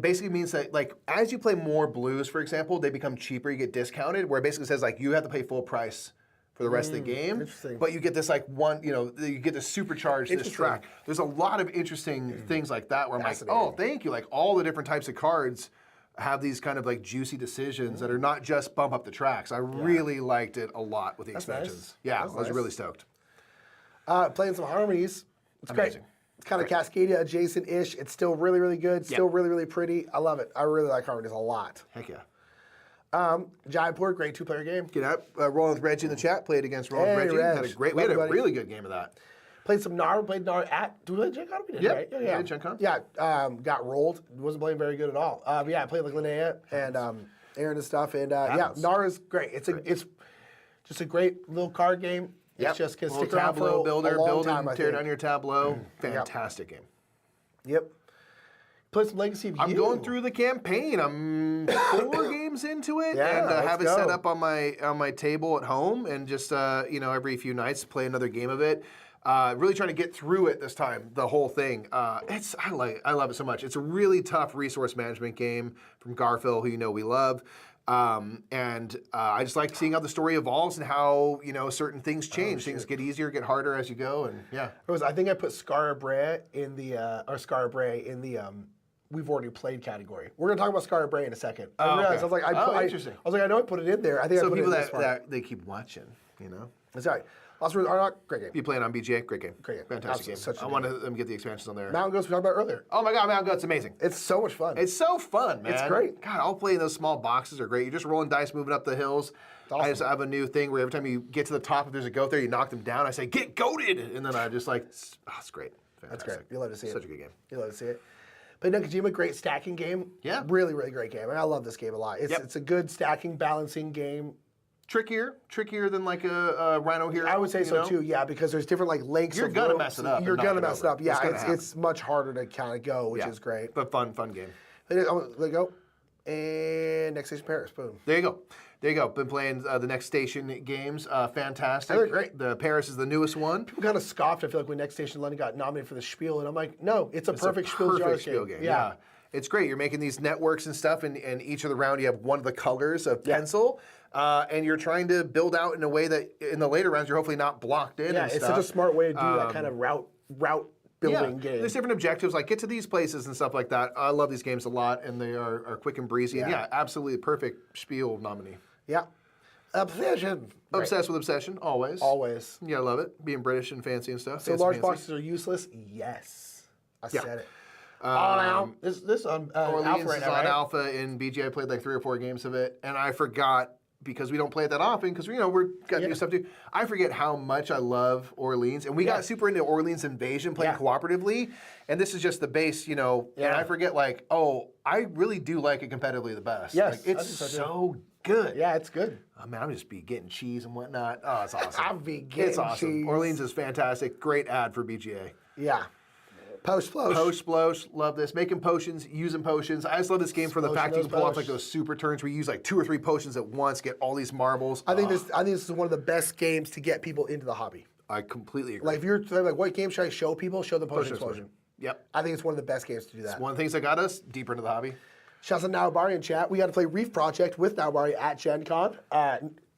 basically means that like as you play more blues, for example, they become cheaper. You get discounted. Where it basically says like you have to pay full price for the rest of the game, but you get this like you get to supercharge this track. There's a lot of interesting things like that where I'm like, oh, thank you. Like all the different types of cards have these kind of like juicy decisions that are not just bump up the tracks. I really liked it a lot with the expansions. Nice. Yeah, I was really stoked. Playing some Harmonies. It's great. It's kind of Cascadia adjacent-ish. It's still really, really good. Still really, really pretty. I love it. I really like Harmonies a lot. Heck yeah. Jaipur, great 2-player game. Get out. Rolling with Reggie in the chat. Played against Rolling with Reggie. We had a really good game of that. Played some Nar. Played Nar at. Do we play Gen Con? We did, right? Yeah. Gen Con. Yeah. Got rolled. Wasn't playing very good at all. I played like Linnea and Aaron and stuff. And Nar is great. It's just a great little card game. It's just gonna stick around for a long time. Tear down your tableau. Fantastic game. Yep. Play some Legacy of You. I'm going through the campaign. I'm 4 games into it, and have it set up on my table at home, and just every few nights play another game of it. Really trying to get through it this time, the whole thing. I love it so much. It's a really tough resource management game from Garfield, who we love. I just like seeing how the story evolves and how certain things change. Things get easier, get harder as you go, and I think I put Scarabrea in the we've already played category. We're gonna talk about Scarabrea in a second. I realized interesting. I was like, I know I put it in there. I think so I put people it in this one. that they keep watching, That's right. Lost Words are not great game. You playing on BGA? Great game. Great game. Fantastic game. I want to get the expansions on there. Mountain Goats we talked about earlier. Oh my God, Mountain Goats amazing. It's so much fun. It's so fun, man. It's great. God, all playing those small boxes are great. You're just rolling dice, moving up the hills. Awesome. I just have a new thing where every time you get to the top, if there's a goat there, you knock them down. I say, get goated! And then I just it's great. Fantastic. That's great. You'll love to see it. Such a good game. You'll love to see it. But Nakajima, great stacking game. Yeah. Really, really great game. And I love this game a lot. It's a good stacking, balancing game. Trickier than like a Rhino Hero. I would say so too, yeah, because there's different lengths. You're gonna mess it up. You're gonna mess it up. Yeah, it's much harder to kind of go, which is great. But fun game. There you go. And Next Station Paris, boom. There you go. Been playing the Next Station games. Fantastic. They're great. The Paris is the newest one. People kind of scoffed, I feel like, when Next Station London got nominated for the Spiel, and I'm like, no, it's a perfect Spiel game. Yeah. It's great. You're making these networks and stuff, and each of the round you have one of the colors of pencil, and you're trying to build out in a way that in the later rounds you're hopefully not blocked in. Yeah, it's such a smart way to do that kind of route building game. There's different objectives, like get to these places and stuff like that. I love these games a lot, and they are quick and breezy. And absolutely perfect Spiel nominee. Yeah. Obsession. Obsessed with Obsession, always. Always. Yeah, I love it. Being British and fancy and stuff. So large boxes are useless? Yes. I said it. This on Alpha right now, on Alpha in BGA. I played like 3 or 4 games of it, and I forgot, because we don't play it that often, because we're got new stuff too. I forget how much I love Orleans, and we got super into Orleans Invasion playing cooperatively, and this is just the base, and I forget I really do like it competitively the best. Yes, it's so good. Yeah, it's good. Oh man, I'm just be getting cheese and whatnot. Oh, it's awesome. I'll be getting It's awesome. cheese. Orleans is fantastic. Great ad for BGA. Yeah. Post-Splosh. Love this. Making potions, using potions. I just love this game for the fact you can pull off like those super turns where you use like 2 or 3 potions at once, get all these marbles. I think this is one of the best games to get people into the hobby. I completely agree. Like if you're like, what game should I show people? Show them Potion Explosion. Yep. I think it's one of the best games to do that. It's one of the things that got us deeper into the hobby. Shouts out Nowbari in chat. We got to play Reef Project with Nowbari at Gen Con.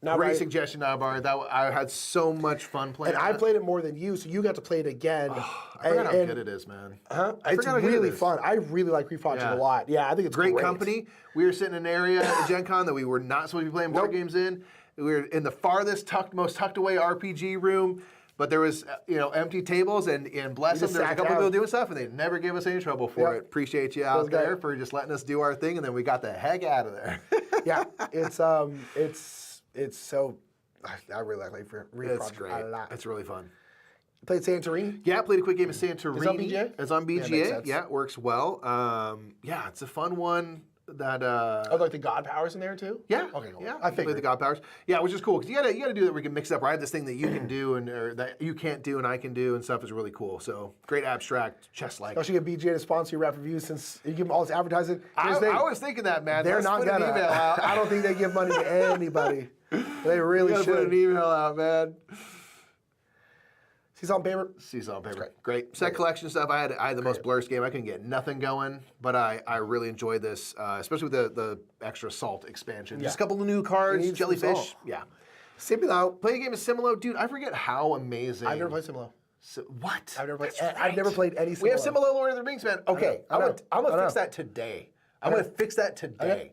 Great suggestion, Nowbari. I had so much fun playing And I played it more than you, so you got to play it again. I forgot how good it is, man. It's really fun. I really like Reef Project a lot. Yeah, I think it's great. Great company. We were sitting in an area at Gen Con that we were not supposed to be playing board games in. We were in the farthest, most tucked away RPG room. But there was, empty tables, and bless them, there was a couple people doing stuff, and they never gave us any trouble for it. Appreciate you out there for just letting us do our thing, and then we got the heck out of there. Yeah, it's so. I really like Reef Project a lot. It's really fun. Played Santorini? Yeah, played a quick game of Santorini. It's on BGA? It's on BGA. Yeah, it works well. It's a fun one. That like the God powers in there too? Yeah. Okay, cool. Yeah, I think the God powers. Yeah, which is cool because you gotta do that. We can mix it up. I have this thing that you can do or that you can't do and I can do and stuff is really cool. So great abstract chess-like. I should get BGA to sponsor your rap reviews since you give them all this advertising. I was thinking that, man. They're not gonna. Email out. I don't think they give money to anybody. They really should. Put an email out, man. Seesaw on paper? Seesaw on paper. Great. Set collection stuff. I had the most blurst game. I couldn't get nothing going, but I really enjoyed this, especially with the extra salt expansion. Just a couple of new cards, jellyfish. Yeah. Similo. Play a game of Similo. Dude, I forget how amazing. I've never played Similo. What? I've never played any Similo. We have Similo Lord of the Rings, man. Okay, I'm gonna fix that today. I'm gonna fix that today.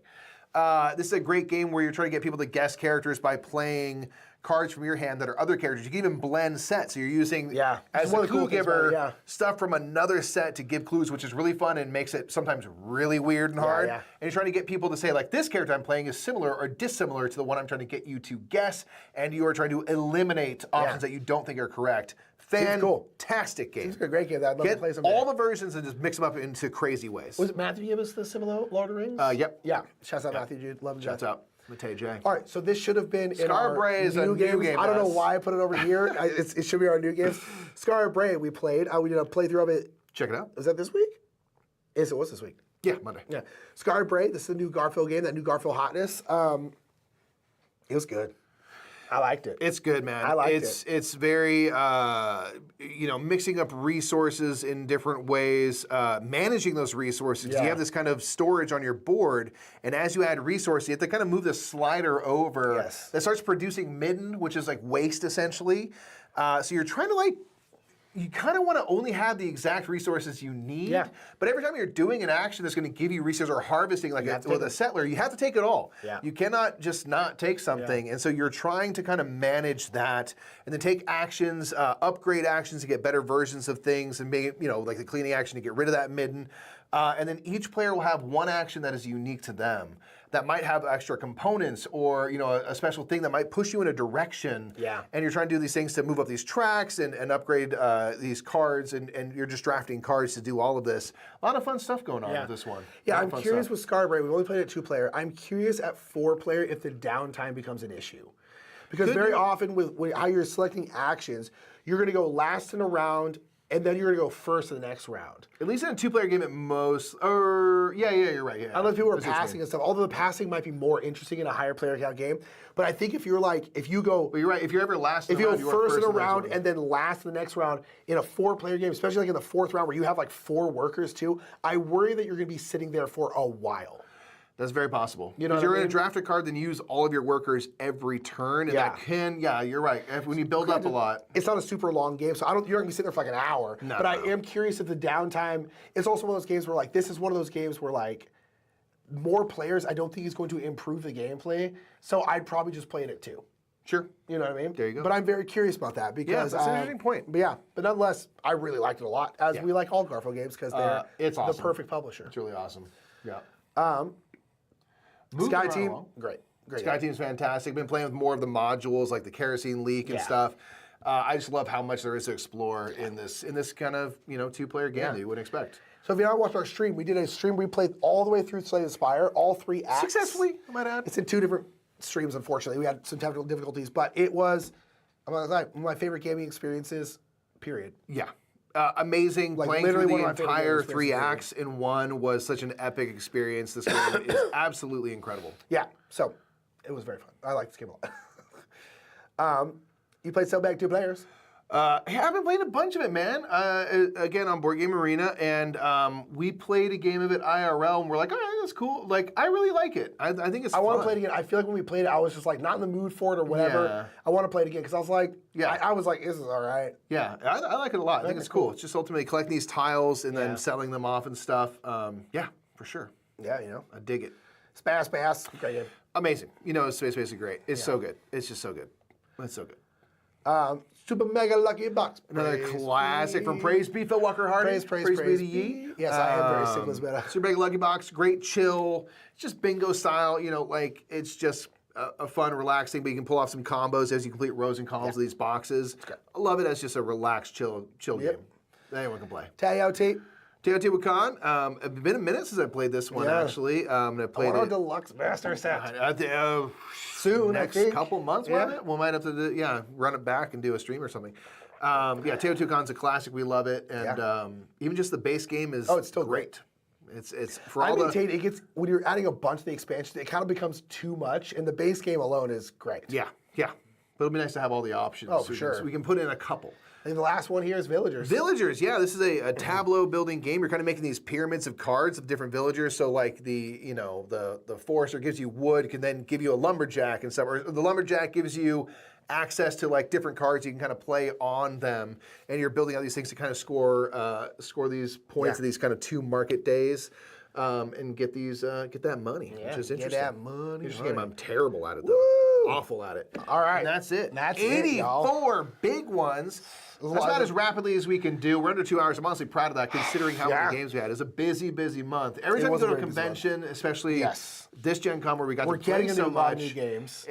This is a great game where you're trying to get people to guess characters by playing cards from your hand that are other characters. You can even blend sets. So you're using, as a clue giver, stuff from another set to give clues, which is really fun and makes it sometimes really weird and hard. And you're trying to get people to say, like, this character I'm playing is similar or dissimilar to the one I'm trying to get you to guess, and you are trying to eliminate options that you don't think are correct. Fantastic game. It's a great game that I'd love to play someday. All the versions and just mix them up into crazy ways. Was it Matthew give us the Similo Lord of the Rings? Yep. Yeah. Shouts out Matthew, dude. Love him. Shouts out. Matej J. All right, so this should have been in our is a new new games. game. I don't know why I put it over here. It should be our new games. Scar Bray we played. We did a playthrough of it. Check it out. Was that this week? Yes, it was this week. Yeah, Monday. Yeah. Scar Bray, this is the new Garfield game, that new Garfield hotness. It was good. I liked it. It's good, man. I liked it. It's very, mixing up resources in different ways, managing those resources. You have this kind of storage on your board, and as you add resources, you have to kind of move this slider over that starts producing midden, which is like waste essentially. So you're trying to you kind of want to only have the exact resources you need, but every time you're doing an action that's going to give you resources or harvesting with a settler, you have to take it all. You cannot just not take something, and so you're trying to kind of manage that and then take actions, upgrade actions to get better versions of things and make like the cleaning action to get rid of that midden. And then each player will have one action that is unique to them that might have extra components or a special thing that might push you in a direction. And you're trying to do these things to move up these tracks and upgrade these cards, and you're just drafting cards to do all of this. A lot of fun stuff going on with this one. Yeah, I'm curious with Scarbray. We've only played it 2-player. I'm curious at 4-player if the downtime becomes an issue. Because very often with how you're selecting actions, you're going to go last in a round, and then you're going to go first in the next round. At least in a 2-player game at most. You're right. Yeah. Unless people are passing and stuff. Although the passing might be more interesting in a higher player count game. But I think if you're if you go... Well, you're right. If you're ever last in the round, if you go first in a round and then last in the next round, in a 4-player game, especially in the 4th round where you have 4 workers too, I worry that you're going to be sitting there for a while. That's very possible. You know, if you're going to draft a card, then use all of your workers every turn, and that can, you're right. When you build up a lot, it's not a super long game, so you're not going to be sitting there for an hour. But I am curious if the downtime. It's also one of those games where this is one of those games where more players, I don't think is going to improve the gameplay. So I'd probably just play it at 2. Sure. You know what I mean? There you go. But I'm very curious about that because that's an interesting point. But nonetheless, I really liked it a lot, as we like all Garfield games because they're awesome. the perfect publisher. It's really awesome. Yeah. Sky Team, great. Sky Team's fantastic. Been playing with more of the modules like the kerosene leak and stuff. I just love how much there is to explore in this kind of 2-player game that you wouldn't expect. So if you haven't watched our stream, we did a stream we played all the way through Slay the Spire, all 3 acts. Successfully, I might add. It's in 2 different streams, unfortunately. We had some technical difficulties, but it was, I'm not gonna lie, one of my favorite gaming experiences, period. Yeah. Amazing. Playing through the entire 3 acts in one was such an epic experience. This game is absolutely incredible. Yeah, so it was very fun. I like this game a lot. You played Setback 2 players? Hey, I've been playing a bunch of it, man. Again, on Board Game Arena, and we played a game of it IRL, and we're like, all right, that's cool. Like, I really like it. I think it's fun. I want to play it again. I feel like when we played it, I was just like not in the mood for it or whatever. Yeah. I want to play it again because I was like, Yeah. I was like, this is all right. Yeah, I like it a lot. I think it's cool. It's just ultimately collecting these tiles and then selling them off and stuff. Yeah, for sure. Yeah, you know. I dig it. Spass. Great game. Amazing. You know, it's basically great. It's so good. It's just so good. It's so good. Super Mega Lucky Box. Another classic from Praise Be, Phil Walker Hardy. Praise be be. to ye. Yes, I am very Sigma's Meta. Super Mega Lucky Box, great chill. It's just bingo style. You know, like it's just a fun, relaxing, but you can pull off some combos as you complete rows and columns of these boxes. I love it as just a relaxed, chill game. Anyone can play. T. TOT Wakan. It's been a minute since I played this one, actually. I played our deluxe master set. Soon, next couple months, we might have to run it back and do a stream or something. Teotihuacan's a classic. We love it, and even just the base game is it's still great. It's for all the. It gets when you're adding a bunch of the expansions, it kind of becomes too much, and the base game alone is great. Yeah. But it'd be nice to have all the options. Oh, for sure. So we can put in a couple. I think the last one here is Villagers. Villagers, yeah. This is a tableau building game. You're kind of making these pyramids of cards of different villagers. So like the forester gives you wood, can then give you a lumberjack and stuff. Or the lumberjack gives you access to like different cards you can kind of play on them. And you're building out these things to kind of score these points at these kind of 2 market days. And get that money, which is interesting. Get that money. Interesting game. I'm terrible at it though. Awful at it. All right. And that's it. That's 84 big ones. That's not as rapidly as we can do. We're under 2 hours. I'm honestly proud of that, considering how many games we had. It's a busy month. Every time we go to a convention, especially this Gen Con where we got to play so much. We're getting a lot of new games.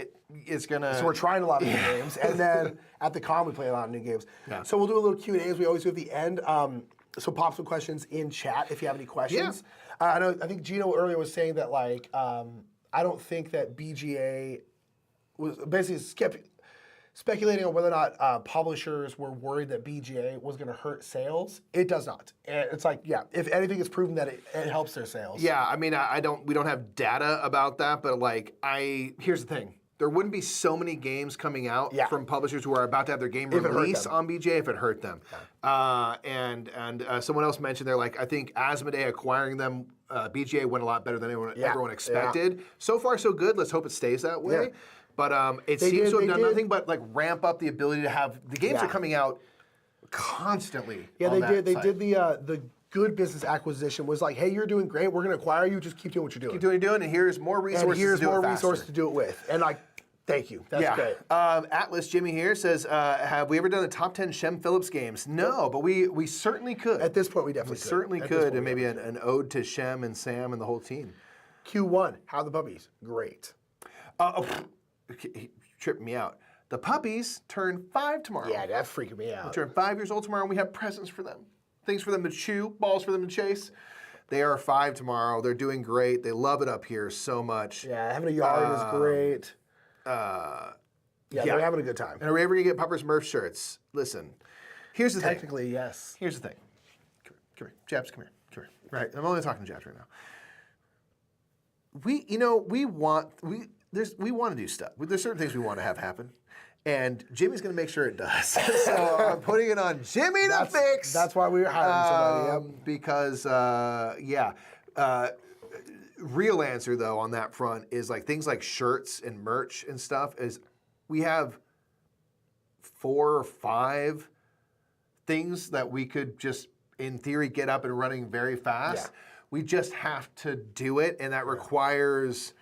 It's gonna. So we're trying a lot of new games, and then at the con we play a lot of new games. Yeah. So we'll do a little Q&A as we always do at the end. So pop some questions in chat if you have any questions. I think Gino earlier was saying that like I don't think that BGA was basically speculating on whether or not publishers were worried that BGA was going to hurt sales. It does not. And it's like, if anything, it's proven that it helps their sales. Yeah, I mean, we don't have data about that, but like, here's the thing. There wouldn't be so many games coming out from publishers who are about to have their game release on BGA if it hurt them. And someone else mentioned they're like, I think Asmodee acquiring them, BGA went a lot better than everyone expected. So far, so good. Let's hope it stays that way. But it seems to have done nothing but like ramp up the ability to have the games are coming out constantly. Yeah, they did the good business acquisition was like, hey, you're doing great. We're going to acquire you. Just keep doing what you're doing. Keep doing what you're doing, and here's more resources. To do it with. And like, thank you. That's great. Atlas Jimmy here says, have we ever done the top 10 Shem Phillips games? No, but we certainly could. At this point, we definitely could. Certainly could, and maybe an ode to Shem and Sam and the whole team. Q1, how are the puppies? Great. He tripped me out. The puppies turn 5 tomorrow. Yeah, that's freaking me out. They turn 5 years old tomorrow, and we have presents for them. Things for them to chew, balls for them to chase. They are 5 tomorrow. They're doing great. They love it up here so much. Yeah, having a yard is great. They're having a good time. And are we ever going to get Puppers Murph shirts? Listen, here's the thing. Technically, yes. Here's the thing. Come here. Jabs, come here. Right, I'm only talking to Jabs right now. We want to do stuff. There's certain things we want to have happen. And Jimmy's going to make sure it does. So I'm putting it on Jimmy to fix. That's why we were hiring somebody. Because, real answer, though, on that front is like things like shirts and merch and stuff is we have 4 or 5 things that we could just, in theory, get up and running very fast. Yeah. We just have to do it, and that requires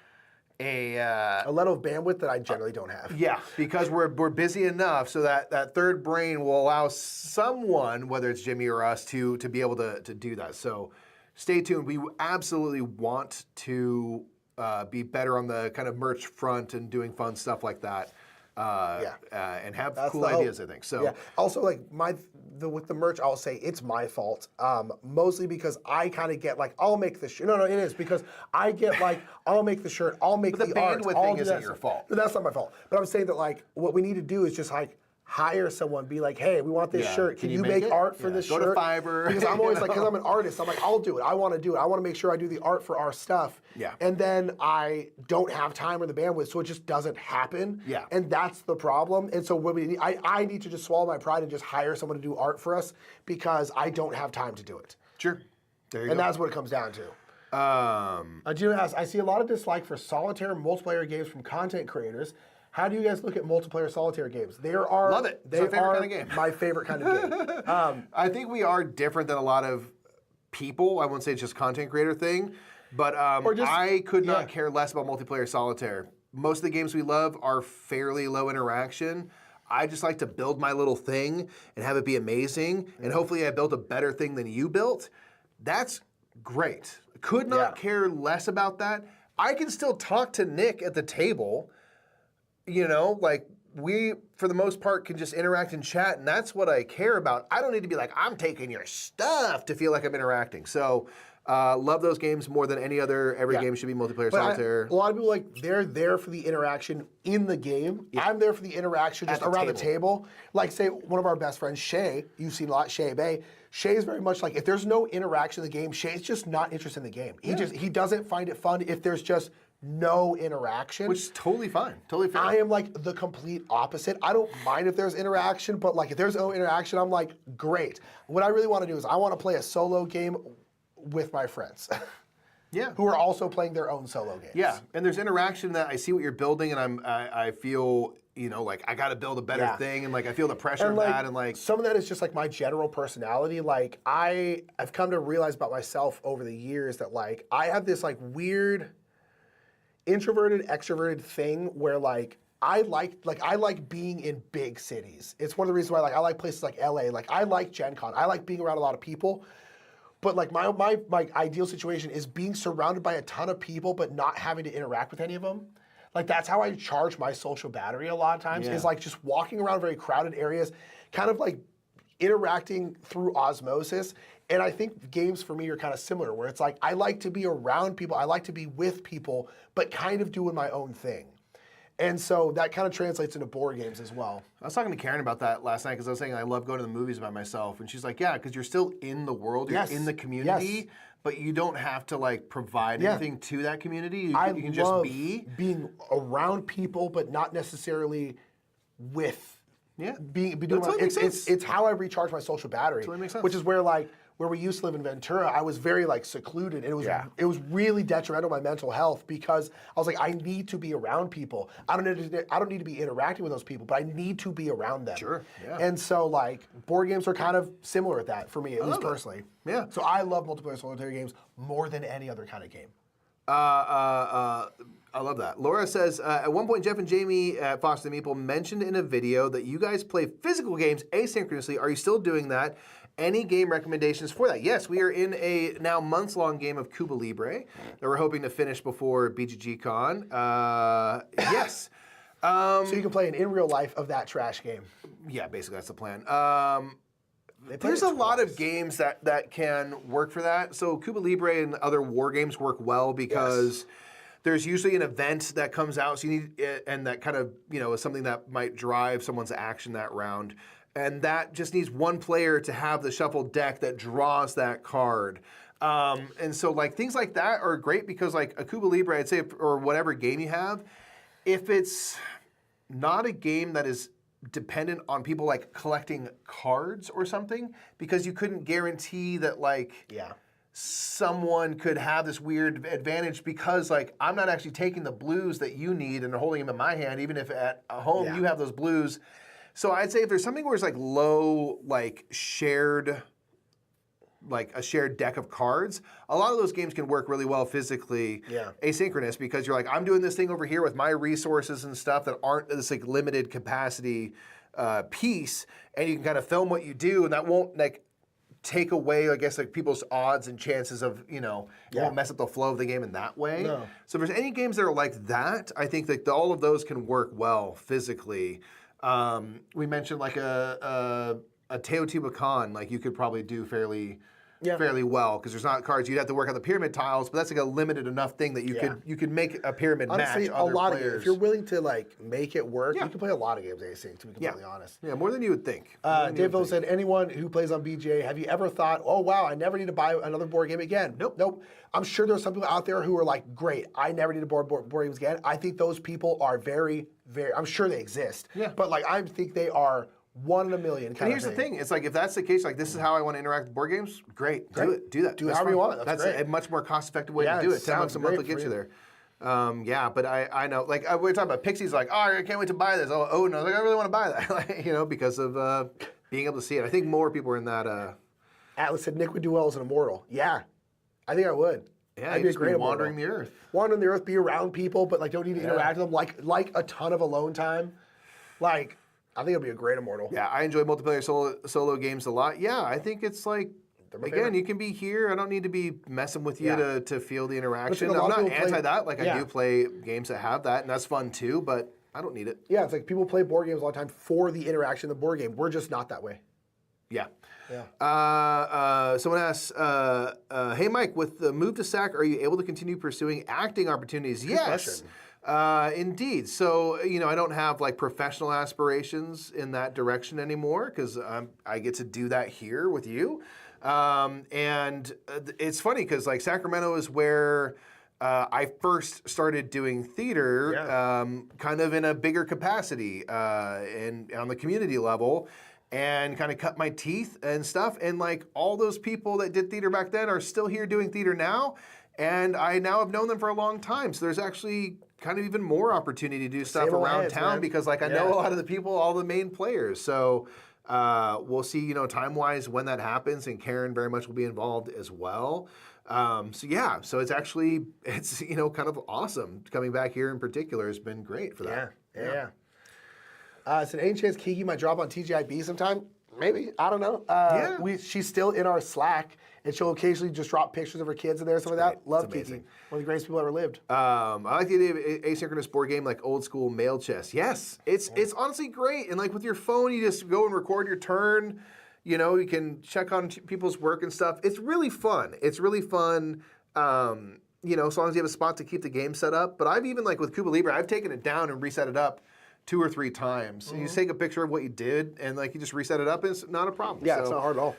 a level of bandwidth that I generally don't have. Yeah, because we're busy enough so that third brain will allow someone, whether it's Jimmy or us, to be able to do that. So stay tuned. We absolutely want to be better on the kind of merch front and doing fun stuff like that. And have cool ideas, I think. So also like with the merch, I'll say it's my fault. Mostly because I kind of get like, I'll make the shirt. No, it is because I get like, I'll make the shirt, I'll make the art. The bandwidth thing isn't your fault. No, that's not my fault. But I'm saying that like, what we need to do is just like hire someone, be like, hey, we want this Yeah. shirt. Can Can you you make make it? art for Yeah. this Go to shirt? Fiverr, Because I'm you always like, know? because I'm an artist, I'm like, I'll do it. I want to do it. I want to make sure I do the art for our stuff. Yeah. And then I don't have time or the bandwidth, so it just doesn't happen. Yeah. And that's the problem. And so when I need to just swallow my pride and just hire someone to do art for us because I don't have time to do it. Sure. There you And go. that's what it comes down to. Um, I see a lot of dislike for solitaire multiplayer games from content creators. How do you guys look at multiplayer solitaire games? Love it. It's They my favorite are kind of game. my favorite kind of game. I think we are different than a lot of people. I won't say it's just content creator thing, but I could not care less about multiplayer solitaire. Most of the games we love are fairly low interaction. I just like to build my little thing and have it be amazing, and hopefully I built a better thing than you built. That's great. Could not care less about that. I can still talk to Nick at the table. You know, like we, for the most part, can just interact and chat, and that's what I care about. I don't need to be like, I'm taking your stuff to feel like I'm interacting. So, love those games more than any other. Every game should be multiplayer solitaire. A lot of people, like, they're there for the interaction in the game. I'm there for the interaction just around the table. Like, say, one of our best friends, Shay, you've seen a lot, Shay Bay. Shay's very much like, if there's no interaction in the game, Shay's just not interested in the game. He doesn't find it fun if there's just no interaction. Which is totally fine. Totally fair. I am like the complete opposite. I don't mind if there's interaction, but like if there's no interaction, I'm like, great. What I really want to do is I want to play a solo game with my friends. Yeah. Who are also playing their own solo games. Yeah, and there's interaction that I see what you're building, and I feel, you know, like I got to build a better thing, and like I feel the pressure of that, and like some of that is just like my general personality. Like I've come to realize about myself over the years that like I have this like weird introverted extroverted thing where like I like being in big cities. It's one of the reasons why like I like places like LA. Like I like Gen Con. I like being around a lot of people. But like my ideal situation is being surrounded by a ton of people but not having to interact with any of them. Like that's how I charge my social battery a lot of times is like just walking around very crowded areas, kind of like interacting through osmosis. And I think games for me are kind of similar where it's like I like to be around people, I like to be with people, but kind of doing my own thing. And so that kind of translates into board games as well. I was talking to Karen about that last night because I was saying I love going to the movies by myself, and she's like, "Yeah, because you're still in the world, you're in the community, but you don't have to like provide anything to that community. You can just be being around people, but not necessarily with. Yeah, Be doing it's how I recharge my social battery, totally makes sense. which is where like where we used to live in Ventura, I was very like secluded. And it was really detrimental to my mental health because I was like, I need to be around people. I don't need to be interacting with those people, but I need to be around them. Sure. Yeah. And so like board games are kind of similar at that for me, at least personally. Yeah. So I love multiplayer solitary games more than any other kind of game. I love that. Laura says, at one point, Jeff and Jamie at Foster the Meeple mentioned in a video that you guys play physical games asynchronously. Are you still doing that? Any game recommendations for that? Yes, we are in a now months-long game of Cuba Libre that we're hoping to finish before BGG Con. Yes. So you can play an in real life of that trash game. Yeah, basically that's the plan. There's a lot of games that can work for that. So Cuba Libre and other war games work well because there's usually an event that comes out, so you need and that kind of is something that might drive someone's action that round, and that just needs one player to have the shuffled deck that draws that card. And so like things like that are great because like a Cuba Libre, I'd say, or whatever game you have, if it's not a game that is dependent on people like collecting cards or something, because you couldn't guarantee that like someone could have this weird advantage because like I'm not actually taking the blues that you need and holding them in my hand, even if at home you have those blues. So I'd say if there's something where it's like low, like shared, like a shared deck of cards, a lot of those games can work really well physically asynchronous because you're like, I'm doing this thing over here with my resources and stuff that aren't this like limited capacity piece, and you can kind of film what you do, and that won't like take away, I guess, like people's odds and chances of, it won't mess up the flow of the game in that way. No. So if there's any games that are like that, I think that all of those can work well physically. We mentioned like a Teotihuacan, like you could probably do fairly fairly well because there's not cards. You'd have to work on the pyramid tiles, but that's like a limited enough thing that you could make a pyramid Honestly, match other a lot players. of games. If you're willing to like make it work, you can play a lot of games async. To be completely honest. Yeah, more than you would think. Dave Phillips said, anyone who plays on BGA, have you ever thought, oh wow, I never need to buy another board game again? Nope. I'm sure there's some people out there who are like, great, I never need to board games again. I think those people are very, very, I'm sure they exist. Yeah. But like, I think they are 1 in a million. And here's the thing: it's like if that's the case, like this is how I want to interact with board games. Great. Do it. Do that. Do it however you want. That's a much more cost-effective way to do it. $10 a month will get you there. But I know, like we were talking about Pixie's, like, oh, I can't wait to buy this. Oh no, like, I really want to buy that, like, because of being able to see it. I think more people are in that. Atlas said Nick would do well as an immortal. Yeah, I think I would. Yeah, I'd be a great wandering the earth. Wandering the earth, be around people, but like don't need to interact with them. Like a ton of alone time. Like, I think it'll be a great immortal. Yeah, I enjoy multiplayer solo games a lot. Yeah, I think it's like, again, you can be here. I don't need to be messing with you to feel the interaction. I'm not anti that. Like, I do play games that have that, and that's fun too, but I don't need it. Yeah, it's like people play board games a lot of time for the interaction in the board game. We're just not that way. Yeah. Someone asks, hey, Mike, with the move to SAC, are you able to continue pursuing acting opportunities? Yes. Indeed. So, I don't have like professional aspirations in that direction anymore because I get to do that here with you. And it's funny because like Sacramento is where I first started doing theater kind of in a bigger capacity and on the community level. And kind of cut my teeth and stuff. And like all those people that did theater back then are still here doing theater now. And I now have known them for a long time. So there's actually kind of even more opportunity to do stuff around town because like I know a lot of the people, all the main players. So we'll see, time-wise when that happens. And Karen very much will be involved as well. So it's actually, kind of awesome. Coming back here in particular has been great for that. Yeah. Said, any chance Kiki might drop on TGIB sometime? Maybe. I don't know. She's still in our Slack, and she'll occasionally just drop pictures of her kids in there and stuff like that. Love Kiki. One of the greatest people ever lived. I like the idea of asynchronous board game like old school mail chess. Yes, it's honestly great. And like with your phone, you just go and record your turn. You can check on people's work and stuff. It's really fun. As long as you have a spot to keep the game set up. But I've even like with Cuba Libre, I've taken it down and reset it up 2 or 3 times. Mm-hmm. And you just take a picture of what you did and like you just reset it up and it's not a problem. Yeah, so, it's not hard at all.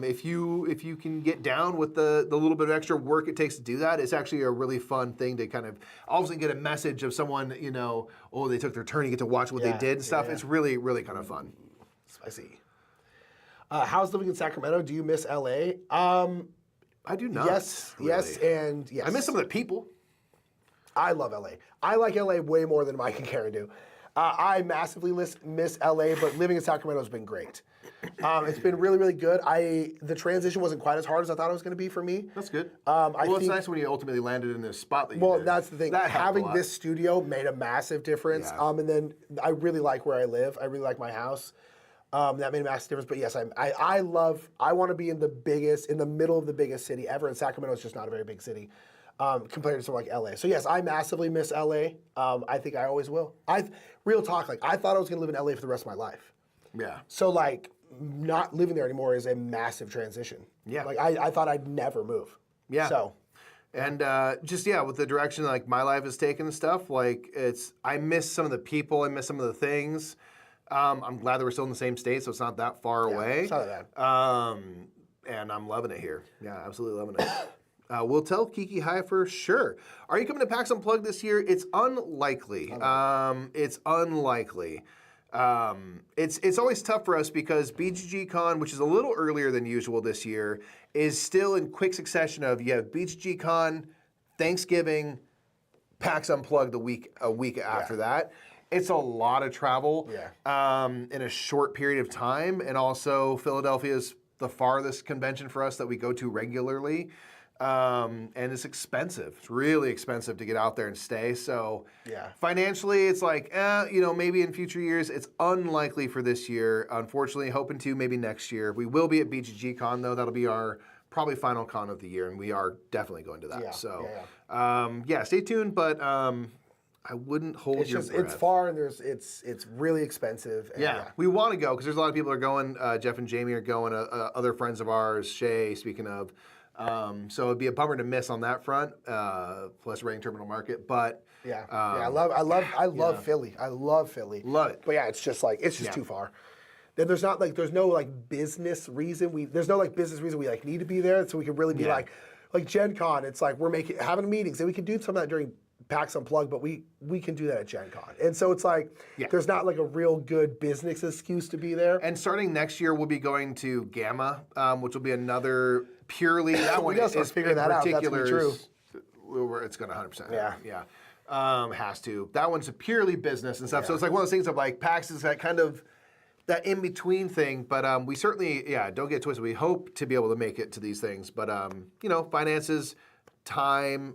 If you can get down with the little bit of extra work it takes to do that, it's actually a really fun thing to kind of all of a sudden get a message of someone, they took their turn, you get to watch what they did and stuff. Yeah. It's really, really kind of fun. Spicy. How's living in Sacramento? Do you miss LA? I do not. Yes, and yes. I miss some of the people. I love LA. I like LA way more than Mike and Karen do. I massively miss LA, but living in Sacramento has been great. It's been really, really good. The transition wasn't quite as hard as I thought it was going to be for me. That's good. It's nice when you ultimately landed in the spot that you did. That's the thing. Having this studio made a massive difference. Yeah. And then I really like where I live. I really like my house. That made a massive difference. But yes, I want to be in the middle of the biggest city ever. And Sacramento is just not a very big city. Compared to something like LA. So yes, I massively miss LA. I think I always will. Real talk, like I thought I was gonna live in LA for the rest of my life. Yeah. So like not living there anymore is a massive transition. Yeah. Like I thought I'd never move. Yeah. So. And with the direction like my life has taken and stuff, like I miss some of the people, I miss some of the things. I'm glad that we're still in the same state, so it's not that far away. It's not that bad. And I'm loving it here. Yeah, absolutely loving it. We'll tell Kiki hi for sure. Are you coming to PAX Unplugged this year? It's unlikely. It's unlikely. It's always tough for us because BGG Con, which is a little earlier than usual this year, is still in quick succession of you have BGG Con, Thanksgiving, PAX Unplugged a week after that. It's a lot of travel in a short period of time, and also Philadelphia is the farthest convention for us that we go to regularly. And it's expensive. It's really expensive to get out there and stay. So financially, it's like, maybe in future years. It's unlikely for this year. Unfortunately, hoping to maybe next year. We will be at BGG Con, though. That'll be our probably final con of the year, and we are definitely going to that. Stay tuned. But I wouldn't hold It's your just breath. it's far and it's really expensive. And Yeah, we want to go because there's a lot of people are going. Jeff and Jamie are going. Other friends of ours, Shay, speaking of. So it'd be a bummer to miss on that front. Plus Reading Terminal Market, but I love Philly. I love Philly. Love it. But yeah, it's just too far. Then there's no business reason there's no business reason we need to be there, so we can really be like Gen Con. It's like we're having meetings, and we can do some of that during PAX Unplugged, but we can do that at Gen Con. And so it's there's not a real good business excuse to be there. And starting next year, we'll be going to Gamma, which will be another purely that one gotta start is figuring that out. That's gonna be true. It's going to 100%. Yeah. Has to. That one's a purely business and stuff. So it's one of those things of PAX is that kind of that in between thing. But we certainly, don't get twisted. We hope to be able to make it to these things. But finances, time,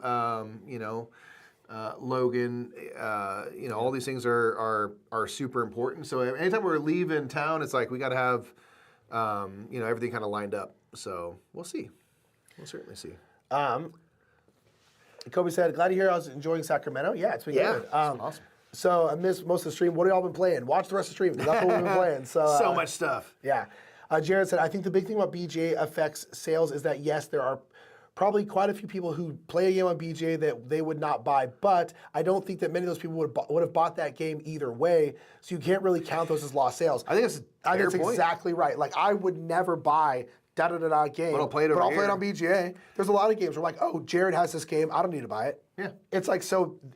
Logan, all these things are super important. So anytime we're leaving town, it's we got to have, everything kind of lined up. So we'll see. We'll certainly see. Kobe said, glad to hear I was enjoying Sacramento. Yeah, it's been good. Awesome. So I missed most of the stream. What have y'all been playing? Watch the rest of the stream. That's what we've been playing. So much stuff. Yeah. Jared said, I think the big thing about BGA affects sales is that, yes, there are probably quite a few people who play a game on BGA that they would not buy, but I don't think that many of those people would have bought that game either way, so you can't really count those as lost sales. I think that's exactly right. I would never buy da-da-da-da game, but I'll play it on BGA. There's a lot of games where oh, Jared has this game, I don't need to buy it. Yeah. It's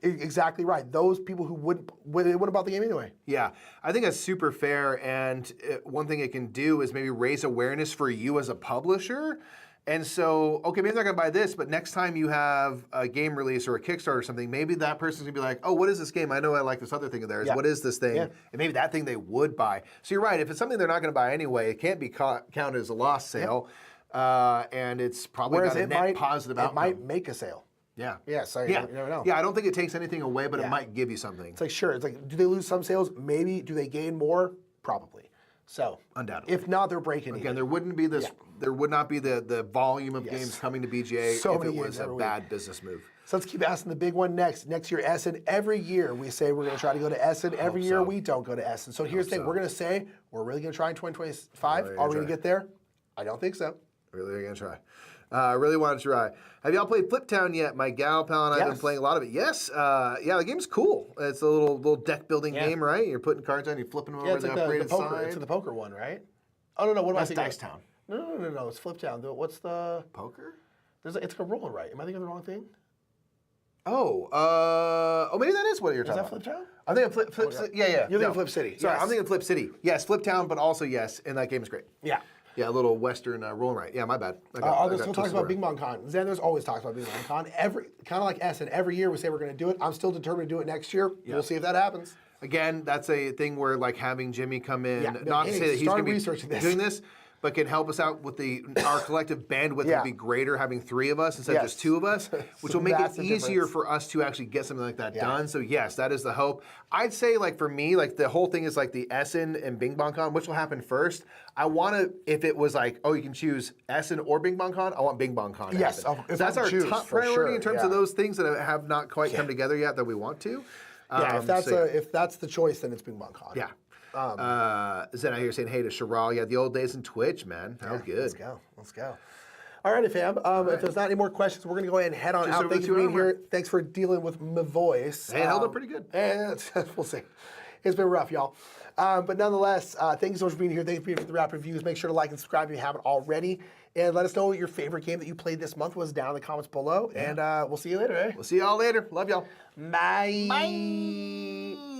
exactly right. Those people who wouldn't have bought the game anyway. Yeah, I think that's super fair, and one thing it can do is maybe raise awareness for you as a publisher. And so, okay, maybe they're not going to buy this, but next time you have a game release or a Kickstarter or something, maybe that person's going to be like, oh, what is this game? I know I like this other thing of theirs. Yeah. What is this thing? Yeah. And maybe that thing they would buy. So you're right. If it's something they're not going to buy anyway, it can't be counted as a lost sale. Yeah. And it's probably got a net positive outcome. It might make a sale. Yeah. Yeah, so you never know. Yeah, I don't think it takes anything away, but it might give you something. It's sure. It's do they lose some sales? Maybe. Do they gain more? Probably. So undoubtedly, if not, they're breaking again. Even. There wouldn't be this. Yeah. There would not be the volume of games coming to BGA if it was a bad business move. So let's keep asking the big one next. Next year, Essen. Every year we say we're going to try to go to Essen. Every year we don't go to Essen. So here's the thing: we're going to say we're really going to try in 2025. Are we going to get there? I don't think so. Really going to try. I really want to try. Have y'all played Flip Town yet? My gal pal and I have been playing a lot of it. Yes. The game's cool. It's a little deck building game, right? You're putting cards on, you're flipping them over the upgraded poker. side. It's the poker one, right? Oh no, what am I thinking? Dice Town. No. It's Flip Town. What's the poker? It's a rolling right. Am I thinking of the wrong thing? Maybe that is what you're talking about. Is that Flip Town? I'm thinking Flip City. Yeah. You're thinking Flip City. Sorry, I'm thinking Flip City. Yes, Flip Town, but also yes, and that game is great. Yeah. Yeah, a little Western rolling right. Yeah, my bad. Are there still talks about Bing Bong Con? Xander's always talks about Bing Bong Con. Kind of like Essen. Every year we say we're going to do it. I'm still determined to do it next year. Yeah. We'll see if that happens. Again, that's a thing where having Jimmy come in, not to say that he's going to be doing this, but can help us out with our collective bandwidth would be greater having 3 of us instead of just 2 of us, which will make it easier for us to actually get something like that done. So yes, that is the hope. I'd say for me, the whole thing is the Essen and Bing Bong Con, which will happen first. I want to, if it was you can choose Essen or Bing Bong Con, I want Bing Bong Con to happen. That's our top priority in terms of those things that have not quite come together yet that we want to. If that's the choice, then it's Bing Bong Con. Yeah. Zen out here saying, hey to Chiral. Yeah, the old days in Twitch, man. How good. Let's go. All righty, fam. If there's not any more questions, we're going to go ahead and head on out. Thanks for being here. Thanks for dealing with my voice. Hey, it held up pretty good. We'll see. It's been rough, y'all. But nonetheless, thank you so much for being here. Thank you for being here for the Wrap Reviews. Make sure to like and subscribe if you haven't already. And let us know what your favorite game that you played this month was down in the comments below. And we'll see you later, We'll see y'all later. Love y'all. Bye. Bye.